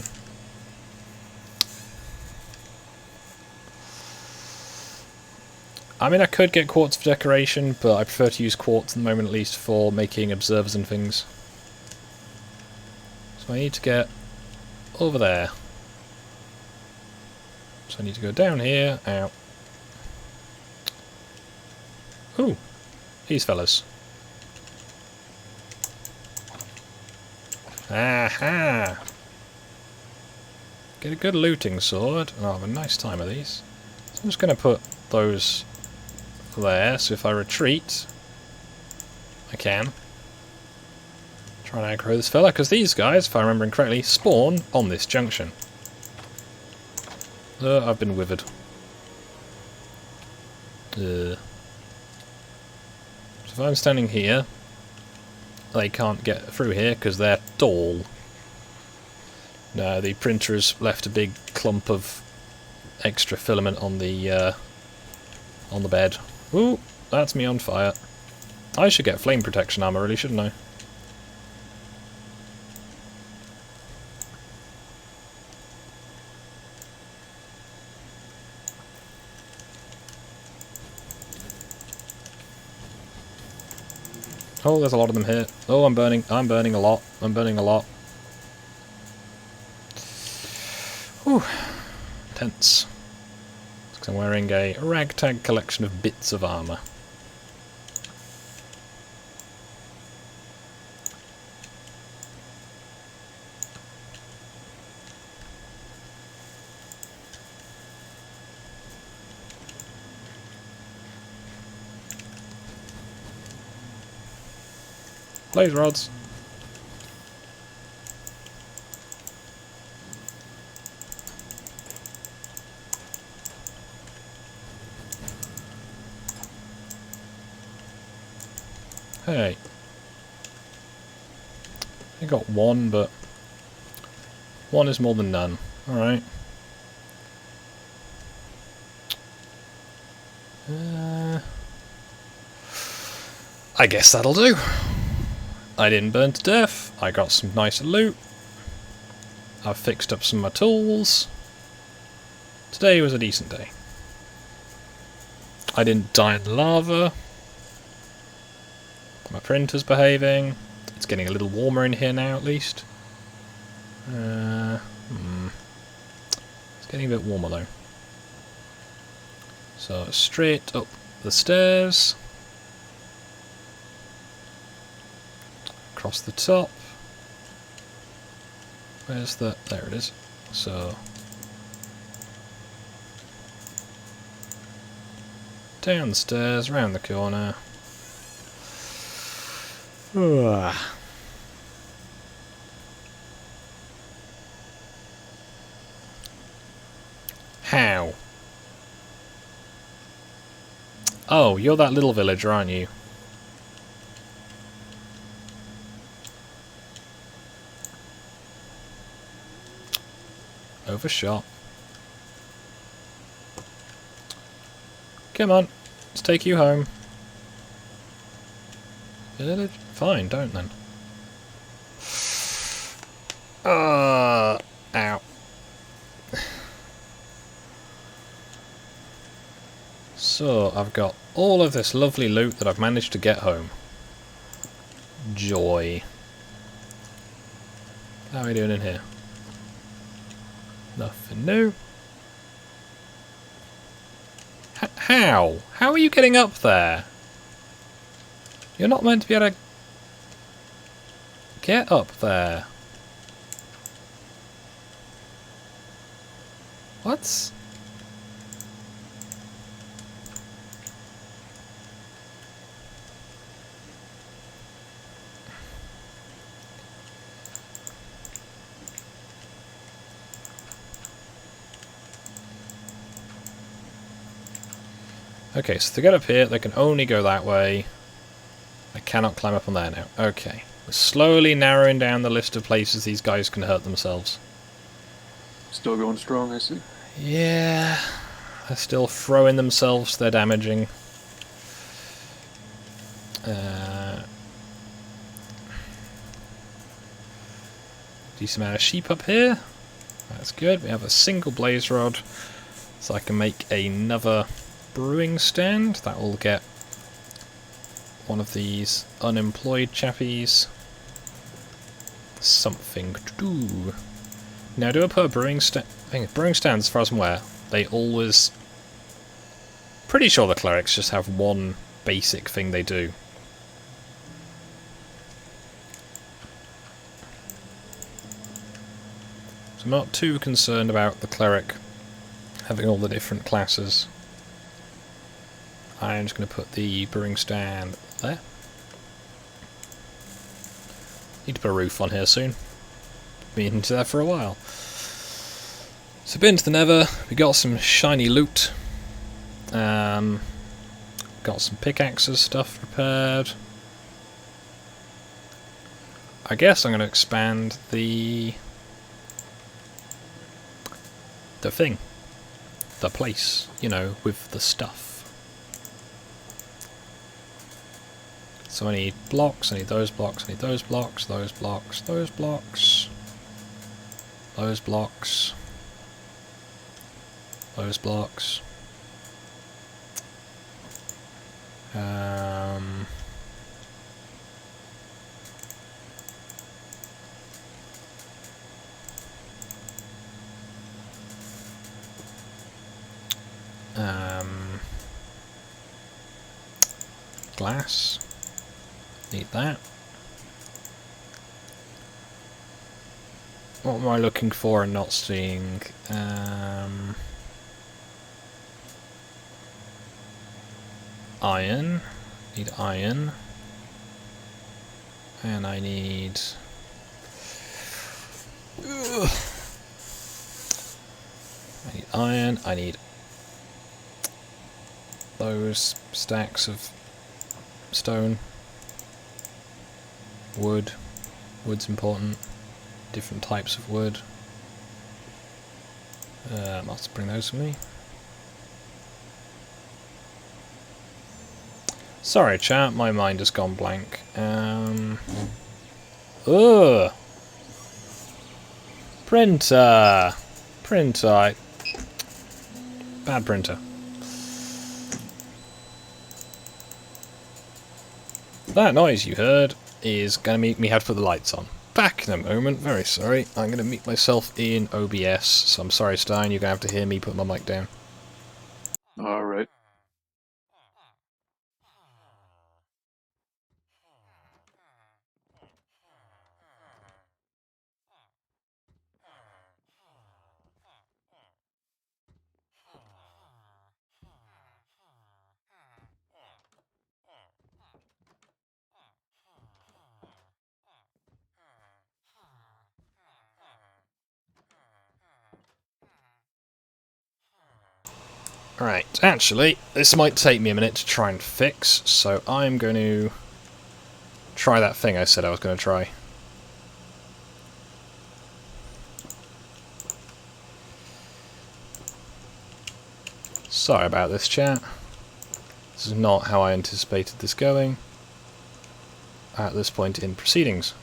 I mean, I could get quartz for decoration, but I prefer to use quartz at the moment, at least for making observers and things. So I need to get over there. So I need to go down here, out. Ooh, these fellas. Aha! Get a good looting sword, and I'll have a nice time of these. So I'm just going to put those there, so if I retreat, I can. Try and aggro this fella, because these guys, if I remember correctly, spawn on this junction. I've been withered. So if I'm standing here, they can't get through here because they're tall. No, the printer has left a big clump of extra filament on the bed. Ooh, that's me on fire. I should get flame protection armor, really, shouldn't I? Oh, there's a lot of them here. Oh, I'm burning a lot. I'm burning a lot. Whew. Tense. Because I'm wearing a ragtag collection of bits of armour. Blaze rods. Hey. I got one, but one is more than none. Alright. I guess that'll do. I didn't burn to death. I got some nice loot. I've fixed up some of my tools. Today was a decent day. I didn't die in lava. My printer's behaving. It's getting a little warmer in here now, at least. It's getting a bit warmer though. So straight up the stairs. Across the top. Where's the... there it is. So... down the stairs, round the corner. How? Oh, you're that little villager, aren't you? Overshot. Come on, let's take you home. Village? Fine, don't then. Ow. So, I've got all of this lovely loot that I've managed to get home. Joy. How are we doing in here? Nothing new. How? How are you getting up there? You're not meant to be able to get up there. What? Okay, so to get up here, they can only go that way. I cannot climb up on there now. Okay. We're slowly narrowing down the list of places these guys can hurt themselves. Still going strong, I see. Yeah. They're still throwing themselves, they're damaging. Decent amount of sheep up here. That's good. We have a single blaze rod. So I can make another brewing stand. That will get one of these unemployed chappies something to do. Now, do I put a brewing stand? I think brewing stands, as far as I'm aware, they always... Pretty sure the clerics just have one basic thing they do. So I'm not too concerned about the cleric having all the different classes. I'm just going to put the brewing stand there. Need to put a roof on here soon. Been into that for a while. So been to the Nether. We got some shiny loot. Got some pickaxes stuff prepared. I guess I'm going to expand the thing. The place, you know, with the stuff. So I need blocks, I need those blocks, I need those blocks, those blocks, those blocks, those blocks, those blocks. Glass. Need that. What am I looking for and not seeing? Iron. Need iron. And I need... Ugh. I need iron. I need those stacks of stone. Wood. Wood's important. Different types of wood. Must bring those with me. Sorry chat, my mind has gone blank. Ugh! Printer! Printer. Bad printer. That noise you heard is going to make me have to put the lights on. Back in a moment, very sorry. I'm going to mute myself in OBS, so I'm sorry Stein, you're going to have to hear me put my mic down. Alright. Right, actually, this might take me a minute to try and fix, so I'm going to try that thing I said I was going to try. Sorry about this, chat. This is not how I anticipated this going at this point in proceedings.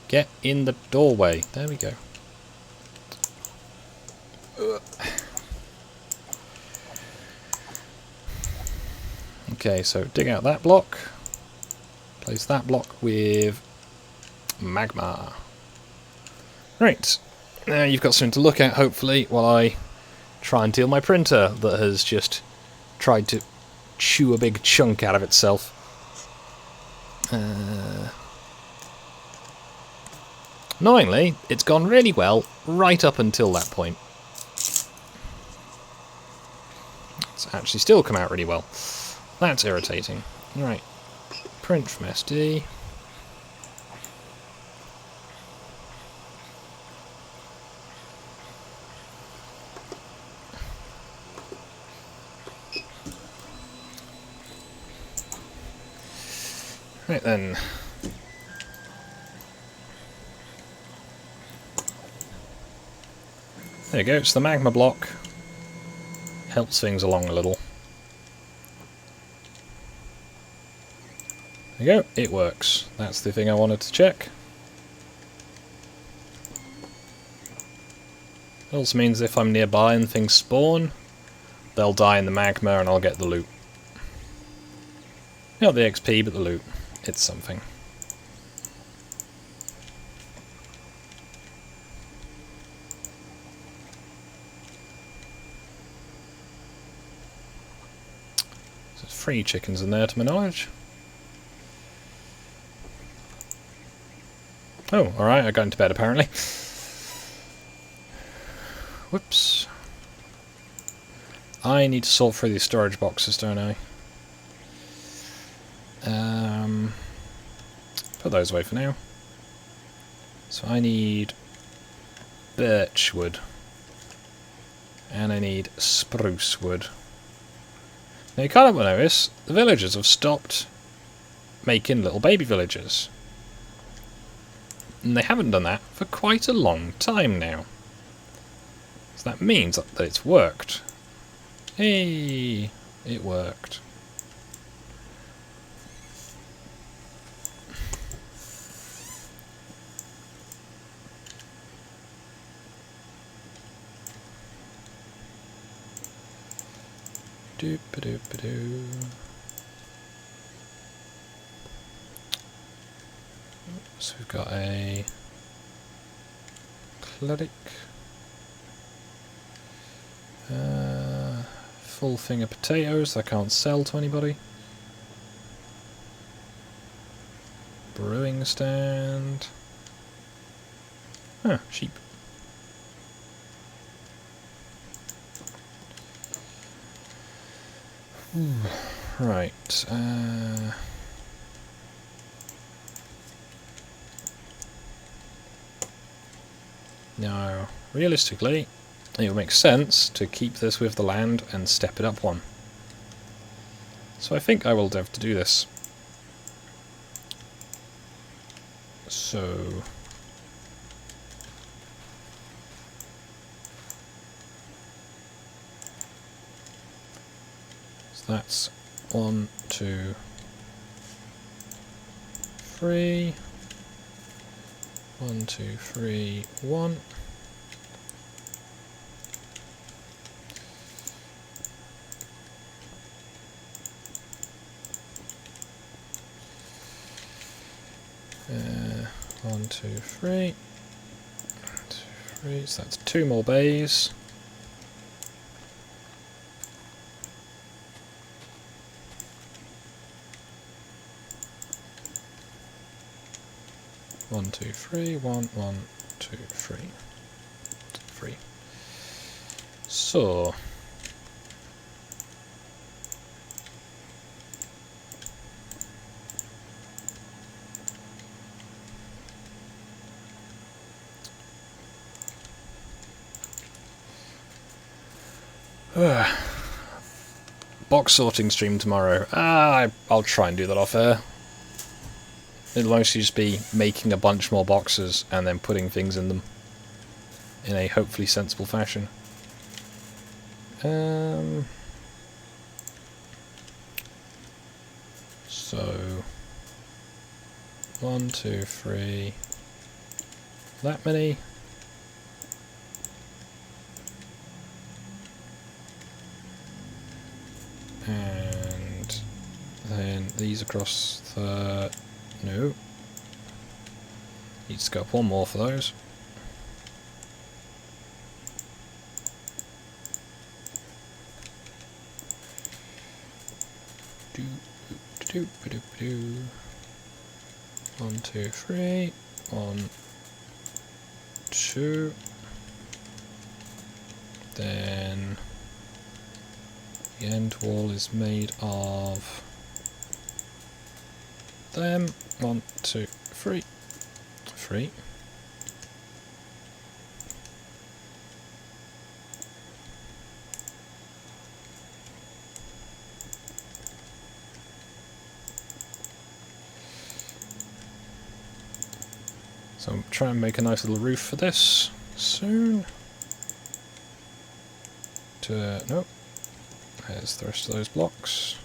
Get in the doorway. There we go. Okay, so dig out that block. Place that block with magma. Right, now you've got something to look at, hopefully, while I try and deal my printer that has just tried to chew a big chunk out of itself. Annoyingly, it's gone really well right up until that point. It's actually still come out really well. That's irritating. Right, print from SD. Right then. There you go, it's the magma block. Helps things along a little. There you go, it works. That's the thing I wanted to check. It also means if I'm nearby and things spawn, they'll die in the magma and I'll get the loot. Not the XP, but the loot. It's something. There's 3 chickens in there to my knowledge. Oh, alright, I got into bed apparently. Whoops. I need to sort through these storage boxes, don't I? Put those away for now. So I need birch wood. And I need spruce wood. Now you can't help but notice, the villagers have stopped making little baby villagers. And they haven't done that for quite a long time now. So that means that it's worked. Hey, it worked. Doop-a-doop-a-doo. So we've got a cleric. Full thing of potatoes I can't sell to anybody. Brewing stand. Huh, sheep. Right. Now, realistically, it would make sense to keep this with the land and step it up one. So I think I will have to do this. So that's 1, 2, 3. 1, 2, 3, 1. One, two, three. 1, 2, 3. So that's 2 more bays. One, two, three, 1, 1, 2, 3. 3. So box sorting stream tomorrow. I'll try and do that off air. It'll mostly just be making a bunch more boxes and then putting things in them in a hopefully sensible fashion. So 1, 2, 3. That many. And Then these across the... No. Needs to go up one more for those. Do. 1, 2, 3. 1, 2. Then the end wall is made of them. 1, 2, 3. 3. So I'm trying to make a nice little roof for this soon. Nope. There's the rest of those blocks.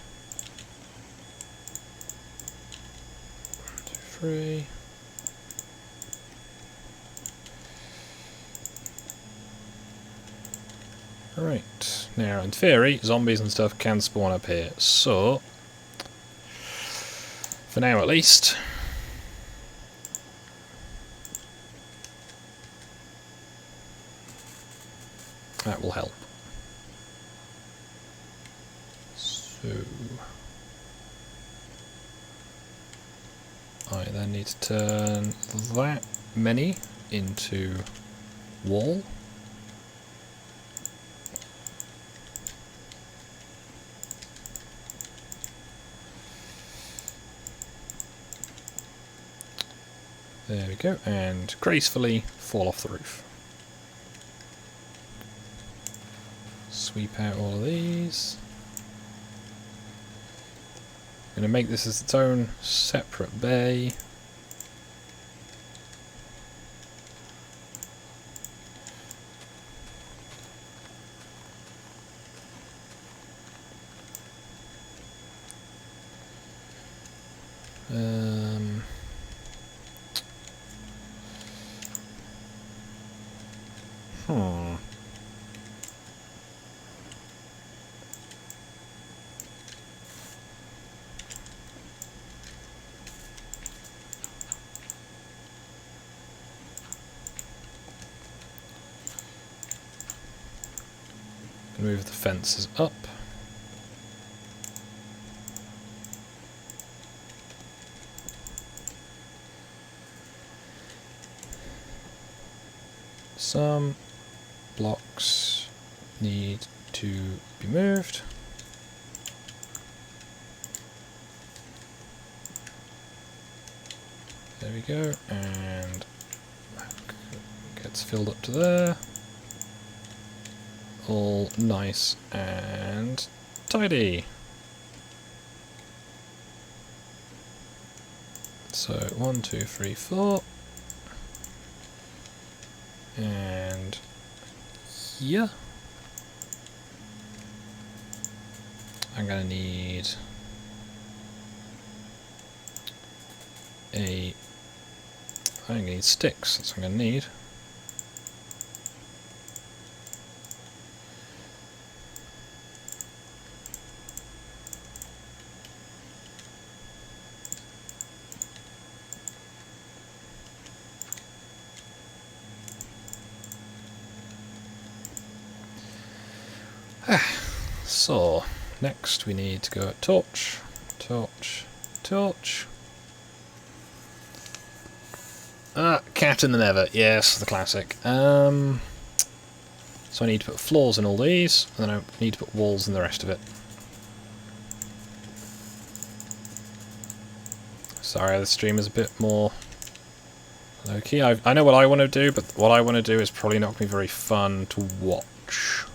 1, 2, 3. Right. Now, in theory, zombies and stuff can spawn up here. So, for now at least, that will help. So, I then need to turn that many into wall. There we go, and gracefully fall off the roof. Sweep out all of these. I'm going to make this as its own separate bay. Move the fences up. Some blocks need to be moved. There we go, and that gets filled up to there. All nice and tidy. So 1, 2, 3, 4. And here I'm gonna need I'm gonna need sticks, that's what I'm gonna need. So, next we need to go at torch, torch, torch. Cat in the nether, yes, the classic. So I need to put floors in all these, and then I need to put walls in the rest of it. Sorry, the stream is a bit more low-key. I know what I want to do, but what I want to do is probably not going to be very fun to watch.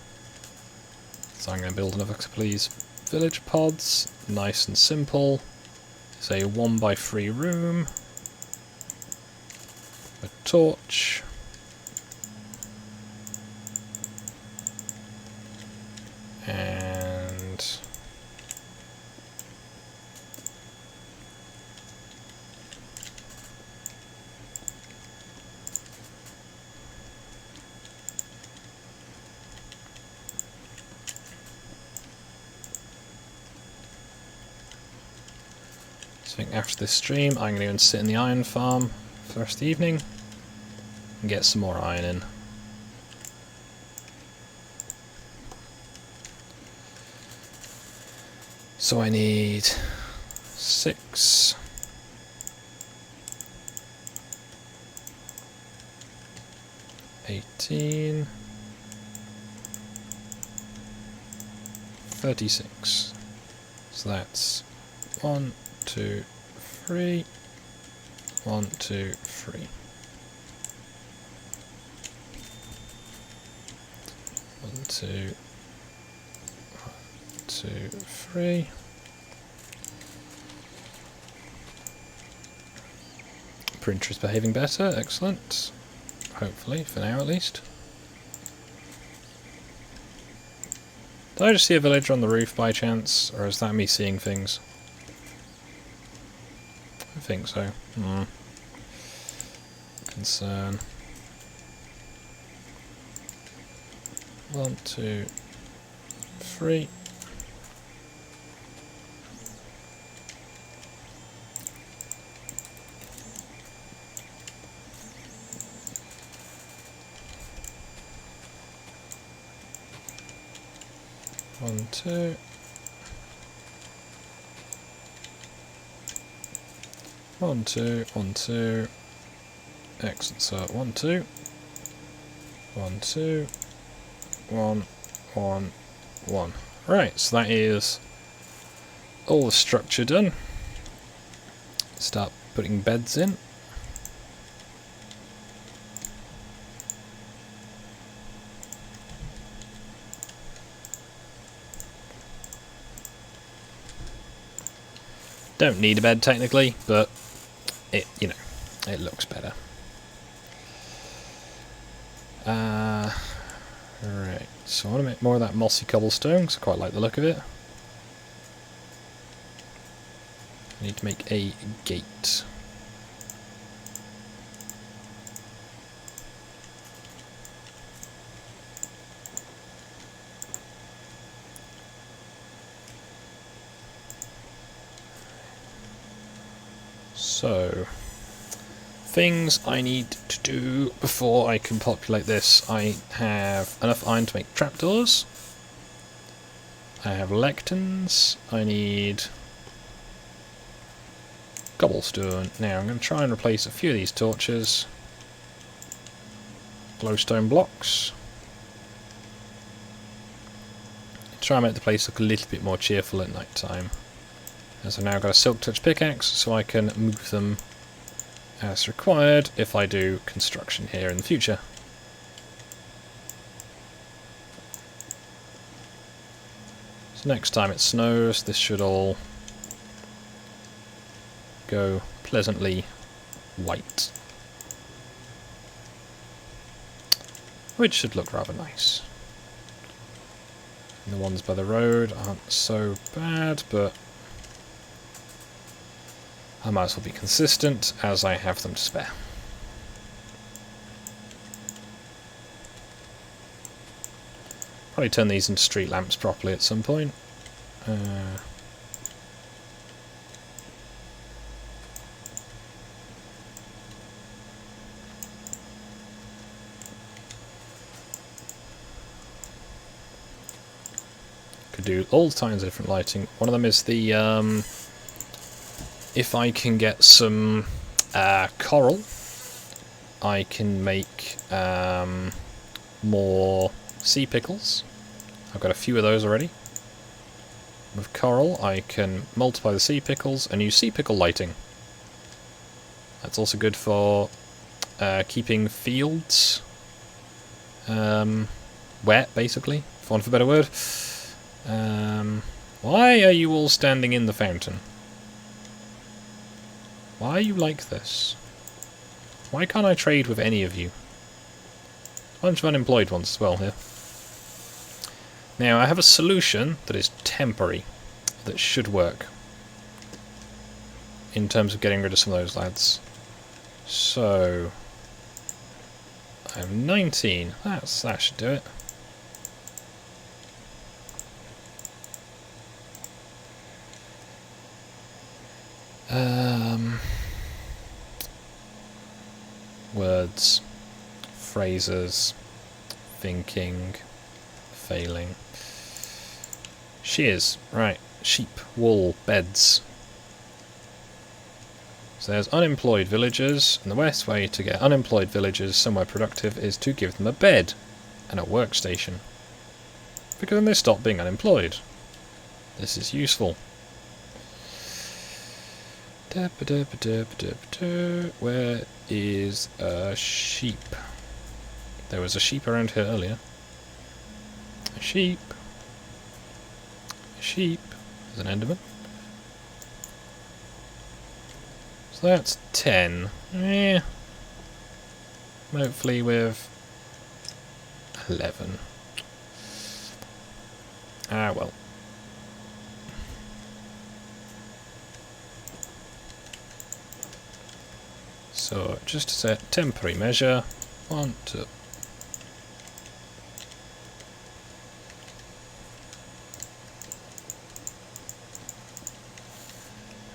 So I'm going to build another couple of these village pods, nice and simple. It's a 1x3 room, a torch, and think after this stream I'm going to go and sit in the iron farm for the rest of the evening and get some more iron in. So I need 6, 18, 36. So that's 1, 2, 3, 1, 2, 3. 1, 2, 1, 2, 3. Printer is behaving better, excellent. Hopefully, for now at least. Did I just see a villager on the roof by chance, or is that me seeing things? I think so. Concern. 1, 2, 3. One, two. 1, 2, 1, 2. Excellent. So 1, 2. 1, 2. 1, 1, 1. Right, so that is all the structure done. Start putting beds in. Don't need a bed technically, but it, you know, it looks better. Right, so I want to make more of that mossy cobblestone because I quite like the look of it. I need to make a gate. So, things I need to do before I can populate this. I have enough iron to make trapdoors. I have lectins. I need cobblestone. Now I'm going to try and replace a few of these torches. Glowstone blocks. Try and make the place look a little bit more cheerful at night time. As I've now got a silk touch pickaxe, so I can move them as required if I do construction here in the future. So next time it snows, this should all go pleasantly white. Which should look rather nice. And the ones by the road aren't so bad, but I might as well be consistent as I have them to spare. Probably turn these into street lamps properly at some point. Could do all kinds of different lighting. One of them is the if I can get some coral, I can make more sea pickles. I've got a few of those already. With coral, I can multiply the sea pickles and use sea pickle lighting. That's also good for keeping fields wet, basically, for want of a better word. Why are you all standing in the fountain? Why are you like this? Why can't I trade with any of you? A bunch of unemployed ones as well here. Now, I have a solution that is temporary, that should work, in terms of getting rid of some of those lads. So, I have 19. That should do it. Words, phrases, thinking, failing. Shears, right. Sheep, wool, beds. So there's unemployed villagers, and the best way to get unemployed villagers somewhere productive is to give them a bed and a workstation. Because then they stop being unemployed. This is useful. Where is a sheep? There was a sheep around here earlier. A sheep. A sheep. There's an enderman. So that's 10. Yeah. Hopefully with 11. Ah, well. So, just to set temporary measure, 1, 2.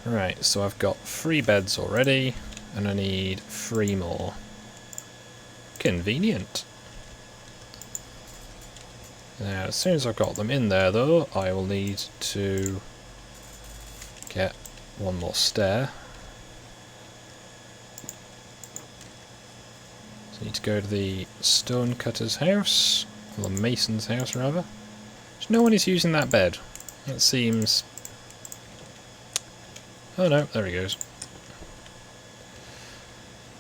Right, so I've got 3 beds already, and I need 3 more. Convenient. Now, as soon as I've got them in there, though, I will need to get 1 more stair. So I need to go to the stonecutter's house, or the mason's house, rather. No one is using that bed. That seems... Oh no, there he goes.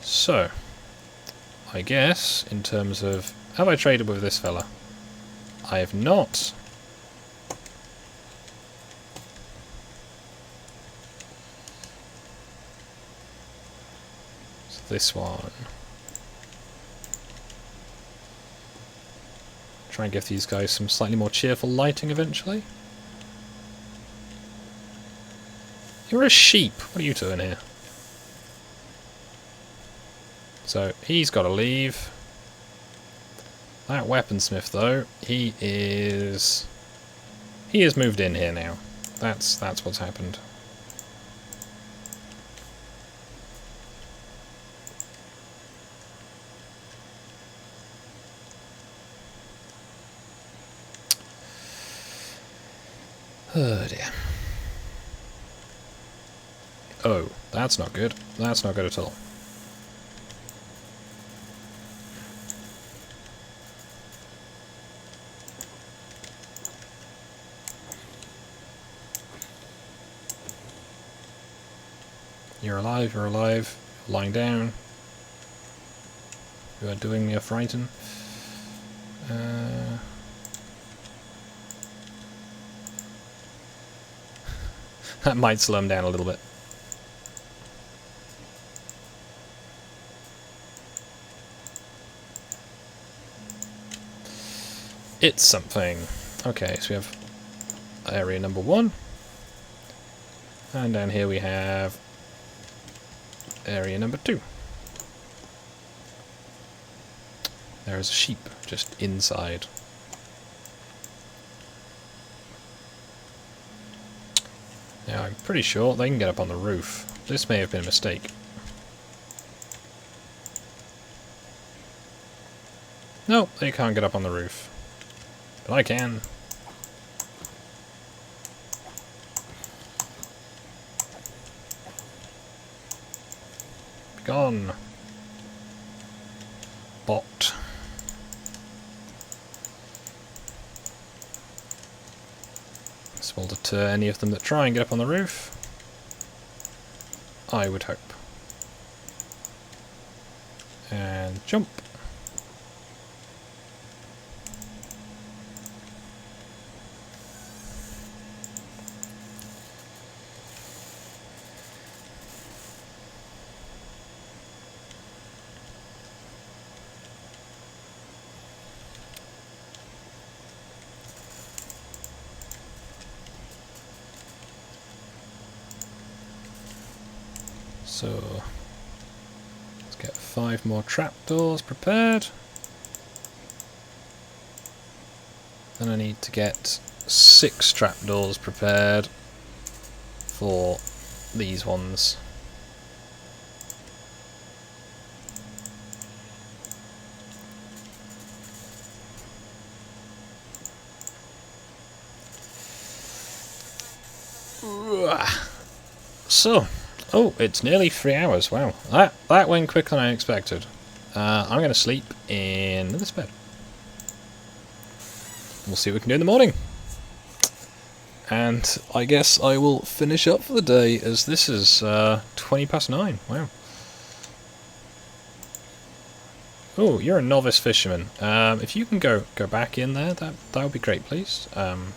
So, I guess, in terms of... Have I traded with this fella? I have not. So this one. Try and give these guys some slightly more cheerful lighting eventually. You're a sheep. What are you doing here? So, he's got to leave. That weaponsmith, though, he has moved in here now. That's what's happened. Oh dear. Oh, that's not good. That's not good at all. You're alive, you're alive. You're lying down. You are doing me a frighten. That might slow him down a little bit. It's something. Okay, so we have area number 1. And down here we have area number 2. There is a sheep just inside. Now I'm pretty sure they can get up on the roof. This may have been a mistake. No, they can't get up on the roof. But I can. Be gone. Bot. This will deter any of them that try and get up on the roof. I would hope. And jump. So, let's get 5 more trapdoors prepared. Then I need to get 6 trapdoors prepared for these ones. So, oh, it's nearly 3 hours. Wow, that went quicker than I expected. I'm going to sleep in this bed. We'll see what we can do in the morning. And I guess I will finish up for the day, as this is 20 past 9. Wow. Oh, you're a novice fisherman. If you can go back in there, that would be great, please. Come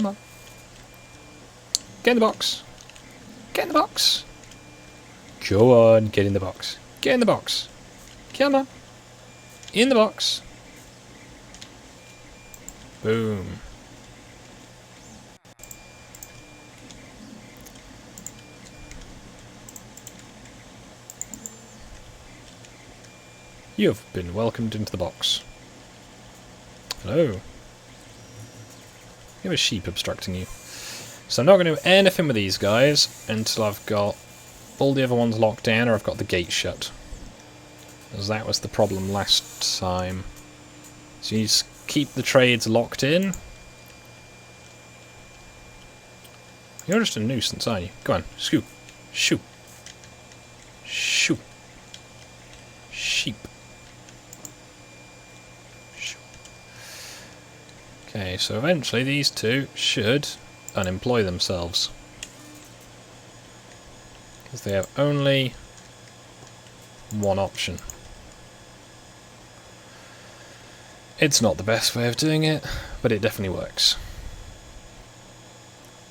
on. Get in the box. Get in the box. Go on, get in the box. Get in the box. Come on. In the box. Boom. You have been welcomed into the box. Hello. You have a sheep obstructing you. So I'm not going to do anything with these guys until I've got all the other ones locked down or I've got the gate shut. As that was the problem last time. So you just keep the trades locked in. You're just a nuisance, aren't you? Go on, scoop. Shoot. Shoot. Sheep. Shoot. Okay, so eventually these two should unemploy themselves. Because they have only one option. It's not the best way of doing it, but it definitely works.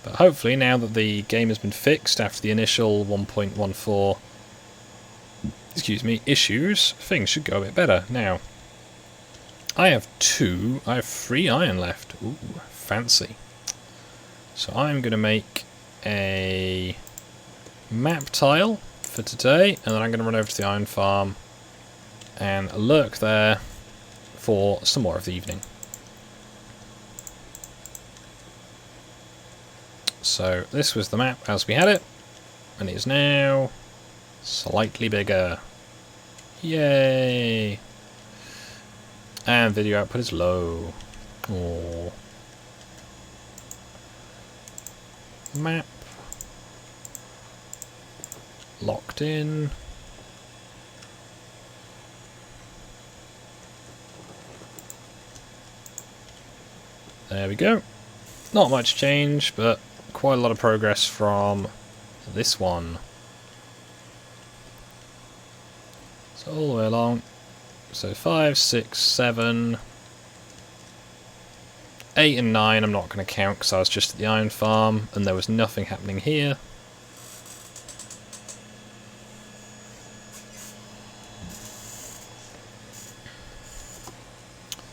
But hopefully now that the game has been fixed after the initial 1.14 issues, things should go a bit better. Now, I have 3 iron left. Ooh, fancy. So I'm going to make a map tile for today, and then I'm going to run over to the iron farm and lurk there for some more of the evening. So this was the map as we had it, and it is now slightly bigger. Yay! And video output is low. Aww. Map. Locked in. There we go. Not much change, but quite a lot of progress from this one. So all the way along. So 5, 6, 7, 8 and 9 I'm not going to count because I was just at the iron farm and there was nothing happening here.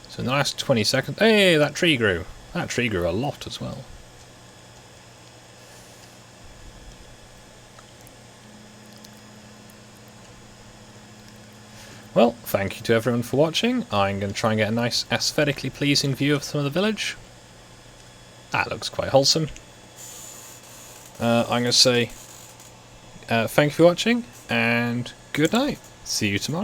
So in the last 20 seconds... Hey, that tree grew. That tree grew a lot as well. Well, thank you to everyone for watching. I'm going to try and get a nice aesthetically pleasing view of some of the village. That looks quite wholesome. I'm going to say thank you for watching and good night. See you tomorrow.